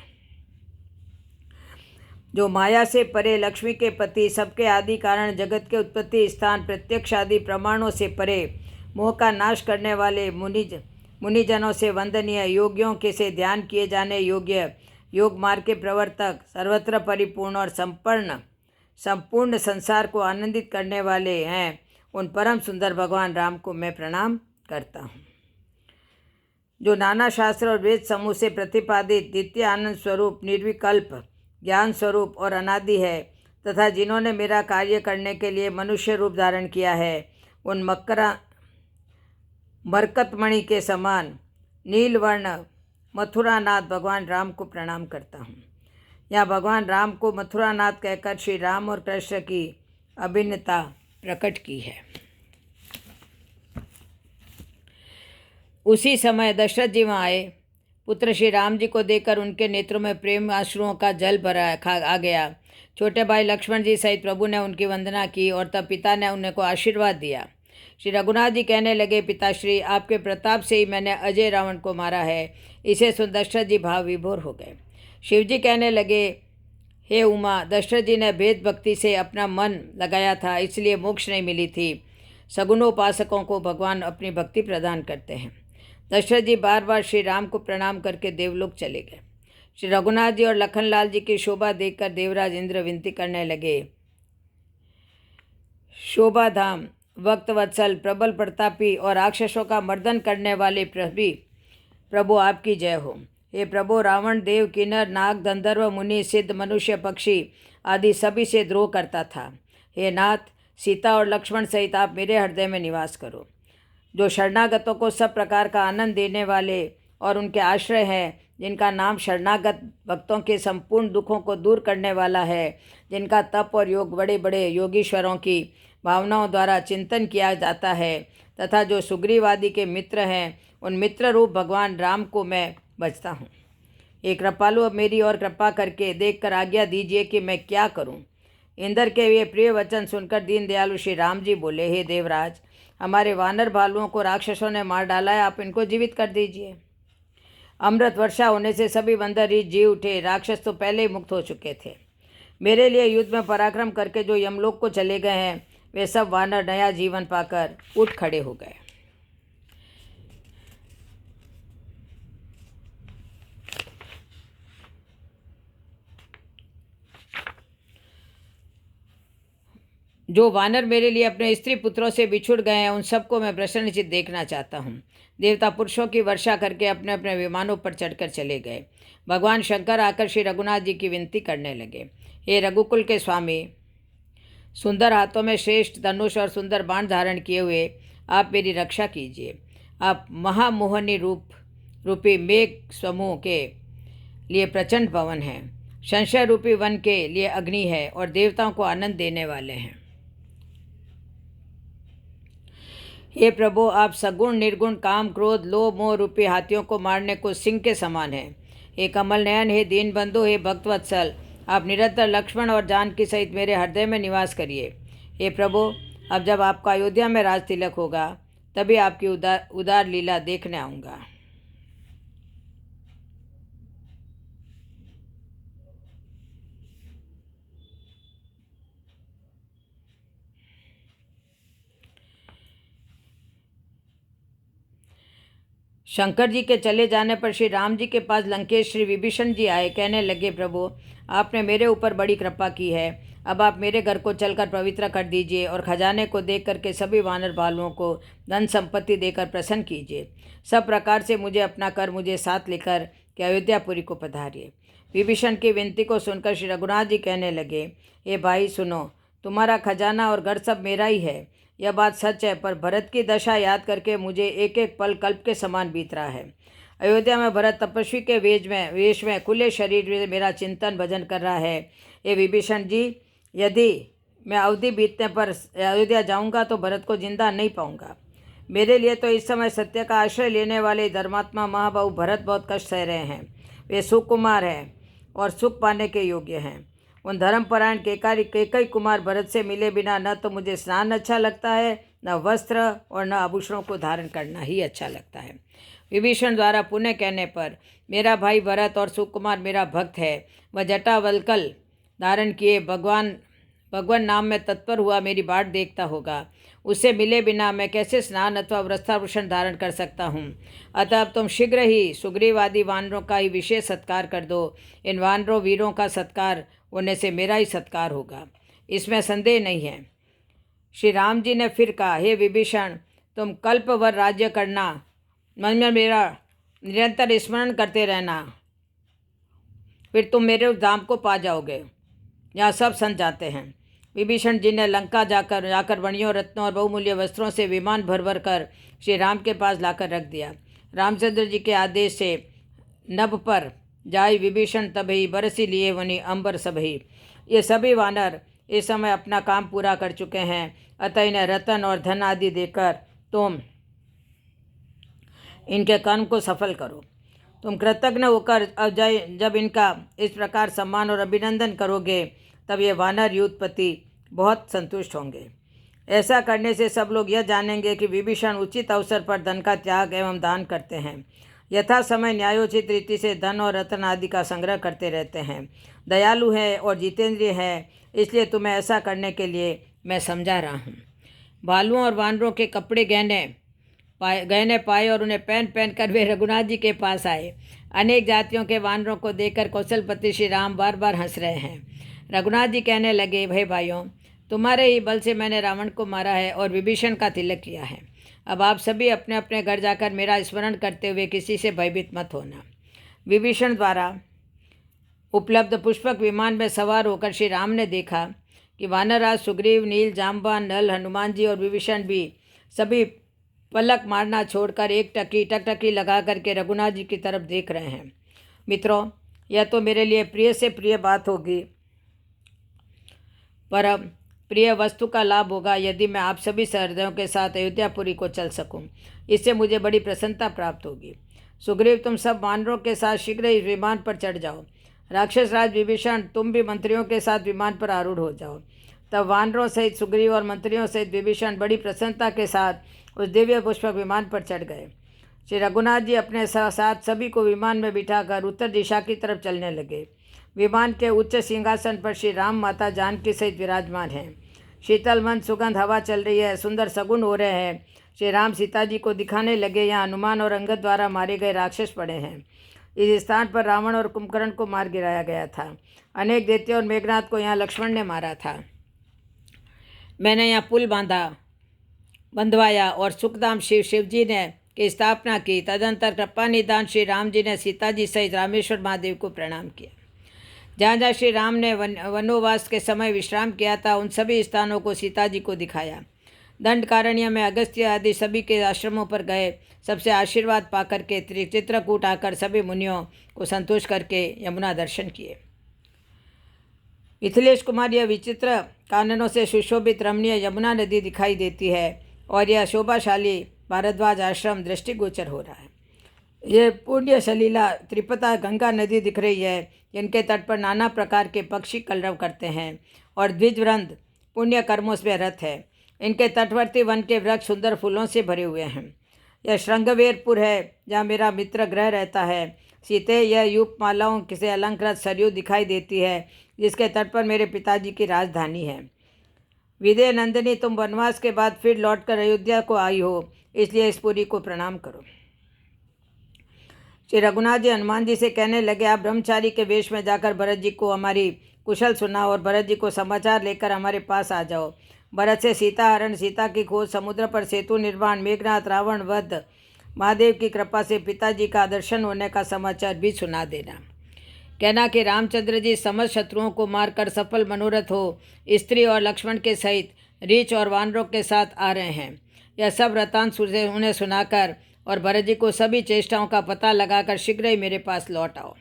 जो माया से परे, लक्ष्मी के पति, सबके आदि कारण, जगत के उत्पत्ति स्थान, प्रत्यक्ष आदि प्रमाणों से परे, मोह का नाश करने वाले मुनिजनों से वंदनीय, योगियों के से ध्यान किए जाने योग्य, योग मार्ग के प्रवर्तक, सर्वत्र परिपूर्ण और संपूर्ण संसार को आनंदित करने वाले हैं, उन परम सुंदर भगवान राम को मैं प्रणाम करता हूँ। जो नाना शास्त्र और वेद समूह से प्रतिपादित द्वितीय आनंद स्वरूप, निर्विकल्प ज्ञान स्वरूप और अनादि है, तथा जिन्होंने मेरा कार्य करने के लिए मनुष्य रूप धारण किया है, उन मरकतमणि के समान नीलवर्ण मथुरानाथ भगवान राम को प्रणाम करता हूँ। यहाँ भगवान राम को मथुरानाथ कहकर श्री राम और कृष्ण की अभिन्नता प्रकट की है। उसी समय दशरथ जी वहाँ आए। पुत्र श्री राम जी को देखकर उनके नेत्रों में प्रेम आंसुओं का जल भरा आ गया। छोटे भाई लक्ष्मण जी सहित प्रभु ने उनकी वंदना की और तब पिता ने उनको आशीर्वाद दिया। श्री रघुनाथ जी कहने लगे, पिताश्री, आपके प्रताप से ही मैंने अजय रावण को मारा है। इसे सुन दशरथ जी भाव विभोर हो गए। शिव जी कहने लगे, हे उमा, दशरथ जी ने भेद भक्ति से अपना मन लगाया था, इसलिए मोक्ष नहीं मिली थी। सगुणोपासकों को भगवान अपनी भक्ति प्रदान करते हैं। दशरथ जी बार बार श्री राम को प्रणाम करके देवलोक चले गए। श्री रघुनाथ जी और लखनलाल जी की शोभा देखकर देवराज इंद्र विनती करने लगे, शोभा धाम, भक्त वत्सल, प्रबल प्रतापी और राक्षसों का मर्दन करने वाले प्रभु आपकी जय हो। हे प्रभु, रावण देव, किन्नर, नाग, गंधर्व, मुनि, सिद्ध, मनुष्य, पक्षी आदि सभी से द्रोह करता था। हे नाथ, सीता और लक्ष्मण सहित आप मेरे हृदय में निवास करो। जो शरणागतों को सब प्रकार का आनंद देने वाले और उनके आश्रय हैं, जिनका नाम शरणागत भक्तों के संपूर्ण दुखों को दूर करने वाला है, जिनका तप और योग बड़े बड़े योगीश्वरों की भावनाओं द्वारा चिंतन किया जाता है, तथा जो सुग्रीवादि के मित्र हैं, उन मित्र रूप भगवान राम को मैं भजता हूँ। ये कृपालु, अब मेरी और कृपा करके देखकर आज्ञा दीजिए कि मैं क्या करूँ। इंद्र के ये प्रिय वचन सुनकर दीन दयालु श्री राम जी बोले, हे देवराज, हमारे वानर भालुओं को राक्षसों ने मार डाला है, आप इनको जीवित कर दीजिए। अमृत वर्षा होने से सभी बंदर ही जी उठे। राक्षस तो पहले ही मुक्त हो चुके थे। मेरे लिए युद्ध में पराक्रम करके जो यमलोक को चले गए हैं, वे सब वानर नया जीवन पाकर उठ खड़े हो गए। जो वानर मेरे लिए अपने स्त्री पुत्रों से बिछुड़ गए हैं, उन सबको मैं प्रसन्नचित देखना चाहता हूँ। देवता पुरुषों की वर्षा करके अपने अपने विमानों पर चढ़कर चले गए। भगवान शंकर आकर श्री रघुनाथ जी की विनती करने लगे, हे रघुकुल के स्वामी, सुंदर हाथों में श्रेष्ठ धनुष और सुंदर बाण धारण किए हुए आप मेरी रक्षा कीजिए। आप महामोहनी रूपी मेघ समूह के लिए प्रचंड पवन हैं, संशय रूपी वन के लिए अग्नि है और देवताओं को आनंद देने वाले हैं। हे प्रभु, आप सगुण, निर्गुण, काम, क्रोध, लोभ, मोह रूपी हाथियों को मारने को सिंह के समान हैं। हे कमल नयन, हे दीन बंधु, हे भक्तवत्सल, आप निरंतर लक्ष्मण और जानकी सहित मेरे हृदय में निवास करिए। हे प्रभु, अब जब आपका अयोध्या में राज तिलक होगा, तभी आपकी उदार लीला देखने आऊँगा। शंकर जी के चले जाने पर श्री राम जी के पास लंकेश श्री विभीषण जी आए। कहने लगे, प्रभु, आपने मेरे ऊपर बड़ी कृपा की है। अब आप मेरे घर को चलकर पवित्र कर दीजिए और खजाने को देख करके सभी वानर भालुओं को धन संपत्ति देकर प्रसन्न कीजिए। सब प्रकार से मुझे अपना कर मुझे साथ लेकर के अयोध्यापुरी को पधारिए। विभीषण की विनती को सुनकर श्री रघुनाथ जी कहने लगे, हे भाई सुनो, तुम्हारा खजाना और घर सब मेरा ही है। यह बात सच है, पर भरत की दशा याद करके मुझे एक एक पल कल्प के समान बीत रहा है। अयोध्या में भरत तपस्वी के वेश में खुले शरीर में मेरा चिंतन भजन कर रहा है। ये विभीषण जी, यदि मैं अवधि बीतने पर अयोध्या जाऊंगा तो भरत को जिंदा नहीं पाऊंगा। मेरे लिए तो इस समय सत्य का आश्रय लेने वाले धर्मात्मा महाबाहु भरत बहुत कष्ट सह रहे हैं। वे सुकुमार हैं और सुख पाने के योग्य हैं। उन धर्मपरायण केकई कुमार भरत से मिले बिना न तो मुझे स्नान अच्छा लगता है, न वस्त्र और न आभूषणों को धारण करना ही अच्छा लगता है। विभीषण द्वारा पुनः कहने पर मेरा भाई भरत और सुकुमार मेरा भक्त है। वह जटावल्कल धारण किए भगवान नाम में तत्पर हुआ मेरी बाट देखता होगा। उससे मिले बिना मैं कैसे स्नान अथवा वस्त्राभूषण धारण कर सकता हूँ। अतः अब तुम शीघ्र ही सुग्रीवादी वानरों का ही विशेष सत्कार कर दो। इन वानरों वीरों का सत्कार होने से मेरा ही सत्कार होगा, इसमें संदेह नहीं है। श्री राम जी ने फिर कहा, हे विभीषण, तुम कल्प भर राज्य करना, मन में मेरा निरंतर स्मरण करते रहना, फिर तुम मेरे उस धाम को पा जाओगे जहाँ सब संत जाते हैं। विभीषण जी ने लंका जाकर मणियों, रत्नों और बहुमूल्य वस्त्रों से विमान भर कर श्री राम के पास लाकर रख दिया। रामचंद्र जी के आदेश से नभ पर जाई विभीषण तबही, बरसी लिए वनी अंबर सबही। ये सभी वानर इस समय अपना काम पूरा कर चुके हैं, अतः इन्हें रतन और धन आदि देकर तुम इनके कर्म को सफल करो। तुम कृतज्ञ होकर जब इनका इस प्रकार सम्मान और अभिनंदन करोगे तब ये वानर युद्धपति बहुत संतुष्ट होंगे। ऐसा करने से सब लोग यह जानेंगे कि विभीषण उचित अवसर पर धन का त्याग एवं दान करते हैं, यथा समय न्यायोचित रीति से धन और रत्न आदि का संग्रह करते रहते हैं, दयालु है और जितेंद्रिय है, इसलिए तुम्हें ऐसा करने के लिए मैं समझा रहा हूँ। भालुओं और वानरों के कपड़े गहने पाए और उन्हें पहन पहन कर वे रघुनाथ जी के पास आए। अनेक जातियों के वानरों को देखकर कौशलपति श्री राम बार बार हंस रहे हैं। रघुनाथ जी कहने लगे, भाइयों, तुम्हारे ही बल से मैंने रावण को मारा है और विभीषण का तिलक किया है। अब आप सभी अपने अपने घर जाकर मेरा स्मरण करते हुए किसी से भयभीत मत होना। विभीषण द्वारा उपलब्ध पुष्पक विमान में सवार होकर श्री राम ने देखा कि वानरराज सुग्रीव, नील, जाम्बवान, नल, हनुमान जी और विभीषण भी सभी पलक मारना छोड़कर एक टकटकी लगा करके रघुनाथ जी की तरफ देख रहे हैं। मित्रों, यह तो मेरे लिए प्रिय से प्रिय बात होगी, पर प्रिय वस्तु का लाभ होगा यदि मैं आप सभी सहृदयों के साथ अयोध्यापुरी को चल सकूं। इससे मुझे बड़ी प्रसन्नता प्राप्त होगी। सुग्रीव, तुम सब वानरों के साथ शीघ्र इस विमान पर चढ़ जाओ। राक्षस राज विभीषण, तुम भी मंत्रियों के साथ विमान पर आरूढ़ हो जाओ। तब वानरों सहित सुग्रीव और मंत्रियों सहित विभीषण बड़ी प्रसन्नता के साथ उस दिव्य पुष्पक विमान पर चढ़ गए। श्री रघुनाथ जी अपने साथ सभी को विमान में बिठाकर उत्तर दिशा की तरफ चलने लगे। विमान के उच्च सिंहासन पर श्री राम माता जानकी सहित विराजमान हैं। शीतल मंद सुगंध हवा चल रही है, सुंदर सगुन हो रहे हैं। श्री राम सीता जी को दिखाने लगे, यहाँ हनुमान और अंगद द्वारा मारे गए राक्षस पड़े हैं। इस स्थान पर रावण और कुंभकर्ण को मार गिराया गया था। अनेक दैत्यों और मेघनाथ को यहाँ लक्ष्मण ने मारा था। मैंने यहाँ पुल बंधवाया और सुखधाम शिवजी ने की स्थापना की। तदंतर कृपा निदान श्री राम जी ने सीता जी सहित रामेश्वर महादेव को प्रणाम किया। जहाँ जहाँ श्री राम ने वनोवास के समय विश्राम किया था, उन सभी स्थानों को सीता जी को दिखाया। दंडकारण्य में अगस्त्य आदि सभी के आश्रमों पर गए, सबसे आशीर्वाद पाकर के चित्रकूट आकर सभी मुनियों को संतोष करके यमुना दर्शन किए। मिथिलेश कुमार, यह विचित्र काननों से सुशोभित रमणीय यमुना नदी दिखाई देती है और यह शोभाशाली भारद्वाज आश्रम दृष्टिगोचर हो रहा है। यह पुण्य सलीला त्रिपता गंगा नदी दिख रही है, जिनके तट पर नाना प्रकार के पक्षी कलरव करते हैं और द्विजवृंद पुण्य कर्मों से रत है। इनके तटवर्ती वन के वृक्ष सुंदर फूलों से भरे हुए हैं। यह श्रृंगवेरपुर है, जहाँ मेरा मित्र ग्रह रहता है। सीते, यह यूप मालाओं से अलंकृत सरयू दिखाई देती है, जिसके तट पर मेरे पिताजी की राजधानी है। विदे नंदिनी, तुम वनवास के बाद फिर लौटकर अयोध्या को आई हो, इसलिए इस पुरी को प्रणाम करो। श्री रघुनाथ जी हनुमान जी से कहने लगे, आप ब्रह्मचारी के वेश में जाकर भरत जी को हमारी कुशल सुनाओ और भरत जी को समाचार लेकर हमारे पास आ जाओ। भरत से सीता हरण, सीता की खोज, समुद्र पर सेतु निर्माण, मेघनाथ, रावण वध, महादेव की कृपा से पिताजी का दर्शन होने का समाचार भी सुना देना। कहना कि रामचंद्र जी समस्त शत्रुओं को मारकर सफल मनोरथ हो स्त्री और लक्ष्मण के सहित रीछ और वानरों के साथ आ रहे हैं। यह सब वृत्तांत उन्हें सुनाकर और भरत जी को सभी चेष्टाओं का पता लगाकर शीघ्र ही मेरे पास लौट आओ।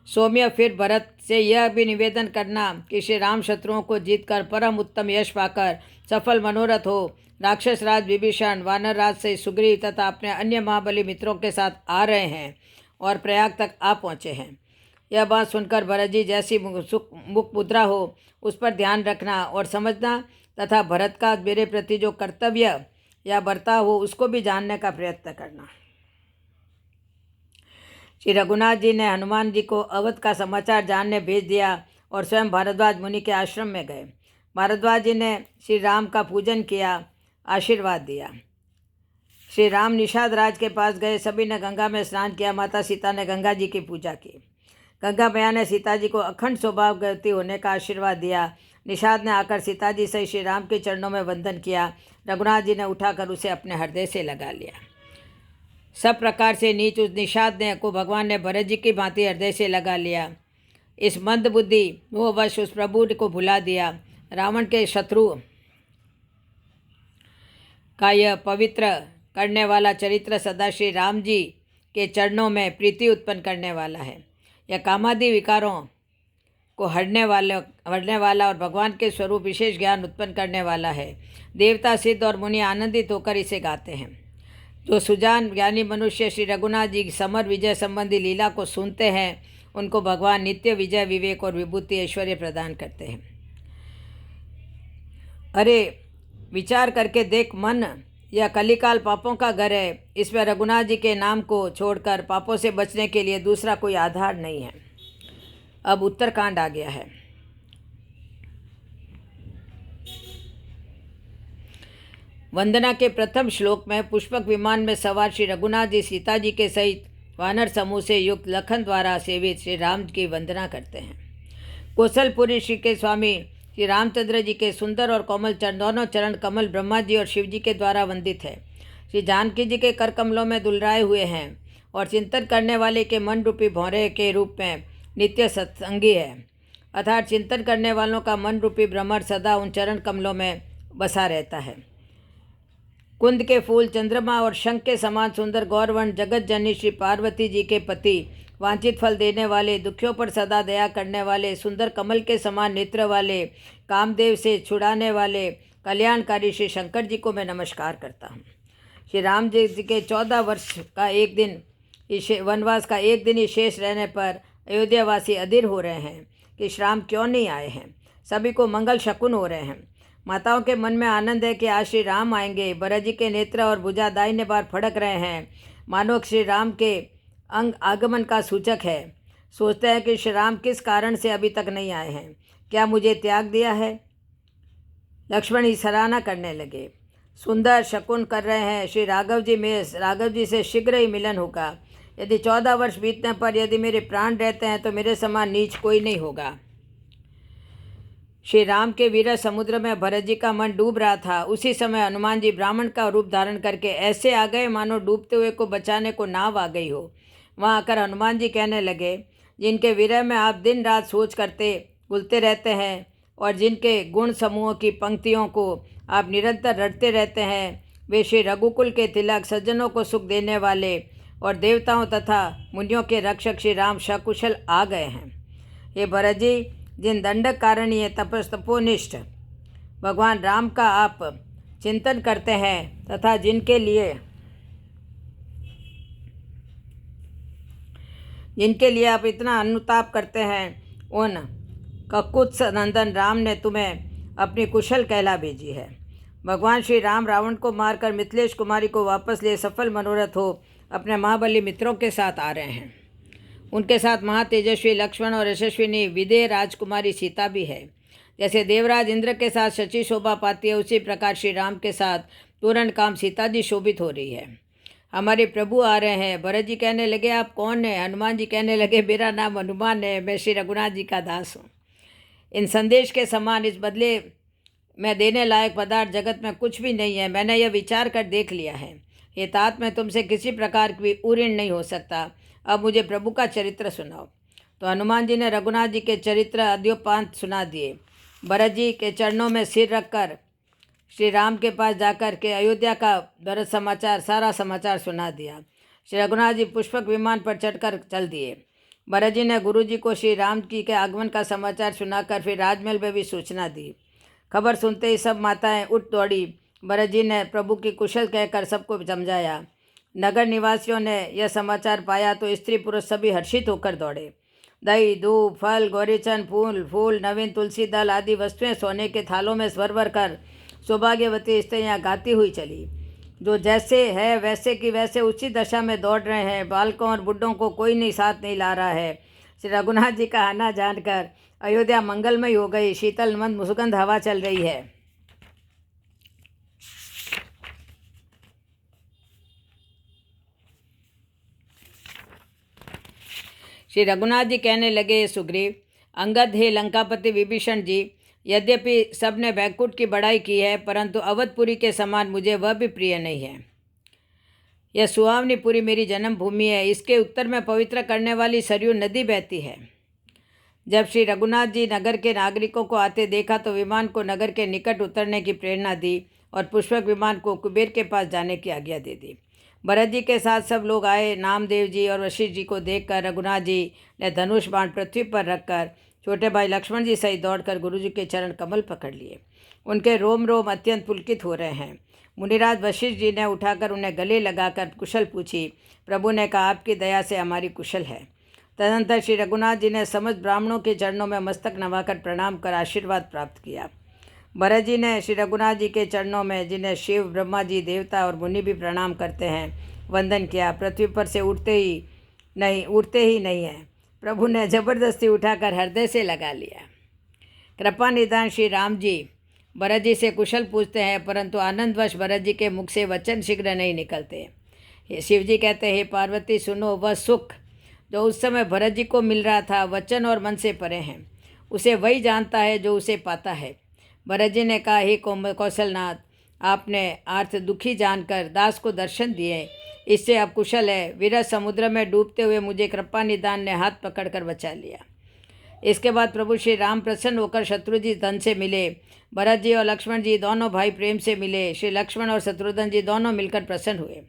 सौम्य, फिर भरत से यह भी निवेदन करना कि श्री राम शत्रुओं को जीतकर परम उत्तम यश पाकर सफल मनोरथ हो। राक्षस राज विभीषण, वानर राज से सुग्रीव तथा अपने अन्य महाबली मित्रों के साथ आ रहे हैं और प्रयाग तक आ पहुँचे हैं। यह बात सुनकर भरत जी जैसी मुख मुद्रा हो, उस पर ध्यान रखना और समझना तथा भरत का मेरे प्रति जो कर्तव्य या बर्ताव हो, उसको भी जानने का प्रयत्न करना। श्री रघुनाथ जी ने हनुमान जी को अवध का समाचार जानने भेज दिया और स्वयं भारद्वाज मुनि के आश्रम में गए। भारद्वाज जी ने श्री राम का पूजन किया, आशीर्वाद दिया। श्री राम निषाद राज के पास गए, सभी ने गंगा में स्नान किया। माता सीता ने गंगा जी की पूजा की। गंगा मैया ने सीता जी को अखंड सौभाग्यवती होने का आशीर्वाद दिया। निषाद ने आकर सीता जी से श्री राम के चरणों में वंदन किया। रघुनाथ जी ने उठाकर उसे अपने हृदय से लगा लिया। सब प्रकार से नीच उस निषाद ने को भगवान ने भरत जी की भांति हृदय से लगा लिया। इस मंद बुद्धि मोहवश उस प्रभु को भुला दिया। रावण के शत्रु का यह पवित्र करने वाला चरित्र सदा श्री राम जी के चरणों में प्रीति उत्पन्न करने वाला है। यह कामादि विकारों को हरने वाला और भगवान के स्वरूप विशेष ज्ञान उत्पन्न करने वाला है। देवता, सिद्ध और मुनि आनंदित होकर इसे गाते हैं। जो सुजान ज्ञानी मनुष्य श्री रघुनाथ जी की समर विजय संबंधी लीला को सुनते हैं, उनको भगवान नित्य विजय, विवेक और विभूति ऐश्वर्य प्रदान करते हैं। अरे विचार करके देख, मन यह कलिकाल पापों का घर है। इसमें रघुनाथ जी के नाम को छोड़कर पापों से बचने के लिए दूसरा कोई आधार नहीं है। अब उत्तरकांड आ गया है। वंदना के प्रथम श्लोक में पुष्पक विमान में सवार श्री रघुनाथ जी सीता जी के सहित वानर समूह से युक्त लखन द्वारा सेवित श्री राम की वंदना करते हैं। कौशलपुरी श्री के स्वामी श्री रामचंद्र जी के सुंदर और कोमल दोनों चरण कमल ब्रह्मा जी और शिव जी के द्वारा वंदित है। श्री जानकी जी के कर कमलों में दुलराए हुए हैं और चिंतन करने वाले के मन रूपी भौरे के रूप में नित्य सत्संगी है। अर्थात चिंतन करने वालों का मन रूपी भ्रमर सदा उन चरण कमलों में बसा रहता है। कुंद के फूल, चंद्रमा और शंख के समान सुंदर गौरवर्ण जगत जननी श्री पार्वती जी के पति, वांछित फल देने वाले, दुखियों पर सदा दया करने वाले, सुंदर कमल के समान नेत्र वाले, कामदेव से छुड़ाने वाले, कल्याणकारी श्री शंकर जी को मैं नमस्कार करता हूँ। श्री राम जी के 14 वर्ष का एक दिन वनवास का एक दिन ही शेष रहने पर अयोध्यावासी अधीर हो रहे हैं कि श्री राम क्यों नहीं आए हैं। सभी को मंगल शकुन हो रहे हैं। माताओं के मन में आनंद है कि आज श्री राम आएंगे। भरत जी के नेत्र और भुजा दाहिने बार फड़क रहे हैं, मानो श्री राम के अंग आगमन का सूचक है। सोचते हैं कि श्री राम किस कारण से अभी तक नहीं आए हैं, क्या मुझे त्याग दिया है। लक्ष्मण ही सराहना करने लगे, सुंदर शकुन कर रहे हैं। श्री राघव जी से शीघ्र ही मिलन होगा। यदि 14 वर्ष बीतने पर यदि मेरे प्राण रहते हैं तो मेरे समान नीच कोई नहीं होगा। श्री राम के वीर समुद्र में भरत जी का मन डूब रहा था। उसी समय हनुमान जी ब्राह्मण का रूप धारण करके ऐसे आ गए मानो डूबते हुए को बचाने को नाव आ गई हो। वहाँ आकर हनुमान जी कहने लगे, जिनके विरह में आप दिन रात सोच करते गुलते रहते हैं और जिनके गुण समूहों की पंक्तियों को आप निरंतर रटते रहते हैं, वे श्री रघुकुल के तिलक, सज्जनों को सुख देने वाले और देवताओं तथा मुनियों के रक्षक श्री राम सकुशल आ गए हैं। ये भरत जी, जिन दंडक कारणीय तपोनिष्ठ भगवान राम का आप चिंतन करते हैं तथा जिनके लिए आप इतना अनुताप करते हैं, उन ककुत्स नंदन राम ने तुम्हें अपनी कुशल कहला भेजी है। भगवान श्री राम रावण को मारकर मिथिलेश कुमारी को वापस लिए सफल मनोरथ हो अपने महाबली मित्रों के साथ आ रहे हैं। उनके साथ महातेजस्वी लक्ष्मण और यशस्विनी विदेह राजकुमारी सीता भी है। जैसे देवराज इंद्र के साथ शची शोभा पाती है, उसी प्रकार श्री राम के साथ तुरंत काम सीता जी शोभित हो रही है। हमारे प्रभु आ रहे हैं। भरत जी कहने लगे, आप कौन हैं? हनुमान जी कहने लगे, मेरा नाम हनुमान है, मैं श्री रघुनाथ जी का दास हूँ। इन संदेश के समान इस बदले में देने लायक पदार्थ जगत में कुछ भी नहीं है। मैंने यह विचार कर देख लिया है। ये तात मैं तुमसे किसी प्रकार की ऊऋण नहीं हो सकता। अब मुझे प्रभु का चरित्र सुनाओ। तो हनुमान जी ने रघुनाथ जी के चरित्र अद्योपांत सुना दिए। भरत जी के चरणों में सिर रखकर श्री राम के पास जाकर के अयोध्या का भरत समाचार, सारा समाचार सुना दिया। श्री रघुनाथ जी पुष्पक विमान पर चढ़कर चल दिए। भरत जी ने गुरु जी को श्री राम जी के आगमन का समाचार सुनाकर फिर राजमहल में भी सूचना दी। खबर सुनते ही सब माताएं उठ दौड़ी। भरत जी ने प्रभु की कुशल कहकर सबको समझाया। नगर निवासियों ने यह समाचार पाया तो स्त्री पुरुष सभी हर्षित होकर दौड़े। दही, दूध, फल, गौरीचन, फूल, नवीन तुलसी दल आदि वस्तुएं सोने के थालों में भर भर कर सौभाग्यवती स्त्रियाँ गाती हुई चली। जो जैसे है वैसे की वैसे उसी दशा में दौड़ रहे हैं। बालकों और बुढ़ों को कोई नहीं साथ नहीं ला रहा है। श्री रघुनाथ जी का आना जानकर अयोध्या मंगलमय हो गई। शीतल मंद सुगंध हवा चल रही है। श्री रघुनाथ जी कहने लगे, सुग्रीव, अंगद, हे लंकापति विभीषण जी, यद्यपि सबने बैकुंठ की बड़ाई की है, परंतु अवधपुरी के समान मुझे वह भी प्रिय नहीं है। यह सुहावनी पुरी मेरी जन्मभूमि है। इसके उत्तर में पवित्र करने वाली सरयू नदी बहती है। जब श्री रघुनाथ जी नगर के नागरिकों को आते देखा तो विमान को नगर के निकट उतरने की प्रेरणा दी और पुष्पक विमान को कुबेर के पास जाने की आज्ञा दे दी। भरत जी के साथ सब लोग आए। नामदेव जी और वशिष्ठ जी को देखकर रघुनाथ जी ने धनुष बाण पृथ्वी पर रखकर छोटे भाई लक्ष्मण जी सहित दौड़कर गुरुजी के चरण कमल पकड़ लिए। उनके रोम रोम अत्यंत पुलकित हो रहे हैं। मुनिराज वशिष्ठ जी ने उठाकर उन्हें गले लगाकर कुशल पूछी। प्रभु ने कहा, आपकी दया से हमारी कुशल है। तदनंतर श्री रघुनाथ जी ने समस्त ब्राह्मणों के चरणों में मस्तक नवाकर प्रणाम कर आशीर्वाद प्राप्त किया। भरत जी ने श्री रघुनाथ जी के चरणों में, जिन्हें शिव, ब्रह्मा जी, देवता और मुनि भी प्रणाम करते हैं, वंदन किया। पृथ्वी पर से उठते ही नहीं है। प्रभु ने जबरदस्ती उठाकर हृदय से लगा लिया। कृपा निदान श्री राम जी भरत जी से कुशल पूछते हैं, परंतु आनंदवश भरत जी के मुख से वचन शीघ्र नहीं निकलते। शिव जी कहते हैं, हे पार्वती सुनो, वह सुख जो उस समय भरत जी को मिल रहा था वचन और मन से परे हैं। उसे वही जानता है जो उसे पाता है। भरत जी ने कहा, हे कौशलनाथ, आपने अर्थ दुखी जानकर दास को दर्शन दिए, इससे अब कुशल है। विरह समुद्र में डूबते हुए मुझे कृपा निदान ने हाथ पकड़कर बचा लिया। इसके बाद प्रभु श्री राम प्रसन्न होकर शत्रुजी धन से मिले। भरत जी और लक्ष्मण जी दोनों भाई प्रेम से मिले। श्री लक्ष्मण और शत्रुघ्न जी दोनों मिलकर प्रसन्न हुए।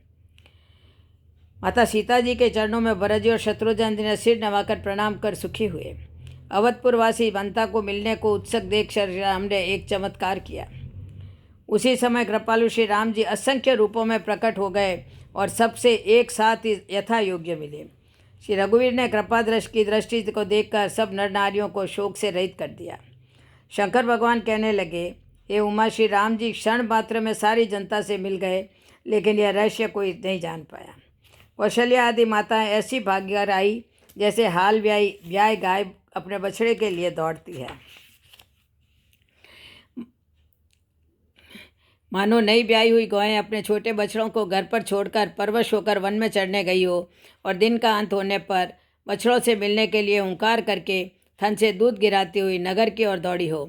माता सीता जी के चरणों में भरत जी और शत्रुघ्न जी ने सिर नवाकर प्रणाम कर सुखी हुए। अवधपुरवासी बंता को मिलने को उत्सुक देख श्री राम ने एक चमत्कार किया। उसी समय कृपालु श्री राम जी असंख्य रूपों में प्रकट हो गए और सबसे एक साथ ही यथा योग्य मिले। श्री रघुवीर ने कृपा की दृष्टि को देखकर सब नर नारियों को शोक से रहित कर दिया। शंकर भगवान कहने लगे, हे उमा, श्री राम जी क्षण मात्र में सारी जनता से मिल गए, लेकिन यह रहस्य कोई नहीं जान पाया। कौशल्या आदि माताएं ऐसी भाग्यकर आई जैसे हाल ब्याह गाय अपने बछड़े के लिए दौड़ती है। मानो नई ब्याही हुई गौएं अपने छोटे बछड़ों को घर पर छोड़कर परवश होकर वन में चढ़ने गई हो, और दिन का अंत होने पर बछड़ों से मिलने के लिए हुंकार करके थन से दूध गिराती हुई नगर की ओर दौड़ी हो।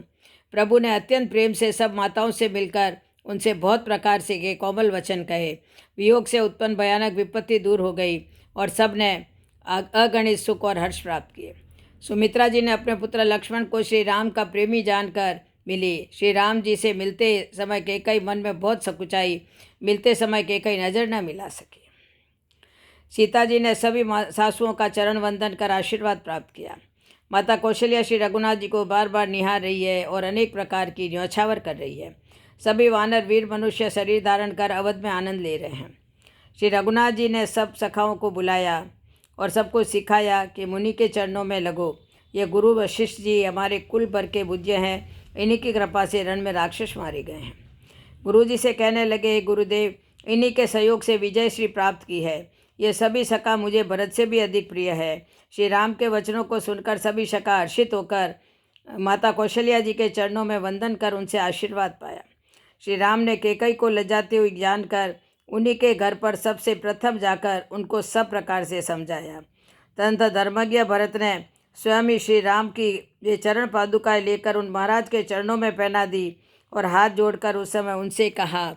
प्रभु ने अत्यंत प्रेम से सब माताओं से मिलकर उनसे बहुत प्रकार से के कोमल वचन कहे। वियोग से उत्पन्न भयानक विपत्ति दूर हो गई और सब ने अगणित सुख और हर्ष प्राप्त किए। सुमित्रा जी ने अपने पुत्र लक्ष्मण को श्री राम का प्रेमी जानकर मिली। श्री राम जी से मिलते समय कैकेयी मन में बहुत सकुचाई। मिलते समय कैकेयी नजर न मिला सकी। सीता जी ने सभी सासुओं का चरण वंदन कर आशीर्वाद प्राप्त किया। माता कौशल्या श्री रघुनाथ जी को बार बार निहार रही है और अनेक प्रकार की न्यौछावर कर रही है। सभी वानर वीर मनुष्य शरीर धारण कर अवध में आनंद ले रहे हैं। श्री रघुनाथ जी ने सब सखाओं को बुलाया और सबको सिखाया कि मुनि के चरणों में लगो। ये गुरु वशिष्ठ जी हमारे कुल भर के पूज्य हैं। इन्हीं की कृपा से रण में राक्षस मारे गए हैं। गुरु जी से कहने लगे, गुरुदेव, इन्हीं के सहयोग से विजय श्री प्राप्त की है। ये सभी सखा मुझे भरत से भी अधिक प्रिय है। श्री राम के वचनों को सुनकर सभी सखा हर्षित होकर माता कौशल्या जी के चरणों में वंदन कर उनसे आशीर्वाद पाया। श्री राम ने कैकेयी को लजाते हुए जानकर उन्हीं के घर पर सबसे प्रथम जाकर उनको सब प्रकार से समझाया। तदनंतर धर्मज्ञ भरत ने स्वयं ही श्री राम की ये चरण पादुकाएं लेकर उन महाराज के चरणों में पहना दी और हाथ जोड़कर उस समय उनसे कहा,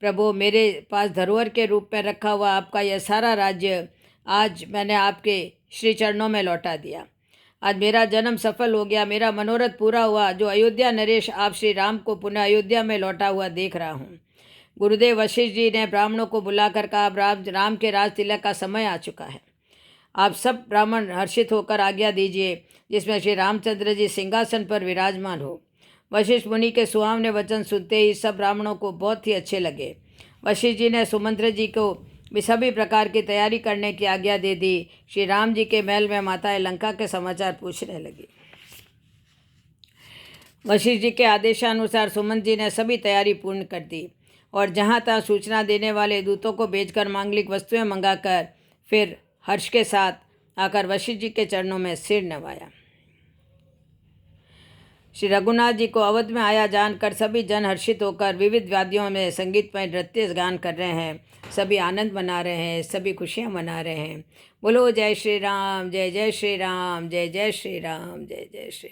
प्रभु, मेरे पास धरोहर के रूप में रखा हुआ आपका यह सारा राज्य आज मैंने आपके श्री चरणों में लौटा दिया। आज मेरा जन्म सफल हो गया, मेरा मनोरथ पूरा हुआ। जो अयोध्या नरेश आप श्री राम को पुनः अयोध्या में लौटा हुआ देख रहा हूँ। गुरुदेव वशिष्ठ जी ने ब्राह्मणों को बुलाकर कहा, राम के राज तिलक का समय आ चुका है। आप सब ब्राह्मण हर्षित होकर आज्ञा दीजिए, जिसमें श्री रामचंद्र जी सिंहासन पर विराजमान हो। वशिष्ठ मुनि के सुहावने वचन सुनते ही सब ब्राह्मणों को बहुत ही अच्छे लगे। वशिष्ठ जी ने सुमंत्र जी को भी सभी प्रकार की तैयारी करने की आज्ञा दे दी। श्री राम जी के महल में माताएं लंका के समाचार पूछने लगी। वशिष्ठ जी के आदेशानुसार सुमंत जी ने सभी तैयारी पूर्ण कर दी और जहाँ तहाँ सूचना देने वाले दूतों को भेजकर मांगलिक वस्तुएं मंगाकर फिर हर्ष के साथ आकर वशिष्ठ जी के चरणों में सिर नवाया। श्री रघुनाथ जी को अवध में आया जानकर सभी जन हर्षित होकर विविध वाद्यों में संगीतमय नृत्य गान कर रहे हैं। सभी आनंद मना रहे हैं, सभी खुशियां मना रहे हैं। बोलो जय श्री राम, जय जय श्री राम, जय जय श्री राम, जय जय श्री